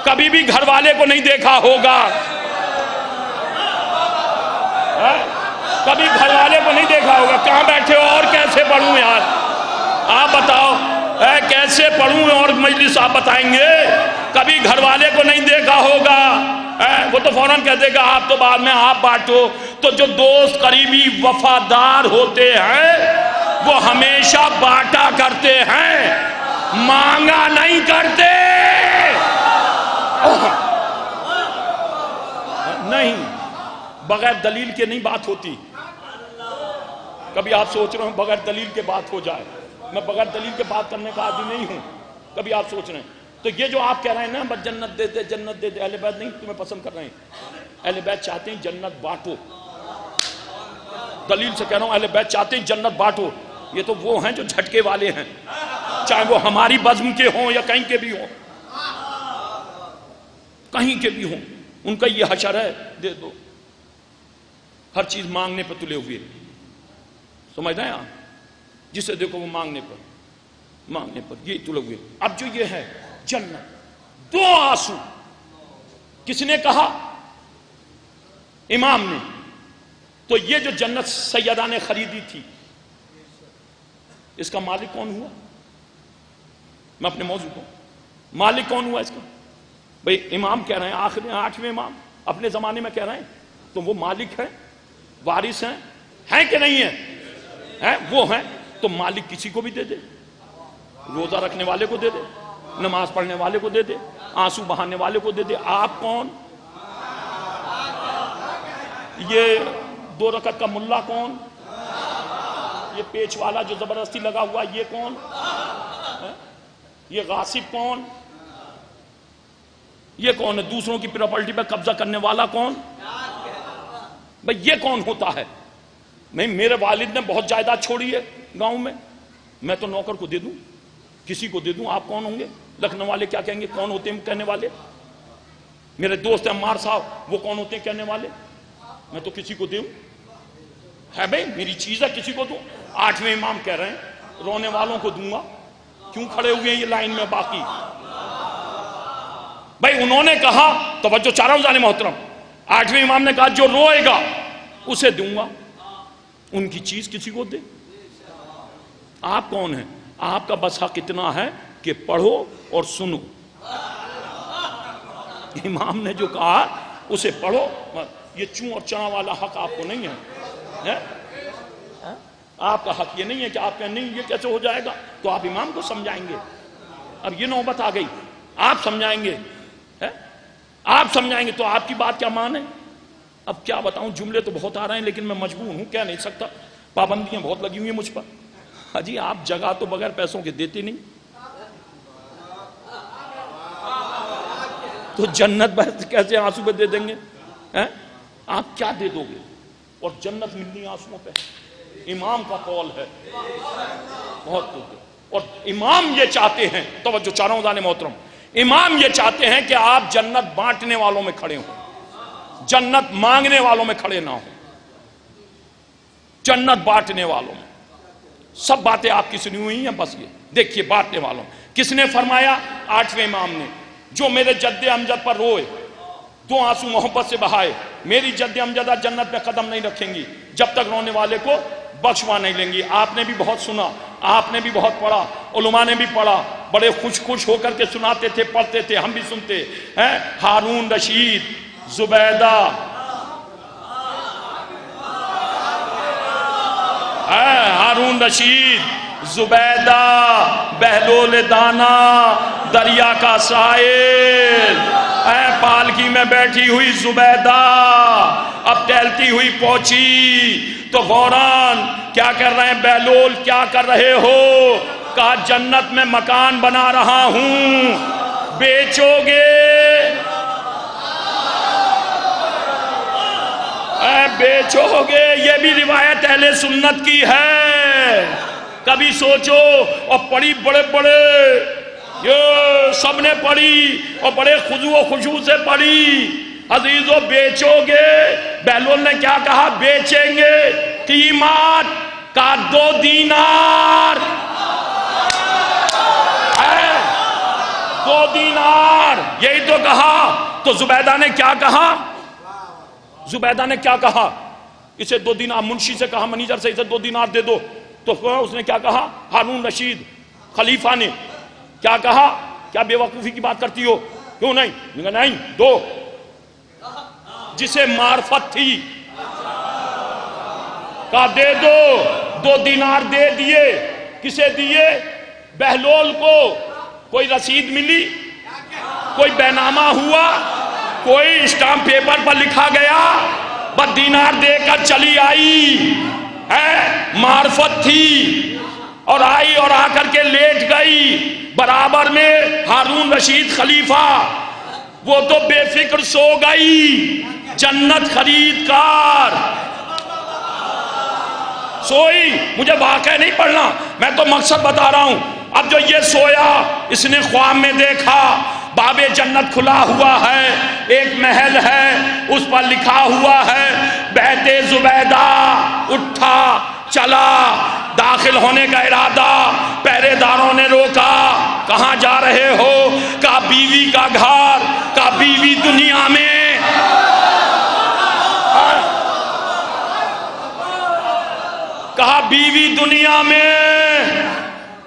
کبھی بھی گھر والے کو نہیں دیکھا ہوگا، کبھی گھر والے کو نہیں دیکھا ہوگا۔ کہاں بیٹھے ہو اور کیسے پڑھوں یار؟ آپ بتاؤ کیسے پڑھوں؟ اور مجلس آپ بتائیں گے، کبھی گھر والے کو نہیں دیکھا ہوگا، وہ تو فوراً کہہ دے گا آپ تو بعد میں آپ بانٹو۔ تو جو دوست قریبی وفادار ہوتے ہیں وہ ہمیشہ بانٹا کرتے ہیں، مانگا نہیں کرتے. نہیں، بغیر دلیل کے نہیں بات ہوتی. کبھی آپ سوچ رہے ہیں بغیر دلیل کے بات ہو جائے، میں بغیر دلیل کے بات کرنے کا عادی نہیں ہوں. کبھی آپ سوچ رہے ہیں تو یہ جو آپ کہہ رہے ہیں نا بس جنت دے دے جنت دے دے، اہل بیت نہیں تمہیں پسند کر رہے ہیں. اہل بیت چاہتے ہیں جنت بانٹو. دلیل سے کہہ رہا ہوں اہل بیت چاہتے ہیں جنت بانٹو. یہ تو وہ ہیں جو جھٹکے والے ہیں، چاہے وہ ہماری بزم کے ہوں یا کہیں کے بھی ہوں، کہیں کے بھی ہوں، ان کا یہ حشر ہے دے دو. ہر چیز مانگنے پر تلے ہوئے. سمجھ رہے ہیں آپ؟ جسے دیکھو وہ مانگنے پر یہ تلے ہوئے. اب جو یہ ہے جنت، دو آنسو کس نے کہا؟ امام نے. تو یہ جو جنت سیدہ نے خریدی تھی، اس کا مالک کون ہوا؟ میں اپنے موضوع کو، مالک کون ہوا اس کا؟ بھئی امام کہہ رہے ہیں، آٹھویں امام اپنے زمانے میں کہہ رہے ہیں تو وہ مالک ہیں، وارث ہیں کہ نہیں ہیں؟ وہ ہیں تو مالک کسی کو بھی دے دے. روزہ رکھنے والے کو دے دے، نماز پڑھنے والے کو دے دے، آنسو بہانے والے کو دے دے. آپ کون؟ یہ 2 رکعت کا ملا کون؟ یہ پیچ والا جو زبردستی لگا ہوا یہ کون؟ یہ غاصب کون؟ یہ کون ہے؟ دوسروں کی پراپرٹی پہ قبضہ کرنے والا کون؟ بھئی یہ کون ہوتا ہے؟ نہیں، میرے والد نے بہت جائیداد چھوڑی ہے گاؤں میں تو نوکر کو دے دوں، کسی کو دے دوں. آپ کون ہوں گے؟ لکھنؤ والے کیا کہیں گے؟ کون ہوتے ہیں کہنے والے؟ میرے دوست عمار صاحب وہ کون ہوتے ہیں کہنے والے؟ میں تو کسی کو دوں. ہے بھئی میری چیز ہے، کسی کو دوں. 8ویں امام کہہ رہے ہیں رونے والوں کو دوں گا. کیوں کھڑے ہوئے ہیں یہ لائن میں باقی؟ بھئی انہوں نے کہا، توجہ چاہ رہا ہوں ذہن محترم، 8ویں امام نے کہا جو روئے گا اسے دوں گا. ان کی چیز کسی کو دے. آپ کون ہیں؟ آپ کا بس حق اتنا ہے کہ پڑھو اور سنو. امام نے جو کہا اسے پڑھو. یہ چوں اور چاں والا حق آپ کو نہیں ہے. آپ کا حق یہ نہیں ہے کہ آپ کہیں نہیں یہ کیسے ہو جائے گا، تو آپ امام کو سمجھائیں گے. اب یہ نوبت آ گئی، آپ سمجھائیں گے، آپ سمجھائیں گے تو آپ کی بات کیا مان ہے؟ اب کیا بتاؤں، جملے تو بہت آ رہے ہیں لیکن میں مجبور ہوں، کہہ نہیں سکتا، پابندیاں بہت لگی ہوئی ہیں مجھ پر. حجی آپ جگہ تو بغیر پیسوں کے دیتے نہیں، تو جنت بس کیسے آنسو پہ دے دیں گے؟ آپ کیا دے دو گے؟ اور جنت ملنی آنسوؤں پہ. امام کا قول ہے بہت کچھ. اور امام یہ چاہتے ہیں، توجہ چاہ رہا ہوں ذہن محترم، امام یہ چاہتے ہیں کہ آپ جنت بانٹنے والوں میں کھڑے ہوں، جنت مانگنے والوں میں کھڑے نہ ہوں، جنت بانٹنے والوں میں. سب باتیں آپ کی سنی ہوئی ہیں، بس یہ دیکھیے بانٹنے والوں. کس نے فرمایا؟ 8ویں امام نے. جو میرے جد امجد پر روئے، 2 آنسو محبت سے بہائے، میری جد امجدہ جنت میں قدم نہیں رکھیں گی جب تک رونے والے کو بخشوا نہیں لیں گی. آپ نے بھی بہت سنا، آپ نے بھی بہت پڑھا، علماء نے بھی پڑھا، بڑے خوش ہو کر کے سناتے تھے، پڑھتے تھے، ہم بھی سنتے ہیں. ہارون رشید، زبیدہ، ہارون رشید، زبیدہ، بہلول دانا، دریا کا سائل، پالکی میں بیٹھی ہوئی زبیدہ اب ٹہلتی ہوئی پہنچی تو فوراً کیا کر رہے ہیں؟ بہلول کیا کر رہے ہو؟ کہا جنت میں مکان بنا رہا ہوں، بیچو گے؟ بیچو گے؟ یہ بھی روایت اہل سنت کی ہے. کبھی سوچو. اور پڑھی بڑے بڑے، یہ سب نے پڑھی اور بڑے خضوع و خشوع سے پڑھی. عزیزو بیچو گے؟ بہلول نے کیا کہا؟ بیچیں گے. قیمت کا 2 دینار. 2 دینار یہی تو کہا. تو زبیدہ نے کیا کہا؟ زبیدہ نے کیا کہا؟ اسے 2 دینار، منشی سے کہا منیجر سے اسے 2 دینار دے دو. تو اس نے کیا کہا؟ ہارون رشید خلیفہ نے کیا کہا؟ کیا بے وقوفی کی بات کرتی ہو؟ کیوں نہیں؟ نہیں دو. جسے معرفت تھی کہا دے دو. 2 دینار دے دیے. کسے دیے؟ بہلول کو. کوئی رسید ملی؟ کوئی بینامہ ہوا؟ کوئی اسٹامپ پیپر پر لکھا گیا؟ بس دینار دے کر چلی آئی ہے. معرفت تھی اور آئی اور آ کر کے لیٹ گئی. برابر میں ہارون رشید خلیفہ، وہ تو بے فکر سو گئی. جنت خرید کار سوئی. مجھے واقعہ نہیں پڑھنا، میں تو مقصد بتا رہا ہوں. اب جو یہ سویا، اس نے خواب میں دیکھا باب جنت کھلا ہوا ہے، ایک محل ہے، اس پر لکھا ہوا ہے بیت زبیدہ. اٹھا چلا، داخل ہونے کا ارادہ. پہرے داروں نے روکا. کہاں جا رہے ہو؟ کہا بیوی کا گھر. کہا بیوی دنیا میں. کہا بیوی دنیا میں.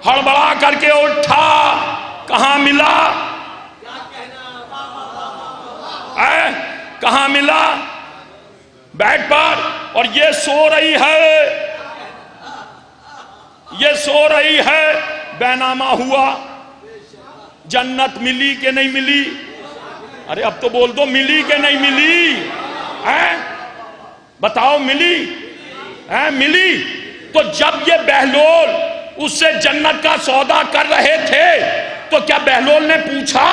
ہڑبڑا کر کے اٹھا. کہاں ملا؟ کہاں ملا؟ بیڈ پر. اور یہ سو رہی ہے، یہ سو رہی ہے. بینامہ ہوا. جنت ملی کہ نہیں ملی؟ ارے اب تو بول دو، ملی کہ نہیں ملی؟ بتاؤ ملی؟ ملی. تو جب یہ بہلول اس سے جنت کا سودا کر رہے تھے تو کیا بہلول نے پوچھا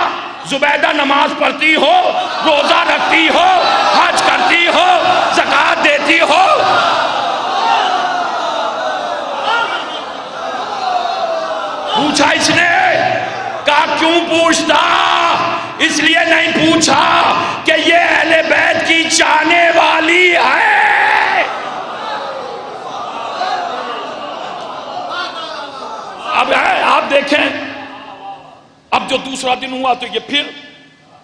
زبیدہ نماز پڑھتی ہو، روزہ رکھتی ہو، حج کرتی ہو، زکوٰۃ دیتی ہو؟ پوچھا اس نے؟ کہا کیوں پوچھتا؟ اس لیے نہیں پوچھا کہ یہ اہل بیت کی چاہنے والی ہے. اب آپ دیکھیں، اب جو دوسرا دن ہوا تو یہ پھر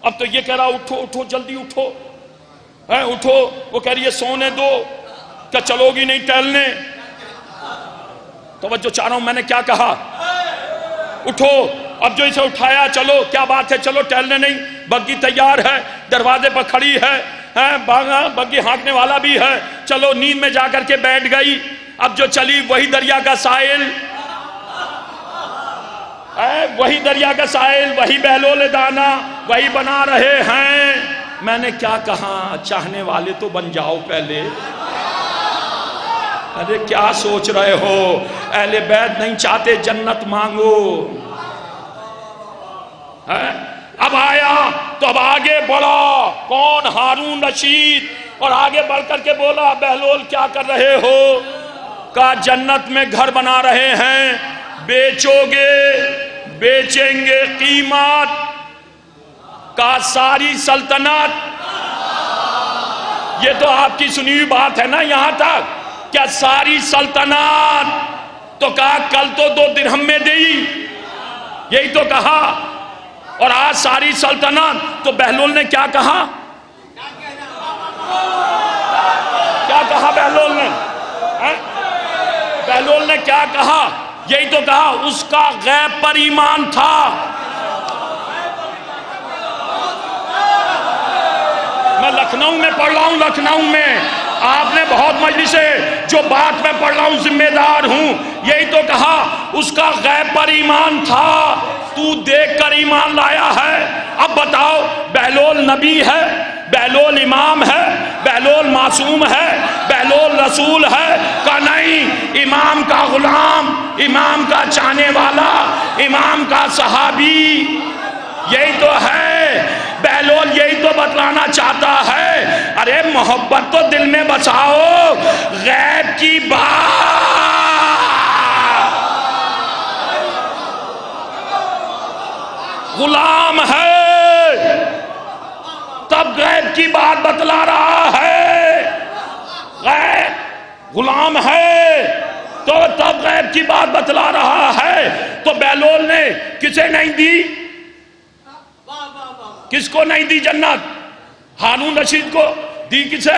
اب تو یہ کہہ رہا اٹھو اٹھو جلدی اٹھو. اٹھو. وہ کہہ رہی ہے سونے دو. کیا چلو گی نہیں ٹہلنے؟ توجہ چاہ رہا ہوں، میں نے کیا کہا؟ اٹھو. اب جو اسے اٹھایا، چلو کیا بات ہے، چلو ٹہلنے نہیں. بگی تیار ہے، دروازے پر کھڑی ہے، بگی ہانکنے والا بھی ہے. چلو نیند میں جا کر کے بیٹھ گئی. اب جو چلی وہی دریا کا ساحل، وہی دریا کا ساحل، وہی بہلول دانا، وہی بنا رہے ہیں. میں نے کیا کہا؟ چاہنے والے تو بن جاؤ پہلے. ارے کیا سوچ رہے ہو؟ اہل بیت نہیں چاہتے جنت مانگو. اب آیا تو اب آگے بڑھا. کون؟ ہارون رشید. اور آگے بڑھ کر کے بولا بہلول کیا کر رہے ہو؟ کہا جنت میں گھر بنا رہے ہیں. بیچو گے؟ بیچیں گے. قیمت؟ کا ساری سلطنت. یہ تو آپ کی سنی ہوئی بات ہے نا یہاں تک. کیا ساری سلطنت؟ تو کہا کل تو 2 درہم میں دی. یہی تو کہا. اور آج ساری سلطنت. تو بہلول نے کیا کہا؟ کیا کہا بہلول نے؟ بہلول نے کیا کہا؟ یہی تو کہا اس کا غیب پر ایمان تھا. میں لکھنؤ میں پڑھ رہا ہوں. لکھنؤ میں آپ نے بہت مجلسیں، جو بات میں پڑھ رہا ہوں ذمہ دار ہوں. یہی تو کہا اس کا غیب پر ایمان تھا. تو دیکھ کر ایمان لایا ہے. اب بتاؤ بہلول نبی ہے؟ بہلول امام ہے؟ بہلول معصوم ہے؟ بہلول رسول ہے؟ کہ نہیں، امام کا غلام، امام کا چاہنے والا، امام کا صحابی. یہی تو ہے. بہلول یہی تو بتلانا چاہتا ہے. ارے محبت تو دل میں بساؤ. غیب کی بات غلام ہے تب غیب کی بات بتلا رہا ہے. غیب غلام ہے تو تب غیب کی بات بتلا رہا ہے. تو بہلول نے کسے نہیں دی؟ کس کو نہیں دی جنت؟ ہارون رشید کو دی. کسے؟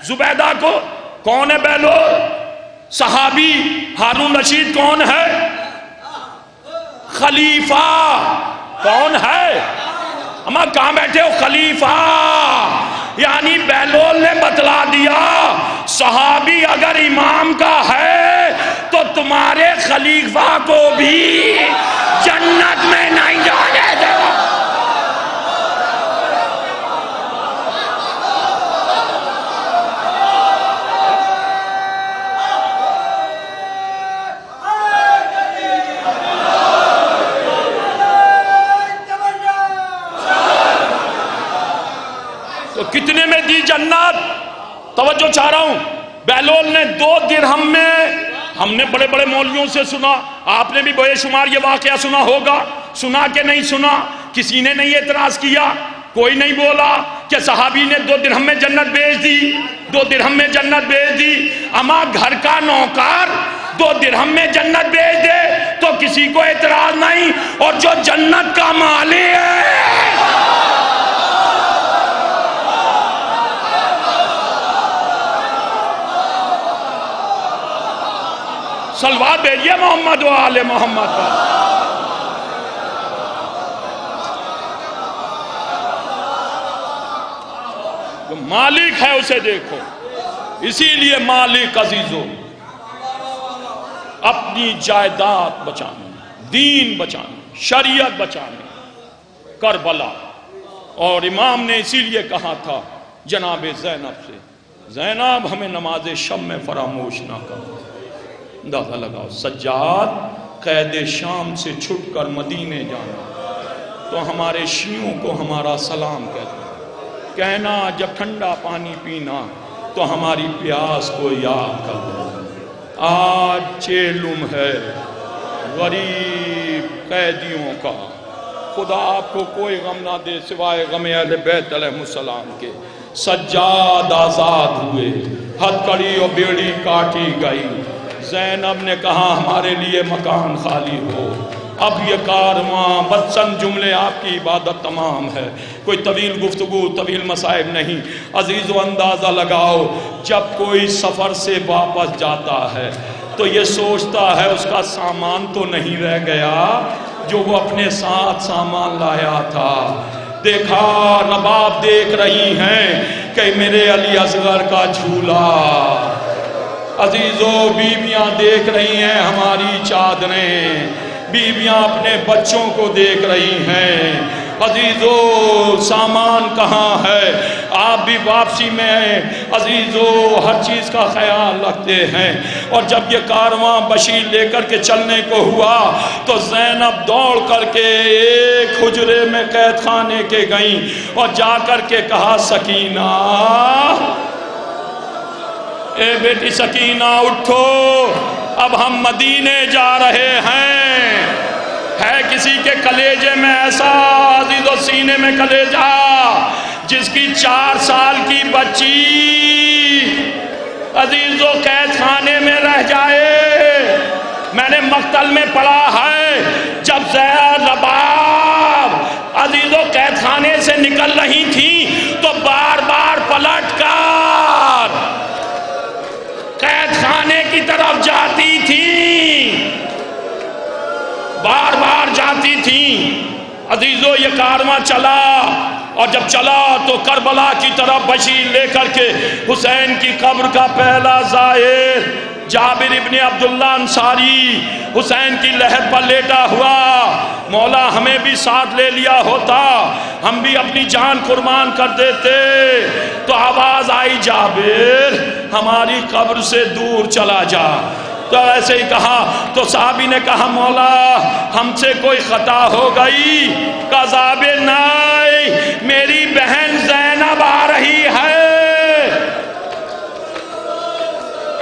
زبیدہ کو. کون ہے بہلول؟ صحابی. ہارون رشید کون ہے؟ خلیفہ. کون ہے؟ اما کہاں بیٹھے ہو؟ خلیفہ. یعنی بہلول نے بتلا دیا صحابی اگر امام کا ہے تمہارے خلیفہ کو بھی جنت میں نہیں جانے دے گا۔ تو کتنے میں دی جنت؟ توجہ چاہ رہا ہوں، بہلول نے 2 درہم میں، ہم نے بڑے بڑے مولویوں سے سنا، آپ نے بھی بے شمار یہ واقعہ سنا ہوگا، سنا کہ نہیں سنا؟ کسی نے نہیں اعتراض کیا، کوئی نہیں بولا کہ صحابی نے 2 درہم میں جنت بیچ دی، 2 درہم میں جنت بیچ دی۔ اما گھر کا نوکر 2 درہم میں جنت بیچ دے تو کسی کو اعتراض نہیں، اور جو جنت کا مالی ہے صلوات بھیجیے محمد و آل محمد پر۔ جو مالک ہے اسے دیکھو، اسی لیے مالک عزیزو اپنی جائیداد بچانے، دین بچانے، شریعت بچانے کربلا، اور امام نے اسی لیے کہا تھا جناب زینب سے، زینب ہمیں نماز شب میں فراموش نہ کرو۔ اندازہ لگاؤ، سجاد قید شام سے چھٹ کر مدینے جانا تو ہمارے شیعوں کو ہمارا سلام کہتے، کہنا جب ٹھنڈا پانی پینا تو ہماری پیاس کو یاد کر دو۔ آج چیلم ہے غریب قیدیوں کا، خدا آپ کو کوئی غم نہ دے سوائے غم اہل بیت علیہ السلام کے۔ سجاد آزاد ہوئے، ہتھکڑی اور بیڑی کاٹی گئی، زینب نے کہا ہمارے لیے مکان خالی ہو، اب یہ کارواں بدسن جملے آپ کی عبادت تمام ہے، کوئی طویل گفتگو طویل مسائب نہیں۔ عزیزو اندازہ لگاؤ، جب کوئی سفر سے واپس جاتا ہے تو یہ سوچتا ہے اس کا سامان تو نہیں رہ گیا جو وہ اپنے ساتھ سامان لایا تھا۔ دیکھا رباب دیکھ رہی ہیں کہ میرے علی اصغر کا جھولا، عزیزو بیویاں دیکھ رہی ہیں ہماری چادریں، بیویاں اپنے بچوں کو دیکھ رہی ہیں۔ عزیزو سامان کہاں ہے؟ آپ بھی واپسی میں عزیزو ہر چیز کا خیال رکھتے ہیں، اور جب یہ کارواں بشیر لے کر کے چلنے کو ہوا تو زینب دوڑ کر کے ایک حجرے میں قید خانے کے گئیں اور جا کر کے کہا سکینہ، اے بیٹی سکینہ اٹھو، اب ہم مدینے جا رہے ہیں۔ ہے کسی کے کلیجے میں ایسا عزیز و سینے میں کلیجہ جس کی 4 سال کی بچی عزیز و قید خانے میں رہ جائے؟ میں نے مقتل میں پڑھا ہے جب رباب عزیز و قید خانے سے نکل رہی تھی تو بار بار پلٹ کر قید خانے کی طرف جاتی تھی، بار بار جاتی تھی۔ عزیزو یہ کارواں چلا، اور جب چلا تو کربلا کی طرف بشیر لے کر کے حسین کی قبر کا پہلا زائر جابر ابن عبداللہ انصاری حسین کی لحد پر لیٹا ہوا، مولا ہمیں بھی ساتھ لے لیا ہوتا، ہم بھی اپنی جان قربان کر دیتے۔ تو آواز آئی جابر ہماری قبر سے دور چلا جا، تو ایسے ہی کہا تو صحابی نے کہا مولا ہم سے کوئی خطا ہو گئی؟ کذاب نہیں، میری بہن زینب آ رہی ہے۔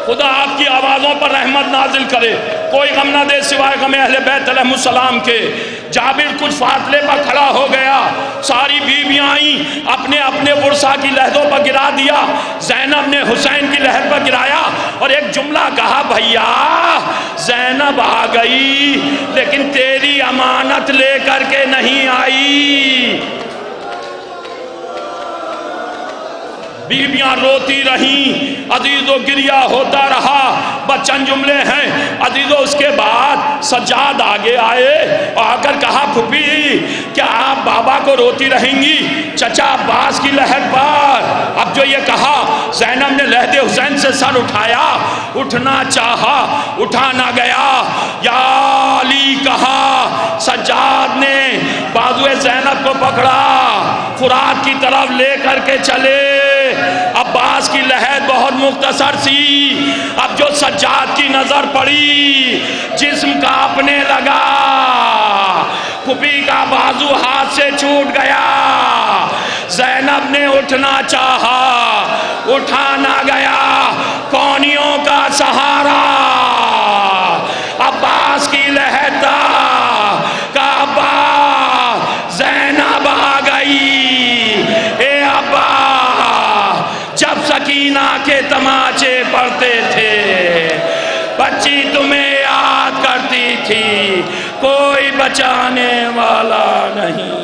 خدا آپ کی آوازوں پر رحمت نازل کرے، کوئی غم نہ دے سوائے غم اہل بیت علیہ السلام کے۔ جابر کچھ فاصلے پر کھڑا ہو گیا، ساری بیویاں آئیں، اپنے اپنے ورثہ کی لحدوں پر گرا دیا، زینب نے حسین کی لحد پر گرایا اور ایک جملہ کہا، بھیا زینب آ گئی لیکن تیری امانت لے کر کے نہیں آئی۔ بیویاں روتی رہیں، عزیز و گریہ ہوتا رہا، بس چند جملے ہیں عزیزو۔ اس کے بعد سجاد آگے آئے اور آ کر کہا پھوپھی کیا آپ بابا کو روتی رہیں گی چچا عباس کی لہد پر؟ اب جو یہ کہا زینب نے لہد حسین سے سر اٹھایا، اٹھنا چاہا اٹھا نہ گیا، یا علی کہا۔ سجاد نے بازوئے زینب کو پکڑا، فرات کی طرف لے کر کے چلے۔ عباس کی لہد بہت مختصر سی، اب جو سجاد کی نظر پڑی جسم کانپنے لگا، پھوپھی کا بازو ہاتھ سے چھوٹ گیا۔ زینب نے اٹھنا چاہا اٹھا نہ گیا، کونیوں کا سہارا عباس کی لہد کا عباس زینب آ گئی۔ اے عباس جب سکینہ کے تماچے پڑتے تھے بچی تمہیں یاد کرتی تھی، کوئی بچانے والا نہیں۔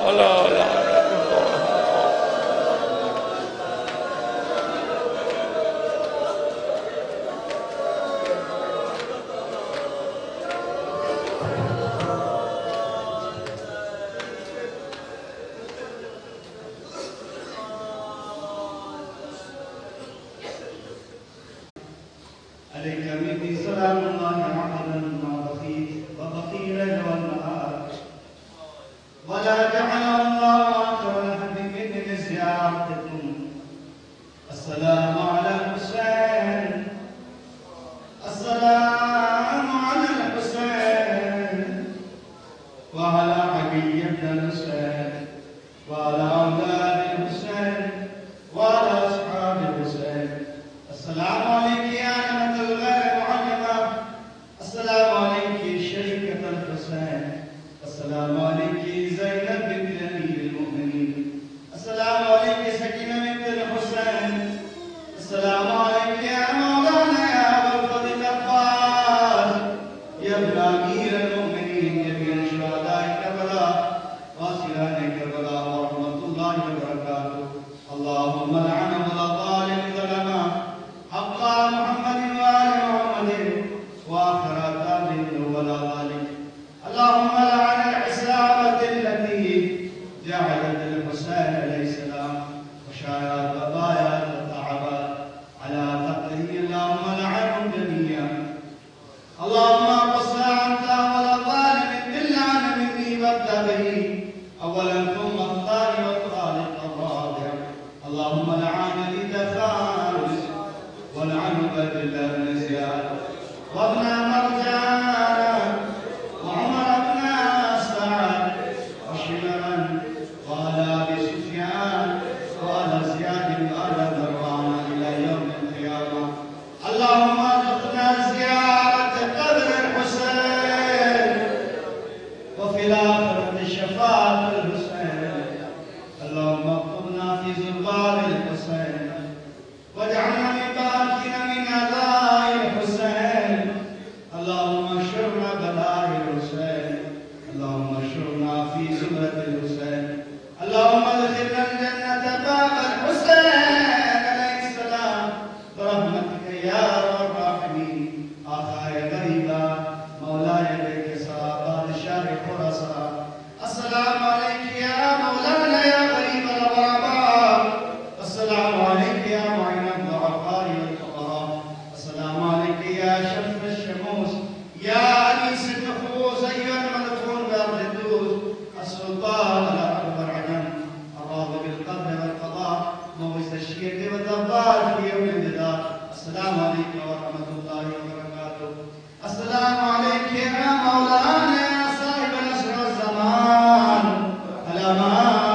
اللہ عليك مني سلام الله عقلا وبقيلا والنهار ولا جعل الله آخر الهم مني لزيارتكم. السلام على الحسين، السلام على الحسين وعلى علي بن الحسين وعلى أولاد الحسين وعلى أصحاب الحسين. السلام عليك يا نعمة الغير معلمة، السلام عليك شريكة الحسين، السلام عليك زينب بنت أمير المؤمنين، السلام عليك سكينة بنت الحسين، السلام عليك يا مولانا يا أبا الفضل عباس يا ابن أمير المؤمنين يا ابن شهداء كربلاء واسران كربلاء ورحمة الله وبركاته. اللهم لعن الظالم ظلما حق محمد وآل محمد وآخر آدم ولا ذلك. اللهم لعن العصابة التي جعلت الحسين عليه السلام وشايعات وبايات وتعبات على قتله. اللهم لعنهم جميعا. اللهم قص عنك ولا ظالم باللعن مني وابدأ به أولا ثم الثاني والثالث الرابع. اللهم لعن لي خالص ولعن عبد الله بن زياد وابن مرجان وعمر بن سعد وشمرا وعلى ابي سفيان وعلى زياد وعلى مروان الى يوم القيامه. اللهم ارزقنا زياره قبر الحسين وفي الاخره شفاعه الحسين. اللهم اكتبنا في زربان الحسين واجعلنا من باكين من أداء الحسين. اللهم اشرنا بلاء الحسين، اللهم اشرنا في زمرة الحسين. اللهم ادخلنا الجنة باب الحسين عليه السلام برحمتك يا أرحم الراحمين. آخاي غريبا مولاي بك سرابات الشر خراسان. السلام عليك يا مولانا يا غريب الغرباء، السلام عليك يا معين الضعفاء والفقراء، السلام عليك يا شمس الشموس يا أنيس النفوس أيها المدفون بأرض الدوس، السلطان الأكبر العدم الراضي بالقدر والقضاء موز الشيخ والدبار في يوم الجزاء. السلام عليك ورحمة الله وبركاته. السلام عليك يا مولانا يا صاحب نصر الزمان الأمان